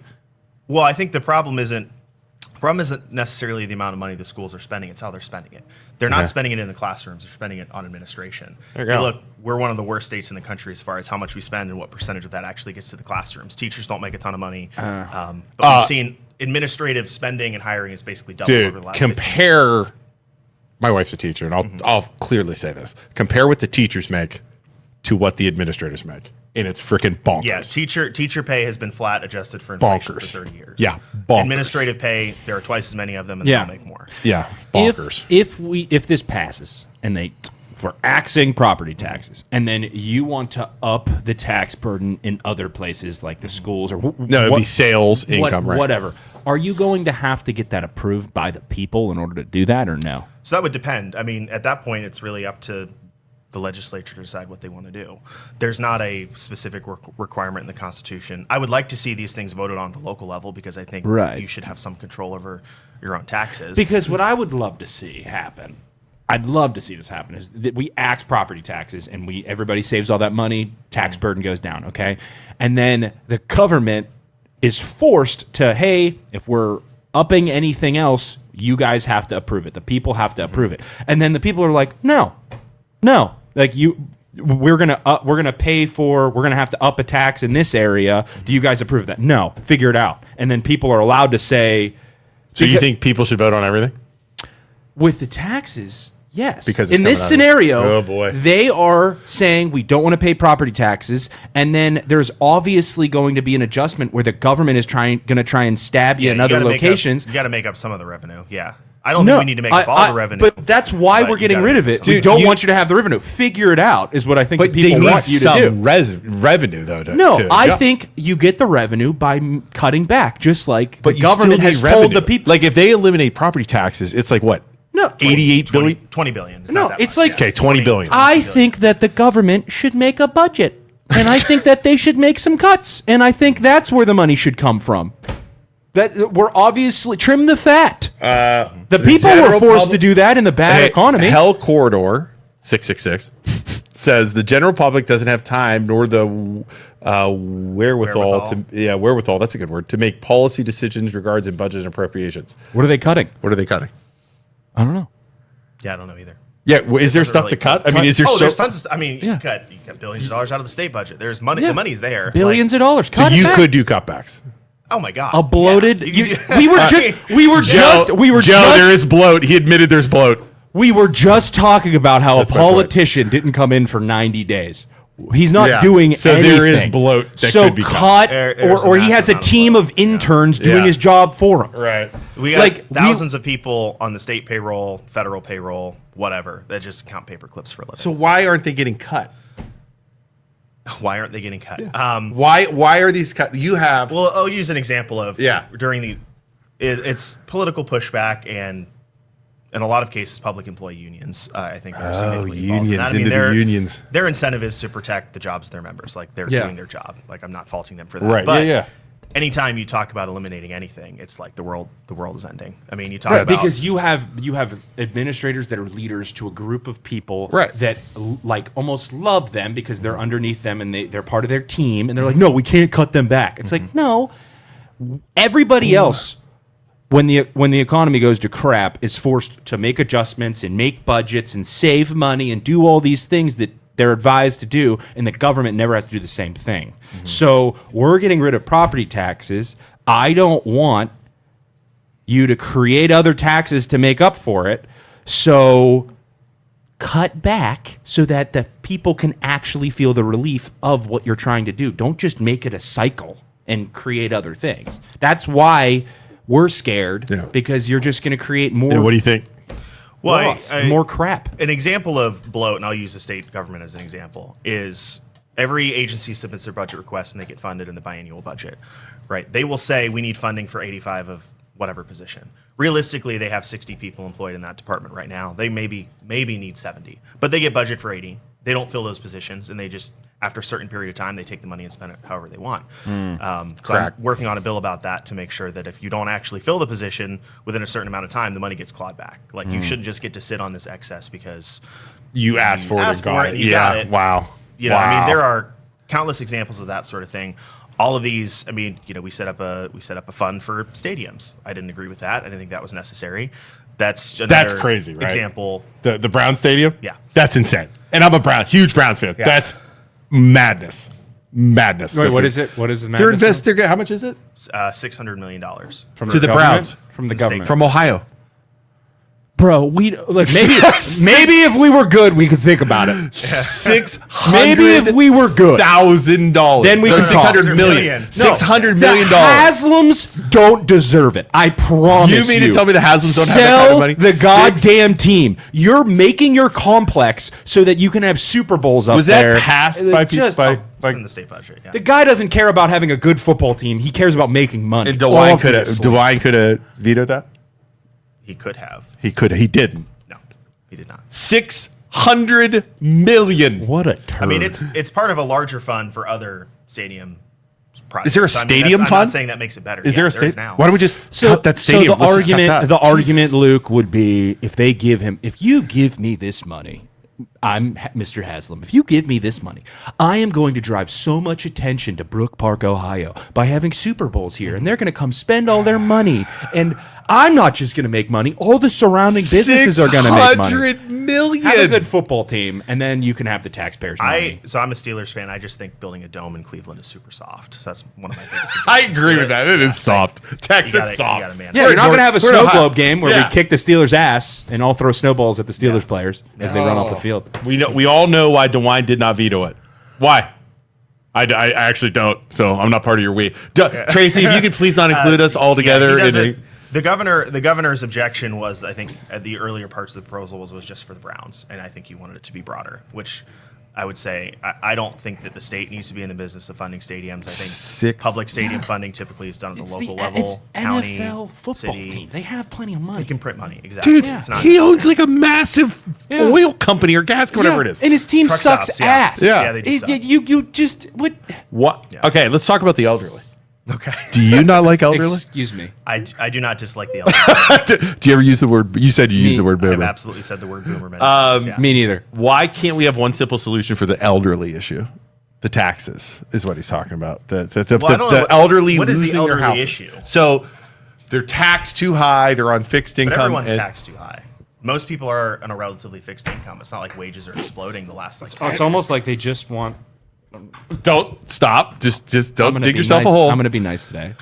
S8: the problem isn't necessarily the amount of money the schools are spending. It's how they're spending it. They're not spending it in the classrooms. They're spending it on administration.
S2: There you go.
S8: Look, we're one of the worst states in the country as far as how much we spend and what percentage of that actually gets to the classrooms. Teachers don't make a ton of money. But we've seen administrative spending and hiring is basically doubled over the
S2: Dude,
S8: last 15
S2: compare.
S8: years.
S2: My wife's a teacher, and I'll clearly say this: compare what the teachers make to what the administrators make, and it's freaking bonkers.
S8: Yeah, teacher pay has been flat adjusted for inflation
S2: Bonkers.
S8: for 30 years.
S2: Yeah, bonkers.
S8: Administrative pay, there are twice as many of them, and
S10: Yeah.
S8: they'll make more.
S2: Yeah, bonkers.
S10: If this passes and we're axing property taxes, and then you want to up the tax burden in other places like the schools or
S2: No, it'd be sales, income, right?
S10: whatever. Are you going to have to get that approved by the people in order to do that, or no?
S8: So that would depend. I mean, at that point, it's really up to the legislature to decide what they want to do. There's not a specific requirement in the Constitution. I would like to see these things voted on at the local level because I think
S10: Right.
S8: you should have some control over your own taxes.
S10: Because what I would love to see happen, I'd love to see this happen, is that we axe property taxes and everybody saves all that money, tax burden goes down, okay? And then the government is forced to, hey, if we're upping anything else, you guys have to approve it. The people have to approve it. And then the people are like, no, like we're gonna have to up a tax in this area. Do you guys approve of that? No, figure it out. And then people are allowed to say,
S2: So you think people should vote on everything?
S10: with the taxes, yes.
S2: Because it's
S10: in this
S2: coming out of-
S10: scenario,
S2: Oh, boy.
S10: they are saying we don't want to pay property taxes, and then there's obviously going to be an adjustment where the government is going to try and stab you
S8: Yeah,
S10: in other
S8: gotta make up-
S10: locations.
S8: you got to make up some of the revenue. Yeah. I don't think we need to make up all the revenue.
S10: But that's why
S8: but
S10: we're
S8: you
S10: getting
S8: gotta
S10: rid
S8: make
S10: of
S8: up
S10: it.
S8: some.
S10: We don't want you to have the revenue. Figure it out is what I think
S2: But
S10: the
S2: they
S10: people
S2: need
S10: want you to
S2: some
S10: do.
S2: revenue, though.
S10: No, I
S2: adjust.
S10: think you get the revenue by cutting back, just like
S2: But
S10: the
S2: you
S10: government
S2: still
S10: has
S2: need
S10: told
S2: revenue.
S10: the people.
S2: Like if they eliminate property taxes, it's like what?
S10: No,
S2: 88 billion.
S8: 20 billion. It's
S10: No,
S8: not that
S10: it's
S8: much.
S10: like-
S2: Okay, 20 billion.
S10: I think that the government should make a budget. And I think that they should make some cuts. And I think that's where the money should come from. That we're obviously trim the fat. The people were
S2: general
S10: forced
S2: public-
S10: to do that in the bad economy.
S2: Hell Corridor 666 says the general public doesn't have time nor the wherewithal to wherewithal. That's a good word to make policy decisions regards in budget and appropriations.
S10: What are they cutting?
S2: What are they cutting?
S10: I don't know.
S8: Yeah, I don't know either.
S2: Yeah, is there
S8: Doesn't
S2: stuff
S8: really
S2: to cut? I mean, is there
S8: there's
S2: so?
S8: tons of. I mean,
S10: Yeah.
S8: you cut billions of dollars out of the state budget. There's money.
S10: Yeah.
S8: The money's there.
S10: Billions
S8: Like,
S10: of dollars.
S2: So
S10: Cut it
S2: you
S10: back.
S2: could do cutbacks.
S8: Oh my god.
S10: A bloated.
S8: Yeah, you
S10: you-
S8: could do-
S10: we were
S2: Joe, there is bloat. He admitted there's bloat.
S10: We were just talking about how
S2: That's
S10: a
S2: my point.
S10: politician didn't come in for 90 days. He's not
S2: Yeah.
S10: doing
S2: So
S10: anything.
S2: there is bloat that
S10: so
S2: could be cut.
S10: cut,
S8: There's
S10: or
S8: a
S10: he has a
S8: massive amount of
S10: team
S8: bloat.
S10: of interns doing
S2: Yeah.
S10: his job for him.
S2: Right.
S8: We
S10: It's
S8: got
S10: like,
S8: thousands of people on the state payroll, federal payroll, whatever, that just count paper clips for a living.
S2: So why aren't they getting cut?
S8: Why aren't they getting cut?
S2: Why are these cut? You have
S8: Well, I'll use an example of
S2: Yeah.
S8: during the it's political pushback and in a lot of cases public employee unions. I think are significantly involved in
S2: unions,
S8: that. I mean,
S2: into the
S8: their
S2: unions.
S8: Their incentive is to protect the jobs of their members. Like they're
S10: Yeah.
S8: doing their job. Like I'm not faulting them for that.
S2: Right,
S8: But
S2: yeah.
S8: anytime you talk about eliminating anything, it's like the world is ending. I mean, you talk
S10: Right,
S8: about
S10: because you have administrators that are leaders to a group of people
S2: Right.
S10: that like almost love them because they're underneath them and they're part of their team and they're like, no, we can't cut them back. It's like, no, everybody else when the economy goes to crap is forced to make adjustments and make budgets and save money and do all these things that they're advised to do, and the government never has to do the same thing. So we're getting rid of property taxes. I don't want you to create other taxes to make up for it. So cut back so that the people can actually feel the relief of what you're trying to do. Don't just make it a cycle and create other things. That's why we're scared, because you're just going to create more.
S2: Yeah, what do you think?
S8: Well,
S10: more crap.
S8: An example of bloat, and I'll use the state government as an example, is every agency submits their budget request and they get funded in the biannual budget, right? They will say we need funding for 85 of whatever position. Realistically, they have 60 people employed in that department right now. They maybe need 70, but they get budget for 80. They don't fill those positions, and they just, after a certain period of time, they take the money and spend it however they want. So I'm working on a bill about that to make sure that if you don't actually fill the position within a certain amount of time, the money gets clawed back. Like you shouldn't just get to sit on this excess because
S2: You asked for it and got it.
S8: you got it.
S2: Wow.
S8: You know, I mean, there are countless examples of that sort of thing. All of these, I mean, you know, we set up a fund for stadiums. I didn't agree with that. I didn't think that was necessary. That's
S2: crazy, right?
S8: Example.
S2: The Brown Stadium?
S8: Yeah.
S2: That's insane. And I'm a huge Browns fan.
S8: Yeah.
S2: That's madness. Madness.
S10: Wait, what is it? What is the
S2: They're
S10: madness?
S2: how much is it?
S8: $600 million.
S10: From
S2: to the Browns.
S10: From the government.
S2: From Ohio.
S10: Bro, maybe if we were good, we could think about it. Maybe if we were good,
S2: $1,000.
S10: then we could talk.
S2: $600 million. $600
S10: The
S2: million.
S10: Haslams don't deserve it. I promise you.
S2: You mean to tell me the Haslams don't have that
S10: Sell
S2: kind of money?
S10: the goddamn team. You're making your complex so that you can have Super Bowls up
S2: Was
S10: there.
S2: that passed by people?
S8: It's in the state budget. Yeah.
S10: The guy doesn't care about having a good football team. He cares about making money.
S2: And DeWine
S10: Obviously.
S2: could have vetoed that?
S8: He could have.
S2: He didn't.
S8: No, he did not.
S2: $600 million.
S10: What a turd.
S8: I mean, it's part of a larger fund for other stadium projects.
S2: Is there a stadium
S8: I'm
S2: fund?
S8: not saying that makes it better.
S2: Is there a
S8: stadium?
S2: stadium? Why don't we just cut that stadium?
S10: So the argument, Luke, would be if you give me this money, I'm Mr. Haslam. If you give me this money, I am going to drive so much attention to Brook Park, Ohio by having Super Bowls here, and they're going to come spend all their money. And I'm not just going to make money. All the surrounding businesses are going to make money.
S2: $600 million.
S10: Have a good football team, and then you can have the taxpayers' money.
S8: So I'm a Steelers fan. I just think building a dome in Cleveland is super soft. So that's one of my biggest.
S2: I agree with that. It is soft. Texas soft.
S10: Yeah, you're not going to have a
S2: we're
S10: snow
S2: not-
S10: globe game where
S2: Yeah.
S10: we kick the Steelers' ass and all throw snowballs at the Steelers players as they run off the field.
S2: We all know why DeWine did not veto it. Why? I actually don't. So I'm not part of your we. Tracy, if you could please not include us all together.
S8: The governor's objection was, I think, at the earlier parts of the proposal was just for the Browns, and I think he wanted it to be broader. Which I would say I don't think that the state needs to be in the business of funding stadiums. I think public stadium funding typically is done at the local level.
S10: It's
S8: County,
S10: NFL football
S8: city.
S10: team. They have plenty of money.
S8: They can print money. Exactly.
S2: Dude,
S8: It's not
S2: he owns like a massive oil company or gas, whatever it is.
S10: And his team
S8: Truck
S10: sucks
S8: stops, yeah.
S10: ass.
S2: Yeah.
S8: they do suck.
S10: You just what?
S2: What?
S8: Yeah.
S2: Okay, let's talk about the elderly.
S8: Okay.
S2: Do you not like elderly?
S10: Excuse me.
S8: I do not dislike the elderly.
S2: Do you ever use the word? You said you use the word
S8: I have
S2: boomer.
S8: absolutely said the word boomer many times. Yeah.
S10: Me neither.
S2: Why can't we have one simple solution for the elderly issue? The taxes is what he's talking about.
S8: Well, I don't know
S2: the elderly
S8: what is the
S2: losing their
S8: elderly
S2: houses.
S8: issue?
S2: So they're taxed too high. They're on fixed
S8: But
S2: income.
S8: everyone's
S2: and-
S8: taxed too high. Most people are on a relatively fixed income. It's not like wages are exploding the last like.
S10: It's almost like they just want.
S2: Don't stop. Just
S10: I'm
S2: don't
S10: gonna
S2: dig
S10: be
S2: yourself
S10: nice.
S2: a hole.
S10: I'm going to be nice today.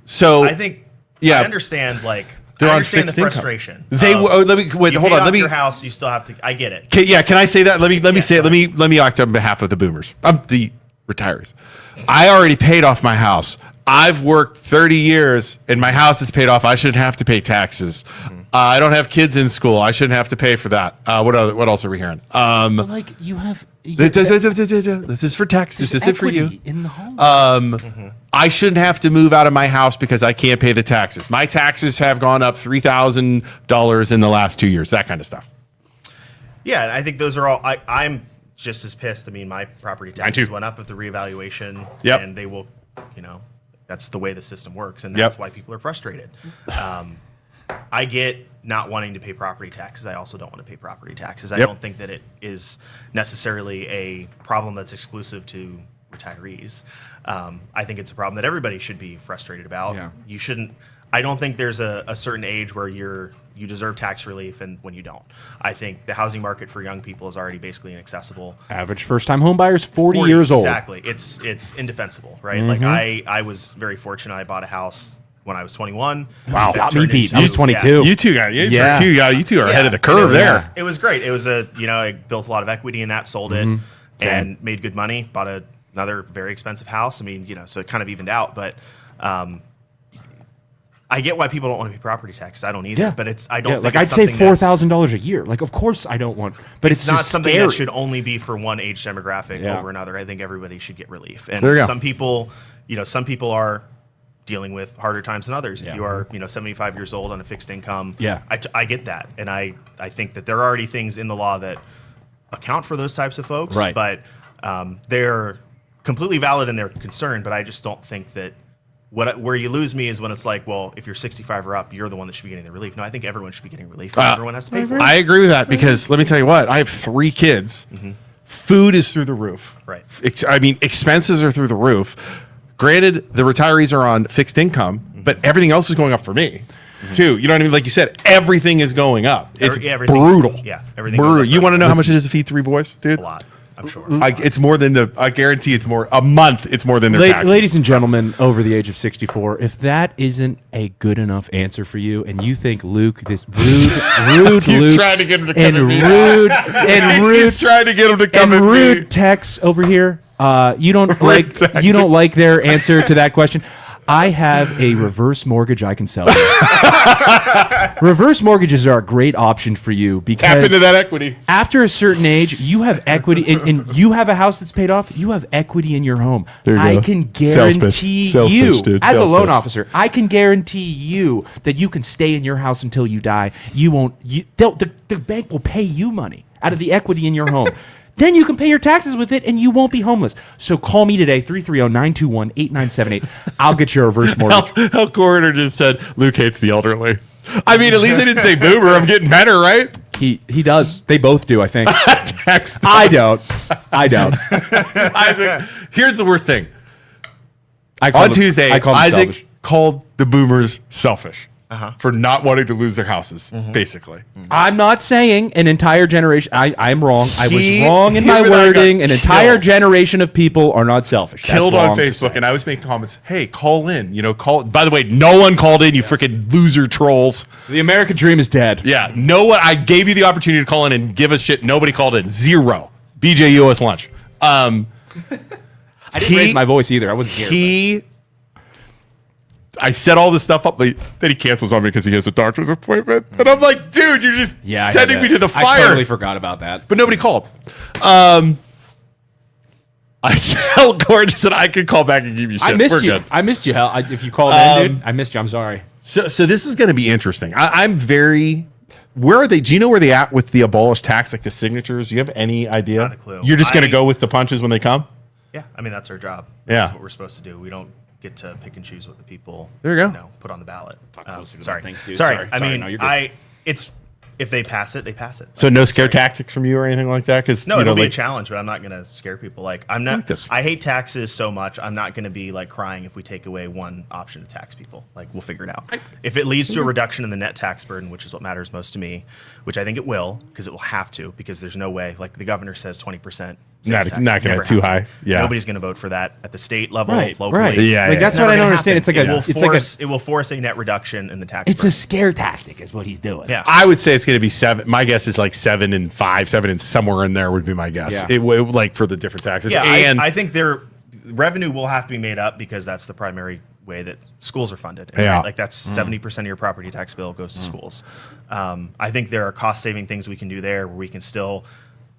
S2: So
S8: I think.
S2: Yeah.
S8: I understand. Like
S2: They're
S8: I
S2: on
S8: understand the
S2: fixed income.
S8: frustration.
S2: They
S8: of,
S2: let me wait.
S8: you
S2: Hold
S8: paid
S2: on.
S8: off
S2: Let me.
S8: your house. You still have to. I get it.
S2: Can I say that? Let me say it.
S8: go
S2: Let me act on behalf of the boomers. I'm the retirees. I already paid off my house. I've worked 30 years and my house is paid off. I shouldn't have to pay taxes. I don't have kids in school. I shouldn't have to pay for that. What else are we hearing?
S10: Like you have.
S2: This is for tax. This isn't for you.
S10: In the home.
S2: I shouldn't have to move out of my house because I can't pay the taxes. My taxes have gone up $3,000 in the last 2 years. That kind of stuff.
S8: Yeah, and I think those are all. I'm just as pissed. I mean, my property taxes
S2: too.
S8: went up with the reevaluation.
S2: Yep.
S8: And they will, that's the way the system works, and that's
S2: Yep.
S8: why people are frustrated. I get not wanting to pay property taxes. I also don't want to pay property taxes. I
S2: Yep.
S8: don't think that it is necessarily a problem that's exclusive to retirees. I think it's a problem that everybody should be frustrated about.
S10: Yeah.
S8: You shouldn't. I don't think there's a certain age where you deserve tax relief and when you don't. I think the housing market for young people is already basically inaccessible.
S10: Average first-time home buyers 40 years old.
S8: Exactly. It's indefensible, right? Like I was very fortunate. I bought a house when I was 21.
S6: Wow,
S8: That
S6: got me
S8: turned
S6: beat.
S8: into-
S6: I was 22.
S2: You two are ahead of the curve there.
S8: It was great. It was I built a lot of equity in that, sold it, and made good money. Bought another very expensive house. I mean, so it kind of evened out. But I get why people don't want to pay property tax. I don't either. But I don't think
S6: I'd
S8: it's
S6: say
S8: something that's-
S6: $4,000 a year. Like, of course I don't want, but it's
S8: not
S6: just
S8: something
S6: scary.
S8: that should only be for one age demographic
S6: Yeah.
S8: over another. I think everybody should get relief. And
S2: There you go.
S8: some people, some people are dealing with harder times than others. If
S6: Yeah.
S8: you are, 75 years old on a fixed income,
S6: Yeah.
S8: I get that. And I think that there are already things in the law that account for those types of folks,
S6: Right.
S8: but they're completely valid in their concern. But I just don't think that where you lose me is when it's like, well, if you're 65 or up, you're the one that should be getting the relief. No, I think everyone should be getting relief. Everyone has to pay for it.
S2: I agree with that because let me tell you what, I have 3 kids. Food is through the roof.
S8: Right.
S2: Expenses are through the roof. Granted, the retirees are on fixed income, but everything else is going up for me too. You know what I mean? Like you said, everything is going up. It's
S8: Everything-
S2: brutal.
S8: Yeah, everything goes
S2: Brutal.
S8: up
S2: You
S8: for
S2: want to know how
S8: everyone.
S2: much it is to feed 3 boys, dude?
S8: A lot, I'm sure.
S2: It's more than I guarantee it's more a month. It's more than their taxes.
S6: Ladies and gentlemen over the age of 64, if that isn't a good enough answer for you, and you think Luke, this rude
S2: He's
S6: Luke,
S2: trying to get him to come
S6: and
S2: at me.
S6: rude
S2: He's trying to get him to come
S6: and
S2: at
S6: rude
S2: me.
S6: techs over here, you don't like their answer to that question. I have a reverse mortgage I can sell you. Reverse mortgages are a great option for you
S2: Tap
S6: because
S2: into that equity.
S6: after a certain age, you have equity, and you have a house that's paid off. You have equity in your home.
S2: There you
S6: I
S2: go.
S6: can
S2: Sales pitch.
S6: guarantee
S2: Sales
S6: you,
S2: pitch, dude.
S6: as a
S2: Sales
S6: loan
S2: pitch.
S6: officer, I can guarantee you that you can stay in your house until you die. You won't. The bank will pay you money out of the equity in your home. Then you can pay your taxes with it, and you won't be homeless. So call me today, 330-921-8978. I'll get you a reverse mortgage.
S2: Hell Coroner just said Luke hates the elderly. I mean, at least I didn't say boomer. I'm getting better, right?
S6: He does. They both do, I think.
S2: Text.
S6: I don't.
S2: Isaac, here's the worst thing.
S6: I
S2: On Tuesday,
S6: call them
S2: Isaac
S6: selfish.
S2: called the boomers selfish for not wanting to lose their houses, basically.
S6: I'm not saying an entire generation. I'm wrong. I was
S2: He-
S6: wrong in my
S2: him and I got
S6: wording. An entire
S2: killed.
S6: generation of people are not selfish. That's
S2: Killed on
S6: wrong to
S2: Facebook,
S6: say.
S2: and I was making comments. Hey, call in. Call. By the way, no one called in. You freaking loser trolls.
S6: The American dream is dead.
S2: Yeah, no one. I gave you the opportunity to call in and give us shit. Nobody called in. 0. BJ US lunch.
S6: I didn't raise my voice either. I wasn't here.
S2: I set all this stuff up, but then he cancels on me because he has a doctor's appointment, and I'm like, dude, you're just sending me to the fire.
S6: I totally forgot about that.
S2: But nobody called. I tell Gordon that I could call back and give you shit.
S6: I missed
S2: We're
S6: you.
S2: good.
S6: I missed you, Hal. If you called in, dude, I missed you. I'm sorry.
S2: So this is going to be interesting. I'm very. Where are they? Do you know where they at with the abolished tax, like the signatures? Do you have any idea?
S8: Not a clue.
S2: You're just going to go with the punches when they come?
S8: Yeah, I mean that's our job.
S2: Yeah.
S8: That's what we're supposed to do. We don't get to pick and choose what the people
S2: There you go.
S8: put on the ballot.
S6: closer to that
S8: Sorry,
S6: thing, dude.
S8: sorry.
S6: Sorry.
S8: I
S6: Sorry.
S8: mean,
S6: No, you're good.
S8: it's if they pass it, they pass it.
S2: So no scare tactics from you or anything like that? Because
S8: No, it'll be a challenge, but I'm not going to scare people. Like I'm not.
S2: like this.
S8: I hate taxes so much. I'm not going to be like crying if we take away one option to tax people. Like we'll figure it out. If it leads to a reduction in the net tax burden, which is what matters most to me, which I think it will, because it will have to, because there's no way. Like the governor says, 20%.
S2: Not gonna be too high. Yeah.
S8: Nobody's going to vote for that at the state level,
S6: Right,
S8: locally.
S6: right.
S2: Yeah,
S6: Like,
S2: yeah.
S6: that's
S8: It's
S6: what
S8: never
S6: I don't
S8: gonna
S6: understand.
S8: happen.
S6: It
S8: It will force a net reduction in the tax.
S6: It's
S8: burden.
S6: a scare tactic, is what he's doing.
S8: Yeah.
S2: I would say it's going to be 7. My guess is like 7 and 5, 7 and somewhere in there would be my guess.
S6: Yeah.
S2: It would like for the different taxes.
S8: Yeah,
S2: and
S8: I think their revenue will have to be made up because that's the primary way that schools are funded. And
S2: Yeah.
S8: like that's 70% of your property tax bill goes to schools. I think there are cost saving things we can do there where we can still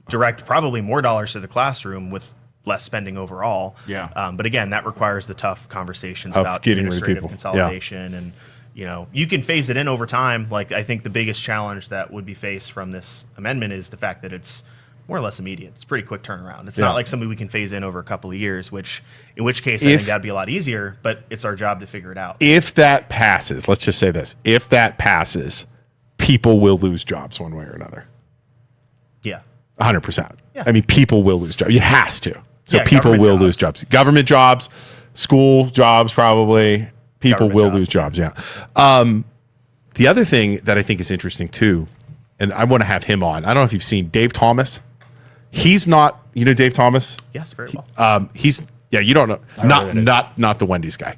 S8: direct probably more dollars to the classroom with less spending overall.
S6: Yeah.
S8: But again, that requires the tough conversations
S2: Of
S8: about
S2: getting rid of
S8: administrative
S2: people.
S8: consolidation and you can phase it in over time. Like I think the biggest challenge that would be faced from this amendment is the fact that it's more or less immediate. It's a pretty quick turnaround. It's
S2: Yeah.
S8: not like something we can phase in over a couple of years, in which case I think that'd be a lot easier, but it's our job to figure it out.
S2: if that passes, let's just say this. If that passes, people will lose jobs one way or another.
S8: Yeah.
S2: 100%.
S8: Yeah.
S2: I mean, people will lose jobs. It has to. So
S8: Yeah,
S2: people
S8: government
S2: will
S8: jobs.
S2: lose jobs. Government jobs, school jobs, probably. People
S8: Government
S2: will
S8: jobs.
S2: lose jobs. Yeah. The other thing that I think is interesting too, and I want to have him on. I don't know if you've seen Dave Thomas. He's not. You know Dave Thomas.
S8: Yes, very well.
S2: You don't know. Not the Wendy's guy.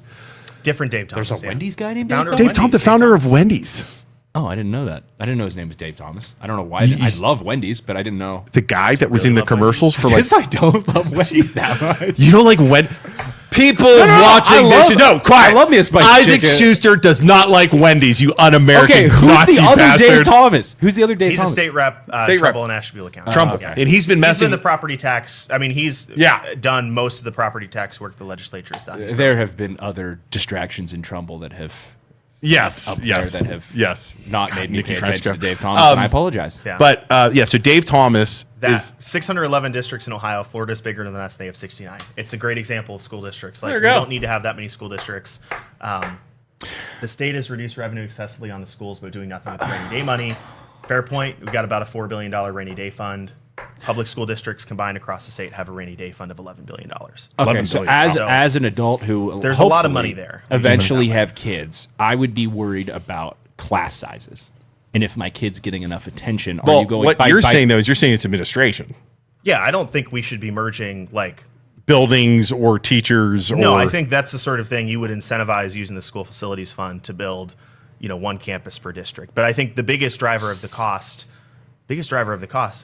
S8: Different Dave Thomas.
S10: There's a Wendy's guy named
S8: Founder
S10: Dave
S8: of
S10: Thomas?
S6: Dave Thomas, the founder of Wendy's.
S10: Oh, I didn't know that. I didn't know his name was Dave Thomas. I don't know why. I love Wendy's, but I didn't know.
S6: The guy that was
S8: really
S6: in the
S8: love
S6: commercials for like.
S10: Because I don't love Wendy's that much.
S6: You don't like people
S10: no,
S6: watching
S10: I love-
S6: this? No, quiet.
S10: I love me a spicy
S6: Isaac
S10: chicken.
S6: Schuster does not like Wendy's. You un-American
S10: Okay, who's
S6: Nazi
S10: the other
S6: bastard.
S10: Dave Thomas? Who's the other Dave
S8: He's
S10: Thomas?
S8: a state rep,
S6: State
S8: Trumbull
S6: rep.
S8: and Ashtabula County.
S6: Trumbull,
S8: Yeah.
S6: and he's been
S8: He's
S6: messing.
S8: in the property tax. I mean, he's done most of the property tax work the legislature has done.
S10: There have been other distractions in Trumbull that have
S6: yes,
S10: up
S6: yes,
S10: there that have
S6: yes.
S10: not made me
S6: Nikki
S10: pay attention to
S6: Frenchco.
S10: Dave Thomas, and I apologize.
S8: Yeah.
S6: But so Dave Thomas
S8: That
S6: is
S8: 611 districts in Ohio. Florida's bigger than us. They have 69. It's a great example of school districts. Like
S6: There
S8: we
S6: you go.
S8: don't need to have that many school districts. The state has reduced revenue excessively on the schools, but doing nothing with the rainy day money. Fair point. We've got about a $4 billion rainy day fund. Public school districts combined across the state have a rainy day fund of $11 billion.
S10: Okay, so as an adult who
S8: There's a lot of
S10: hopefully
S8: money there.
S10: eventually have kids, I would be worried about class sizes. And if my kid's getting enough attention, are
S6: well.
S10: you going
S6: What
S10: by,
S6: you're
S10: by-
S6: saying though is you're saying it's administration,
S8: Yeah, I don't think we should be merging like.
S6: buildings or teachers.
S8: No,
S6: or,
S8: I think that's the sort of thing you would incentivize using the school facilities fund to build, one campus per district. But I think the biggest driver of the cost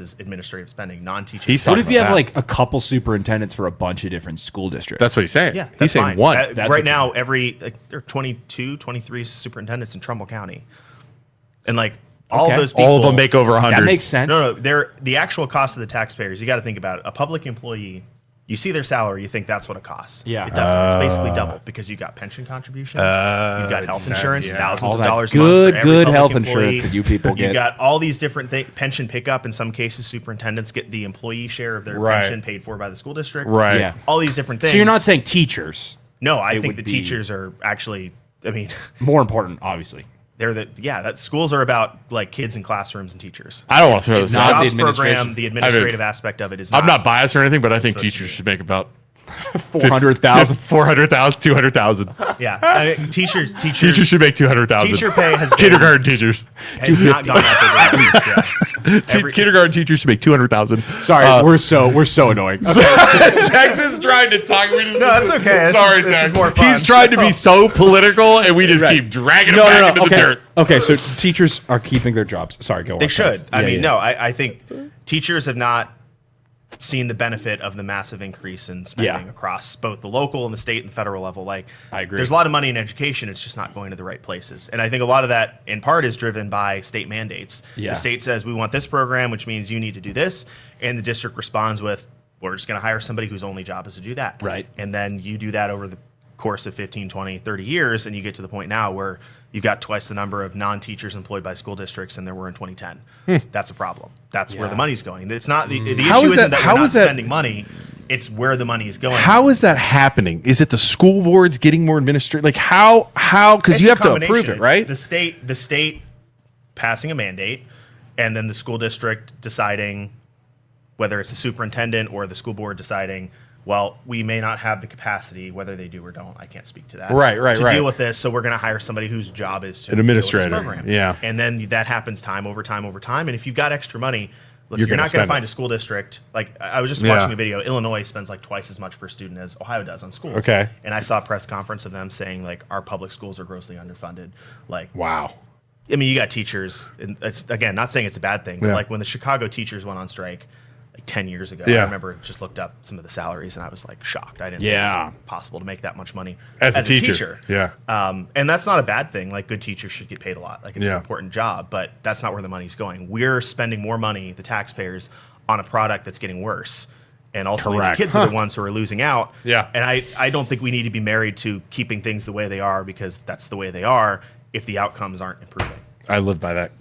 S8: is administrative spending, non-teaching.
S6: He's
S10: What
S6: talking
S10: if you
S6: about
S10: have
S6: that.
S10: like a couple superintendents for a bunch of different school districts?
S6: That's what he's saying.
S8: Yeah,
S6: he's
S8: that's
S6: saying
S8: fine.
S6: one.
S10: That's
S8: Right
S10: what-
S8: now, there are 22, 23 superintendents in Trumbull County, and like all
S10: Okay.
S8: of those people,
S6: All of them make over 100.
S10: That makes sense.
S8: No, they're the actual cost of the taxpayers. You got to think about it. A public employee. You see their salary, you think that's what it costs.
S10: Yeah.
S8: It doesn't. It's basically double because you've got pension contributions, you've got health insurance, thousands
S10: All
S8: of
S10: that
S8: dollars a month for every
S10: good
S8: public
S10: health
S8: employee.
S10: insurance that you people get.
S8: You've got all these different things. Pension pickup. In some cases, superintendents get the employee share of their
S6: Right.
S8: pension paid for by the school district.
S6: Right.
S10: Yeah.
S8: All these different things.
S10: So you're not saying teachers.
S8: No, I
S10: it
S8: think
S10: would
S8: the
S10: be-
S8: teachers are actually. I mean,
S10: More important, obviously.
S8: they're that schools are about like kids in classrooms and teachers.
S6: I don't want to throw this
S10: Not
S6: out.
S10: the
S8: Jobs
S10: administration.
S8: program, the administrative aspect of it is.
S6: I'm not biased or anything, but I think
S8: supposed to
S6: teachers
S8: be.
S6: should make about
S10: 400,000.
S6: 400,000, 200,000.
S8: Yeah, I mean, teachers
S6: Teachers should make 200,000.
S8: Teacher pay has been,
S6: Kindergarten teachers.
S8: has not gone up at least. Yeah.
S6: Kindergarten teachers should make 200,000.
S10: Sorry, we're so annoying.
S6: Texas trying to talk. We just,
S8: No, that's okay. This is
S6: Tex.
S8: more fun.
S6: He's trying to be so political, and we just
S10: Right.
S6: keep dragging him back into
S10: Okay.
S6: the dirt.
S10: Okay, so teachers are keeping their jobs. Sorry, go on.
S8: They should.
S10: Tex.
S8: I
S10: Yeah,
S8: mean,
S10: yeah.
S8: no, I think teachers have not seen the benefit of the massive increase in spending
S10: Yeah.
S8: across both the local and the state and federal level. Like,
S10: I agree.
S8: There's a lot of money in education. It's just not going to the right places. And I think a lot of that, in part, is driven by state mandates.
S10: Yeah.
S8: The state says, we want this program, which means you need to do this. And the district responds with, we're just going to hire somebody whose only job is to do that.
S10: Right.
S8: And then you do that over the course of 15, 20, 30 years, and you get to the point now where you've got twice the number of non-teachers employed by school districts than there were in 2010. That's a problem. That's where the money's going. It's not the
S6: How
S8: issue
S6: is
S8: isn't
S6: that-
S8: that
S6: how
S8: we're not
S6: is that-
S8: spending money. It's where the money is going.
S6: How is that happening? Is it the school boards getting more administrative? Like how? Because
S8: It's
S6: you
S8: a
S6: have to approve
S8: combination.
S6: it,
S8: It's
S6: right?
S8: The state passing a mandate, and then the school district deciding whether it's the superintendent or the school board deciding, well, we may not have the capacity, whether they do or don't. I can't speak to that.
S6: Right,
S8: to
S6: right.
S8: deal with this, so we're going to hire somebody whose job is to
S6: An
S8: deal with this
S6: administrator,
S8: program.
S6: yeah.
S8: And then that happens time over time over time. And if you've got extra money, look,
S6: You're
S8: you're
S6: gonna
S8: not going
S6: spend
S8: to find
S6: it.
S8: a school district. Like I was just
S6: Yeah.
S8: watching a video. Illinois spends like twice as much per student as Ohio does on schools.
S6: Okay.
S8: And I saw a press conference of them saying like our public schools are grossly underfunded. Like
S6: Wow.
S8: I mean, you got teachers, and it's again not saying it's a bad thing, but
S6: Yeah.
S8: like when the Chicago teachers went on strike like 10 years ago,
S6: Yeah.
S8: I remember just looked up some of the salaries and I was like shocked. I didn't think it
S10: Yeah.
S8: was possible to make that much money
S6: As a teacher. Yeah.
S8: And that's not a bad thing. Like good teachers should get paid a lot. Like it's
S6: Yeah.
S8: an important job, but that's not where the money's going. We're spending more money, the taxpayers, on a product that's getting worse. And ultimately,
S6: Correct.
S8: the kids are the ones who are losing out.
S6: Yeah.
S8: And I don't think we need to be married to keeping things the way they are because that's the way they are if the outcomes aren't improving.
S6: I live by that.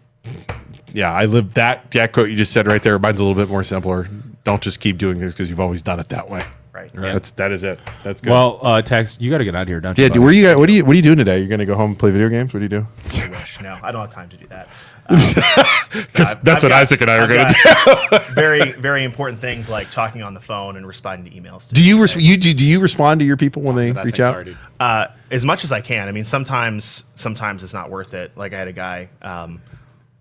S6: Yeah, I live that quote you just said right there. Mine's a little bit more simpler. Don't just keep doing this because you've always done it that way.
S8: Right.
S6: That is it. That's good.
S10: Well, Tex, you got to get out of here, don't you?
S6: yeah.
S10: buddy?
S6: What are you doing today? You're gonna go home and play video games? What do you do?
S8: I wish. No, I don't have time to do that.
S6: Because that's what Isaac and I are
S8: I've
S6: going to
S8: got
S6: do.
S8: very, very important things like talking on the phone and responding to emails.
S6: Do you do you respond to your people when they reach out?
S10: Sorry, dude.
S8: As much as I can. I mean, sometimes it's not worth it. Like I had a guy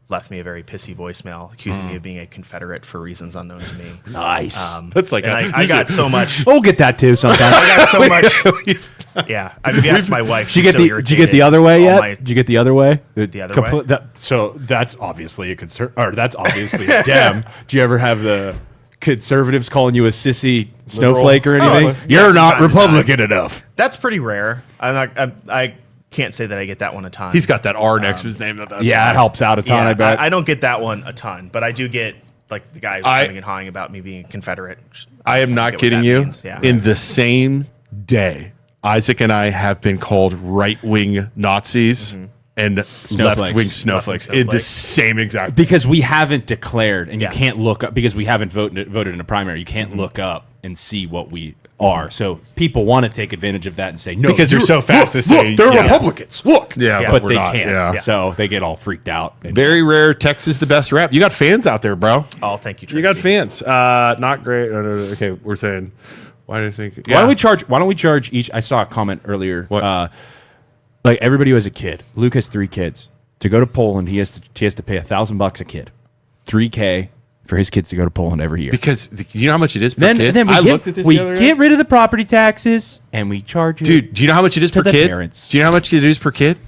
S8: left me a very pissy voicemail accusing me of being a Confederate for reasons unknown to me.
S10: Nice.
S6: That's like
S8: and I got so much.
S10: We'll get that too sometime.
S8: I got so much. Yeah, I mean, asked my wife.
S10: Did you get
S8: she's so
S10: the? Did you get the other way
S8: all
S10: yet?
S8: my-
S10: Did you get the other way?
S8: The other way?
S10: So that's obviously a concern, or that's obviously a Dem. Do you ever have the conservatives calling you a sissy snowflake or anything?
S8: it's-
S10: You're
S8: yeah,
S10: not
S8: time to
S10: Republican
S8: time.
S10: enough.
S8: That's pretty rare. I can't say that I get that one a ton.
S2: He's got that R next to his name. That's
S10: Yeah,
S2: why.
S10: it helps out a ton.
S8: Yeah,
S10: I bet.
S8: I don't get that one a ton, but I do get like the guy who's coming and hawing about me being a Confederate.
S2: I am not
S8: get what
S2: kidding
S8: that
S2: you.
S8: means, yeah.
S2: In the same day, Isaac and I have been called right-wing Nazis and left-wing snowflakes in the same exact.
S10: Because we haven't declared, and
S8: Yeah.
S10: you can't look up because we haven't voted in a primary. You can't look up and see what we are. So people want to take advantage of that and say no
S2: Because you're so fast to say,
S10: they're
S2: yeah.
S10: Republicans. Look,
S2: Yeah,
S10: but
S2: we're
S10: they
S2: not.
S10: can't.
S2: Yeah.
S10: So they get all freaked out. And
S2: Very rare. Text is the best rap. You got fans out there, bro.
S8: Oh, thank you, Tracy.
S2: You got fans. Not great. No. Okay, we're saying. Why do you think?
S10: Why don't we charge? Why don't we charge each? I saw a comment earlier.
S2: What?
S10: Like everybody who has a kid. Luke has 3 kids. To go to Poland, he has to pay $1,000 a kid, $3K for his kids to go to Poland every year.
S2: Because you know how much it is per kid.
S10: Then we
S2: I looked at
S10: get
S2: this
S10: we
S2: the other
S10: get
S2: day.
S10: rid of the property taxes and we charge you.
S2: Dude, do you know how much it is per
S10: the
S2: kid?
S10: parents.
S2: Do you know how much it is per kid?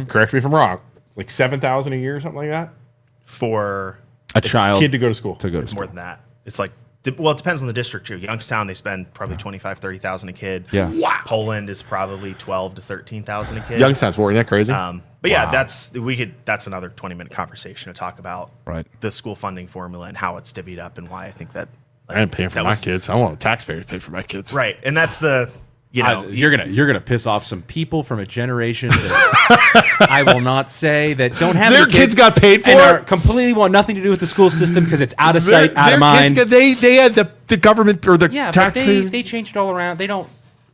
S2: Correct me if I'm wrong. Like 7,000 a year or something like that.
S8: For
S10: a child
S2: Kid to go to school.
S10: to go to
S8: it's
S10: school.
S8: more than that. It's like well, it depends on the district too. Youngstown, they spend probably 25, 30,000 a kid.
S10: Yeah.
S2: Wow.
S8: Poland is probably 12 to 13,000 a kid.
S2: Youngstown's more. Isn't that crazy?
S8: But yeah, that's another 20-minute conversation to talk about
S10: Right.
S8: the school funding formula and how it's divvied up and why I think that
S2: I ain't paying for
S8: that
S2: my
S8: was-
S2: kids. I want the taxpayers to pay for my kids.
S8: right. And that's the
S10: You're gonna piss off some people from a generation that I will not say that don't have
S2: Their
S10: any
S2: kids got paid for
S10: and
S2: it?
S10: are completely want nothing to do with the school system because it's out of sight, out of mind.
S2: They had the government or the
S10: Yeah, but
S2: taxpayers.
S10: they changed it all around. They don't.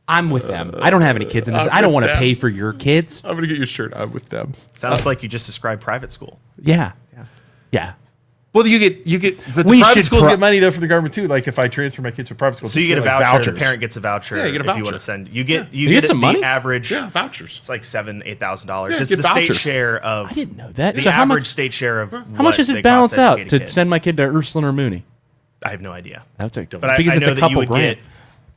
S10: I'm with them. I don't have any kids in this.
S2: I'm
S10: I don't
S2: with
S10: want to
S2: them.
S10: pay for your kids.
S2: I'm gonna get your shirt. I'm with them.
S8: sounds like you just described private school.
S10: Yeah. Yeah.
S2: Well, you get. But the
S10: We
S2: private
S10: should
S2: schools
S10: pro-
S2: get money though from the government too. Like if I transfer my kids to private schools,
S8: So you get a
S2: like
S8: voucher. The parent gets a voucher.
S2: Yeah, you get a
S8: if you want
S2: voucher.
S8: to send. You get
S10: You get some
S8: the
S10: money?
S8: average.
S2: Yeah, vouchers.
S8: It's like $7,000-8,000.
S2: Yeah,
S8: It's
S2: get
S8: the state
S2: vouchers.
S8: share of.
S10: I didn't know that.
S8: The
S10: So how
S8: average
S10: much?
S8: state share of
S10: How much does it balance out to send my kid to Ursuline or Mooney?
S8: I have no idea.
S10: That's a,
S8: But
S10: because
S8: I
S10: it's
S8: know
S10: a
S8: that you
S10: couple
S8: would
S10: grand.
S8: get.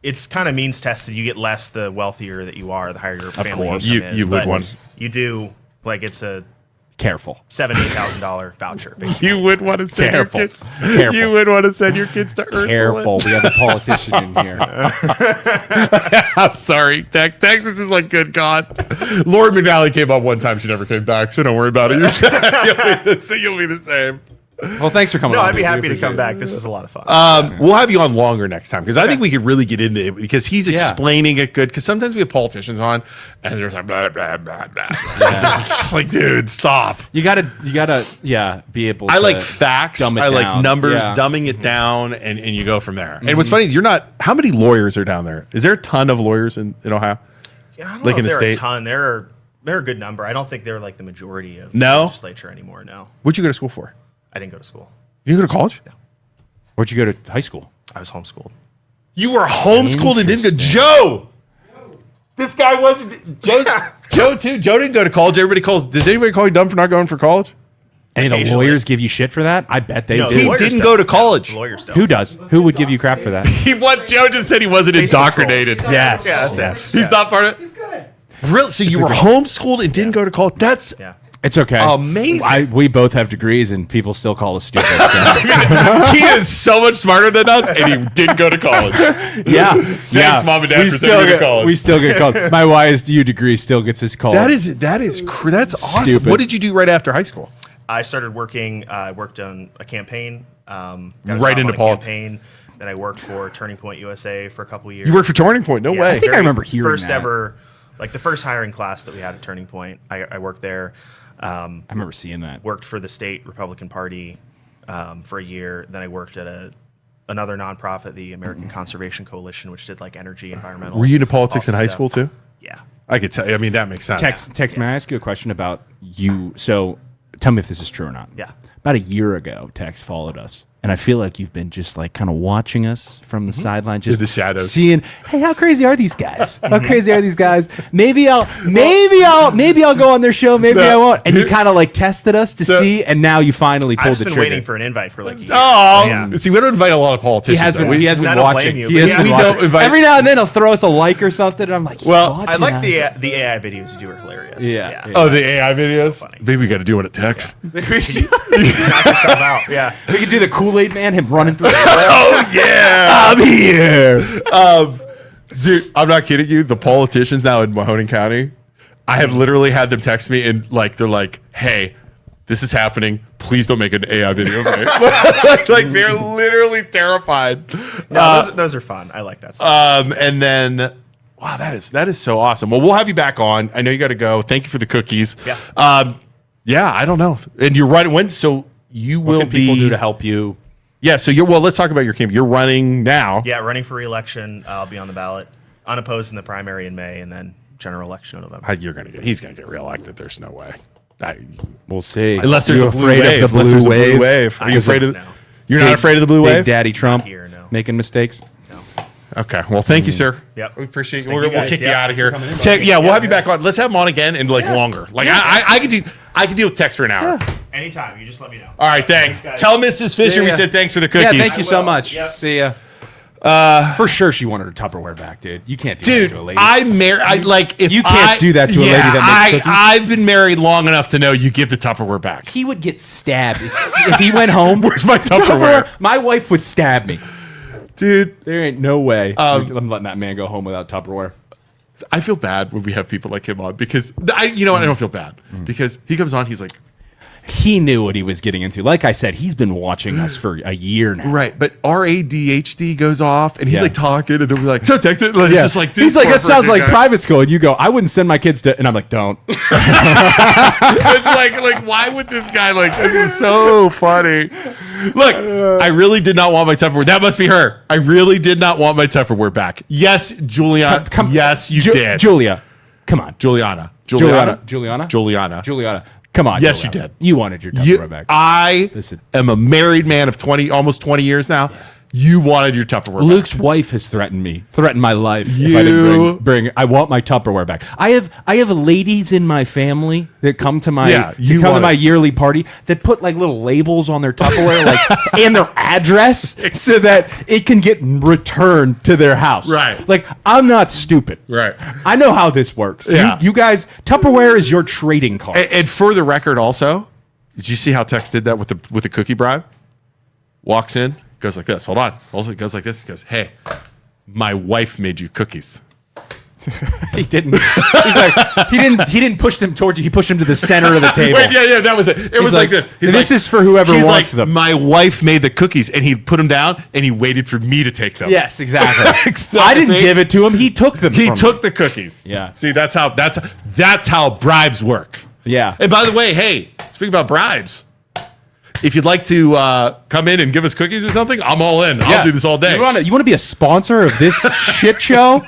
S8: It's kind of means tested. You get less the wealthier that you are, the higher your family
S10: course.
S8: income is.
S2: You would
S8: but
S2: want-
S8: You do like it's a
S10: Careful.
S8: $7,000-8,000 voucher. Basically.
S2: You would want to send
S10: Careful.
S2: your kids.
S10: Careful.
S2: You would want to send your kids to Ursula.
S10: Careful. We have a politician in here.
S2: I'm sorry. Texas is like, good God. Lord McNally came up one time. She never came back, so don't worry about it. You'll be the same.
S10: Well, thanks for coming
S8: No,
S10: on.
S8: I'd be
S10: dude. We
S8: happy to
S10: appreciate
S8: come
S10: it.
S8: back. This was a lot of fun.
S2: We'll have you on longer next time because I think we could really get into it because he's
S10: Yeah.
S2: explaining it good. Because sometimes we have politicians on and they're like, blah, blah, blah, blah. It's just like, dude, stop.
S10: You gotta, yeah, be able.
S2: I
S10: to
S2: like facts.
S10: dumb it
S2: I like
S10: down.
S2: numbers,
S10: Yeah.
S2: dumbing it down, and you go from there. And what's funny is how many lawyers are down there? Is there a ton of lawyers in Ohio?
S8: Yeah, I don't
S2: like
S8: know
S2: in
S8: if
S2: the
S8: they're a
S2: state?
S8: ton. They're a good number. I don't think they're like the majority of
S2: No?
S8: the legislature anymore. No,
S2: What'd you go to school for?
S8: I didn't go to school.
S2: You go to college?
S10: Where'd you go to high school?
S8: I was homeschooled.
S2: You were homeschooled and didn't go. Joe! This guy wasn't. Joe, too. Joe didn't go to college. Everybody calls. Does anybody call you dumb for not going for college?
S10: Any of the
S8: Occasionally.
S10: lawyers give you shit for that? I bet they
S8: No,
S10: do.
S8: the
S2: He
S8: lawyers
S2: didn't
S8: don't.
S2: go to college.
S8: The lawyers don't.
S10: Who does? Who would give you crap for that?
S2: Joe just said he wasn't
S8: Facebook
S2: indoctrinated.
S8: trolls.
S10: Yes.
S8: Yeah, that's
S10: Yes.
S8: it.
S2: He's not part of it? He's good. Really? So you were homeschooled and didn't go to college? That's
S8: Yeah.
S10: It's okay.
S2: Amazing.
S10: We both have degrees, and people still call us stupid.
S2: he is so much smarter than us, and he didn't go to college.
S10: yeah.
S2: Thanks, Mom and Dad, for sending me to college.
S10: We still get called. My YSDU degree still gets us called.
S2: That's awesome.
S10: Stupid.
S2: What did you do right after high school?
S8: I started working. I worked on a campaign. Got a
S2: Right
S8: job
S2: into
S8: on a
S2: politics.
S8: Campaign. Then I worked for Turning Point USA for a couple of years.
S2: You worked for Turning Point? No
S8: Yeah,
S2: way.
S10: I think I remember hearing
S8: first
S10: that.
S8: ever, like the first hiring class that we had at Turning Point. I worked there.
S10: I remember seeing that.
S8: Worked for the state Republican Party for a year. Then I worked at another nonprofit, the American Conservation Coalition, which did like energy, environmental.
S2: Were you into politics in
S8: policy
S2: high
S8: stuff.
S2: school too?
S8: Yeah.
S2: I could tell. I mean, that makes sense.
S10: Tex, may I ask you a question about you? So tell me if this is true or not.
S8: Yeah.
S10: About a year ago, Tex followed us And I feel like you've been just like kind of watching us from the sideline, just
S2: In the shadows.
S10: seeing, hey, how crazy are these guys? How crazy are these guys? Maybe I'll go on their show. Maybe I won't. And you kind of like tested us to see, and now you finally
S8: I've
S10: pulled
S8: just
S10: the
S8: been
S10: trigger.
S8: waiting for an invite for like a year.
S2: Oh,
S8: Yeah.
S2: see, we don't invite a lot of politicians.
S10: He has been.
S2: though.
S10: He has been
S8: I don't
S10: watching.
S8: blame you,
S10: He
S8: but
S10: has
S8: yeah,
S10: been
S8: we
S10: watching.
S2: don't invite-
S10: Every now and then he'll throw us a like or something, and I'm like,
S2: Well,
S8: I like
S10: the.
S8: the AI videos you do are hilarious.
S10: Yeah.
S2: Oh, the AI videos.
S8: funny.
S2: Maybe we got to do it at text.
S8: Knock yourself out. Yeah.
S10: We could do the Kool-Aid Man, him running through.
S2: Oh yeah,
S10: I'm here.
S2: dude. I'm not kidding you. The politicians now in Mahoning County, I have literally had them text me and like they're like, "Hey, this is happening. Please don't make an AI video of me." Like they're literally terrified.
S8: No, those are fun. I like that stuff.
S2: And then, wow, that is so awesome. Well, we'll have you back on. I know you got to go. Thank you for the cookies.
S8: Yeah.
S2: Yeah, I don't know. And you're right. When so you
S10: What
S2: will
S10: can
S2: be
S10: people do to help you?
S2: Yeah, so you're well. Let's talk about your campaign. You're running now.
S8: Yeah, running for re-election. I'll be on the ballot, unopposed in the primary in May, and then general election in November.
S2: He's gonna get reelected. There's no way.
S10: We'll see.
S2: Unless there's
S10: You're
S2: a blue
S10: afraid
S2: wave.
S10: of the
S2: Unless there's
S10: blue
S2: a blue
S10: wave.
S2: wave. Are you afraid of?
S8: No.
S2: You're not afraid of the blue
S10: Big
S2: wave?
S10: Daddy Trump
S8: here, no.
S10: making mistakes.
S2: Okay. Well, thank you, sir.
S8: Yep.
S2: We appreciate you.
S8: Thank
S2: We'll
S8: you guys.
S2: kick you
S8: Yeah,
S2: out of
S8: thanks
S2: here.
S8: for coming in,
S2: Yeah,
S8: buddy.
S2: we'll have you back on. Let's have him on again and like longer. Like I could deal with text for an hour.
S8: Anytime. You just let me know.
S2: All right. Thanks.
S8: guys.
S2: Tell Mrs. Fisher we
S10: ya.
S2: said thanks for the
S10: Yeah,
S2: cookies.
S10: thank you so
S8: will.
S10: much.
S8: Yep.
S10: See ya. For sure, she wanted her Tupperware back, dude. You can't do
S2: Dude,
S10: that to a lady.
S2: I'm married. I like if
S10: You can't do that to a lady that makes cookies.
S2: I've been married long enough to know you give the Tupperware back.
S10: He would get stabbed if he went home.
S2: Where's my Tupperware?
S10: My wife would stab me.
S2: Dude,
S10: There ain't no way I'm letting that man go home without Tupperware.
S2: I feel bad when we have people like him on because I don't feel bad because he comes on. He's like,
S10: He knew what he was getting into. Like I said, he's been watching us for a year now.
S2: right, but our ADHD goes off and he's
S10: Yeah.
S2: like talking and then we're like, so technically, like, it's just like, dude,
S10: he's like,
S2: poor
S10: that sounds
S2: freaking
S10: like
S2: guy."
S10: private school. And you go, I wouldn't send my kids to, and I'm like, don't.
S2: It's like, why would this guy like? This is so funny. Look, I really did not want my Tupperware. That must be her. I really did not want my Tupperware back. Yes, Juliana. Yes, you did.
S10: Julia, come on.
S2: Juliana.
S10: Juliana.
S2: Juliana.
S10: Come on.
S2: Yes,
S10: Juliana.
S2: you did.
S10: You wanted your Tupperware back.
S2: I
S10: Listen.
S2: am a married man of almost 20 years now. You wanted your Tupperware back.
S10: Luke's wife has threatened my life. If I
S2: You-
S10: didn't bring I want my Tupperware back. I have ladies in my family that come to my
S2: you
S10: to
S2: want
S10: my
S2: it.
S10: yearly party that put like little labels on their Tupperware like and their address so that it can get returned to their house.
S2: Right.
S10: Like I'm not stupid.
S2: Right.
S10: I know how this works.
S2: Yeah.
S10: You guys, Tupperware is your trading card.
S2: And for the record, also, did you see how Tex did that with the cookie bribe? Walks in, goes like this. Hold on. Also goes like this. He goes, "Hey, my wife made you cookies."
S10: He didn't. He's like he didn't push them towards you. He pushed them to the center of the table.
S2: Wait, yeah, that was it. It was like this. He's
S10: This
S2: like-
S10: is for whoever
S2: he's
S10: wants
S2: like,
S10: them.
S2: My wife made the cookies, and he put them down, and he waited for me to take them.
S10: Yes, exactly.
S2: So,
S10: I didn't
S2: see?
S10: give it to him. He took them.
S2: He
S10: from
S2: took
S10: me.
S2: the cookies.
S10: Yeah.
S2: See, that's how bribes work.
S10: Yeah.
S2: And by the way, hey, speaking about bribes, if you'd like to come in and give us cookies or something, I'm all in. I'll do this all day.
S10: You want to be a sponsor of this shit show?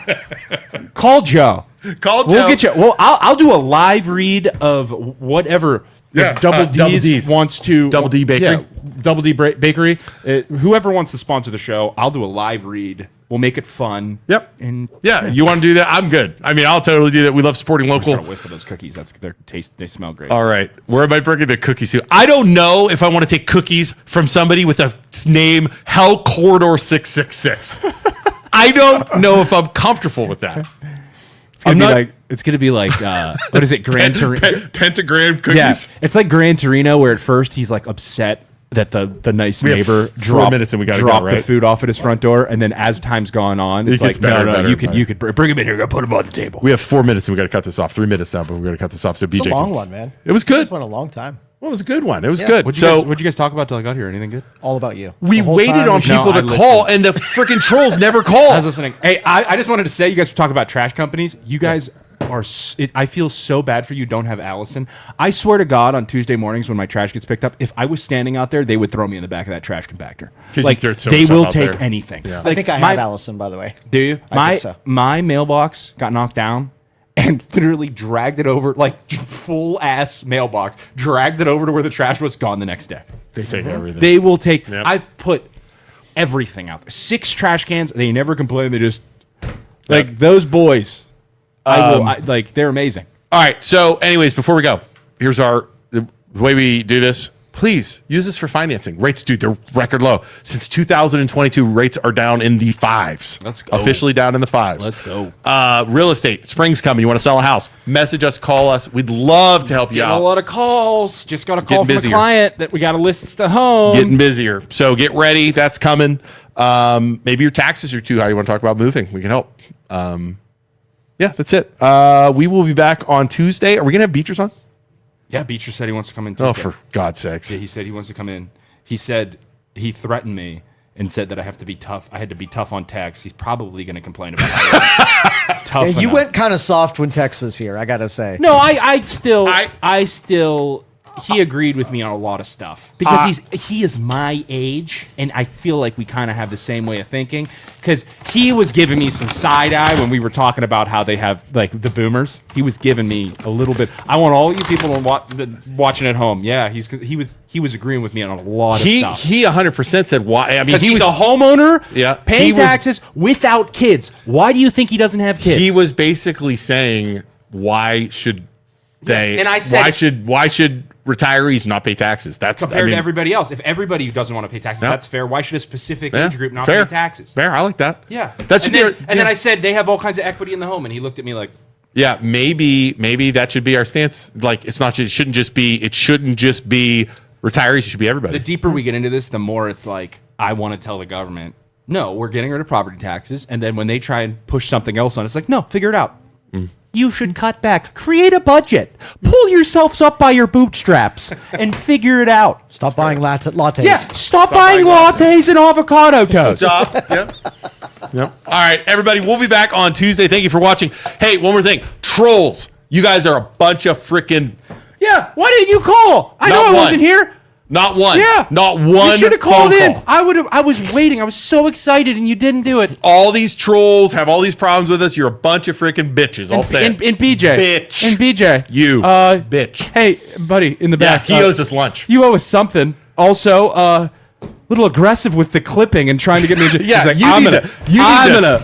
S10: Call Joe.
S2: Call Joe.
S10: We'll get you. Well, I'll do a live read of whatever.
S2: Yeah,
S10: if Double
S2: Double
S10: D's
S2: D's.
S10: wants to.
S2: Double D Bakery?
S10: Yeah, Double D Bakery. Whoever wants to sponsor the show, I'll do a live read. We'll make it fun.
S2: Yep.
S10: And
S2: Yeah, you want to do that? I'm good. I mean, I'll totally do that. We love supporting
S10: I'm just
S2: local.
S10: gonna whiff of those cookies. That's their taste. They smell great.
S2: All right. Where am I bringing the cookies to? I don't know if I want to take cookies from somebody with a name Hell Corridor 666. I don't know if I'm comfortable with that.
S10: It's gonna be like what is it? Gran Torino.
S2: Pentagram cookies.
S10: Yeah, it's like Gran Torino, where at first he's like upset that the nice
S2: We have
S10: neighbor
S2: 4
S10: dropped
S2: minutes and we gotta
S10: dropped
S2: go,
S10: the
S2: right?
S10: food off at his front door, and then as time's gone on, it's
S2: gets
S10: like
S2: better and better
S10: you
S2: and
S10: could
S2: better.
S10: you could bring him in here, go put him on the table.
S2: We have 4 minutes and we got to cut this off. 3 minutes now, but we're going to cut this off. So BJ,
S1: It's a long one, man.
S2: It was good.
S1: This went a long time.
S2: Well, it was a good one. It was
S1: Yeah.
S2: good.
S10: What'd you guys talk about till I got here? Anything good?
S1: All about you.
S2: We
S1: The whole
S2: waited
S1: time
S2: on
S1: we-
S2: people
S10: No,
S2: to
S10: I
S2: call, and the freaking trolls never
S10: I
S2: call.
S10: was listening. Hey, I just wanted to say, you guys were talking about trash companies. You guys are. I feel so bad for you. Don't have Allison. I swear to God, on Tuesday mornings when my trash gets picked up, if I was standing out there, they would throw me in the back of that trash compactor.
S2: 'Cause you
S10: Like
S2: throw so
S10: they
S2: much
S10: will
S2: stuff out
S10: take
S2: there.
S10: anything.
S2: Yeah.
S1: I think I
S10: my-
S1: have Allison, by the way.
S10: Do you?
S1: I think so.
S10: My mailbox got knocked down and literally dragged it over, like full ass mailbox, dragged it over to where the trash was, gone the next day.
S2: They take everything.
S10: They will take.
S2: Yep.
S10: I've put everything out there. 6 trash cans. They never complain. They just like those boys. They're amazing.
S2: All right. So, anyways, before we go, here's the way we do this. Please use this for financing. Rates, dude, they're record low. Since 2022, rates are down in the 5s.
S10: Let's go.
S2: Officially down in the 5s.
S10: Let's go.
S2: Real estate. Spring's coming. You want to sell a house? Message us, call us. We'd love to help you
S10: Getting
S2: out.
S10: a lot of calls. Just got a call
S2: Getting
S10: from
S2: busier.
S10: a client that we got to list a home.
S2: Getting busier. So get ready. That's coming. Maybe your taxes are too high. You want to talk about moving? We can help. Yeah, that's it. We will be back on Tuesday. Are we going to have Beatrice on?
S10: Yeah, Beecher said he wants to come in Tuesday.
S2: Oh, for God's sakes.
S10: Yeah, he said he wants to come in. He said he threatened me and said that I have to be tough. I had to be tough on Tex. He's probably going to complain about how tough.
S1: Yeah, you went kind of soft when Tex was here, I gotta say.
S10: No, I still. He agreed with me on a lot of stuff because he is my age, and I feel like we kind of have the same way of thinking. Because he was giving me some side eye when we were talking about how they have like the boomers. He was giving me a little bit. I want all you people watching at home. Yeah, he was agreeing with me on a lot of stuff.
S2: He 100% said why. I mean,
S10: because he's a homeometer,
S2: Yeah,
S10: paying taxes without kids. Why do you think he doesn't have kids?
S2: He was basically saying, why should they?
S10: And I said,
S2: why should retirees not pay taxes? That's
S10: compared to everybody else. If everybody doesn't want to pay taxes, that's fair. Why should a specific age group not pay taxes?
S2: Fair, I like that.
S10: Yeah,
S2: that should
S10: and then I said they have all kinds of equity in the home, and he looked at me like,
S2: yeah, maybe that should be our stance. Like, it shouldn't just be retirees. It should be everybody.
S10: The deeper we get into this, the more it's like I want to tell the government, no, we're getting rid of property taxes, and then when they try and push something else on, it's like, no, figure it out. You should cut back. Create a budget. Pull yourselves up by your bootstraps and figure it out.
S1: Stop buying lattes.
S10: Yeah, stop buying lattes and avocado toast.
S2: Stop. Yep. All right, everybody, we'll be back on Tuesday. Thank you for watching. Hey, one more thing. Trolls. You guys are a bunch of freaking...
S10: Yeah, why didn't you call? I know I wasn't here.
S2: Not one.
S10: Yeah.
S2: Not one.
S10: You should have called in.
S2: Call.
S10: I was waiting. I was so excited, and you didn't do it.
S2: All these trolls have all these problems with us. You're a bunch of freaking bitches. I'll say it.
S10: And BJ.
S2: Bitch.
S10: And BJ.
S2: You. Bitch.
S10: Hey, buddy, in the back.
S2: Yeah, he owes us lunch.
S10: You owe us something. Also, a little aggressive with the clipping and trying to get me.
S2: Yeah,
S10: like,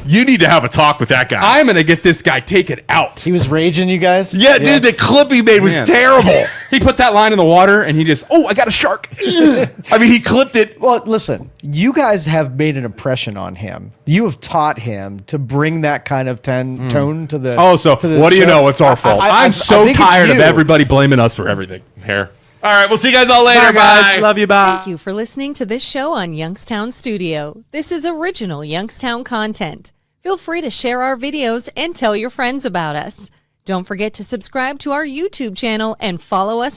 S2: you need to have a talk with that guy.
S10: I'm gonna get this guy taken out.
S1: He was raging, you guys?
S2: Yeah, dude, the clip he made was terrible.
S10: He put that line in the water and he just, I got a shark.
S2: I mean, he clipped it.
S1: Well, listen, you guys have made an impression on him. You have taught him to bring that kind of tone to the.
S10: What do you know? It's our fault. I'm so tired of everybody blaming us for everything.
S2: Here. All right, we'll see you guys all later.
S10: Bye, guys. Love you. Bye.
S11: Thank you for listening to this show on Youngstown Studio. This is original Youngstown content. Feel free to share our videos and tell your friends about us. Don't forget to subscribe to our YouTube channel and follow us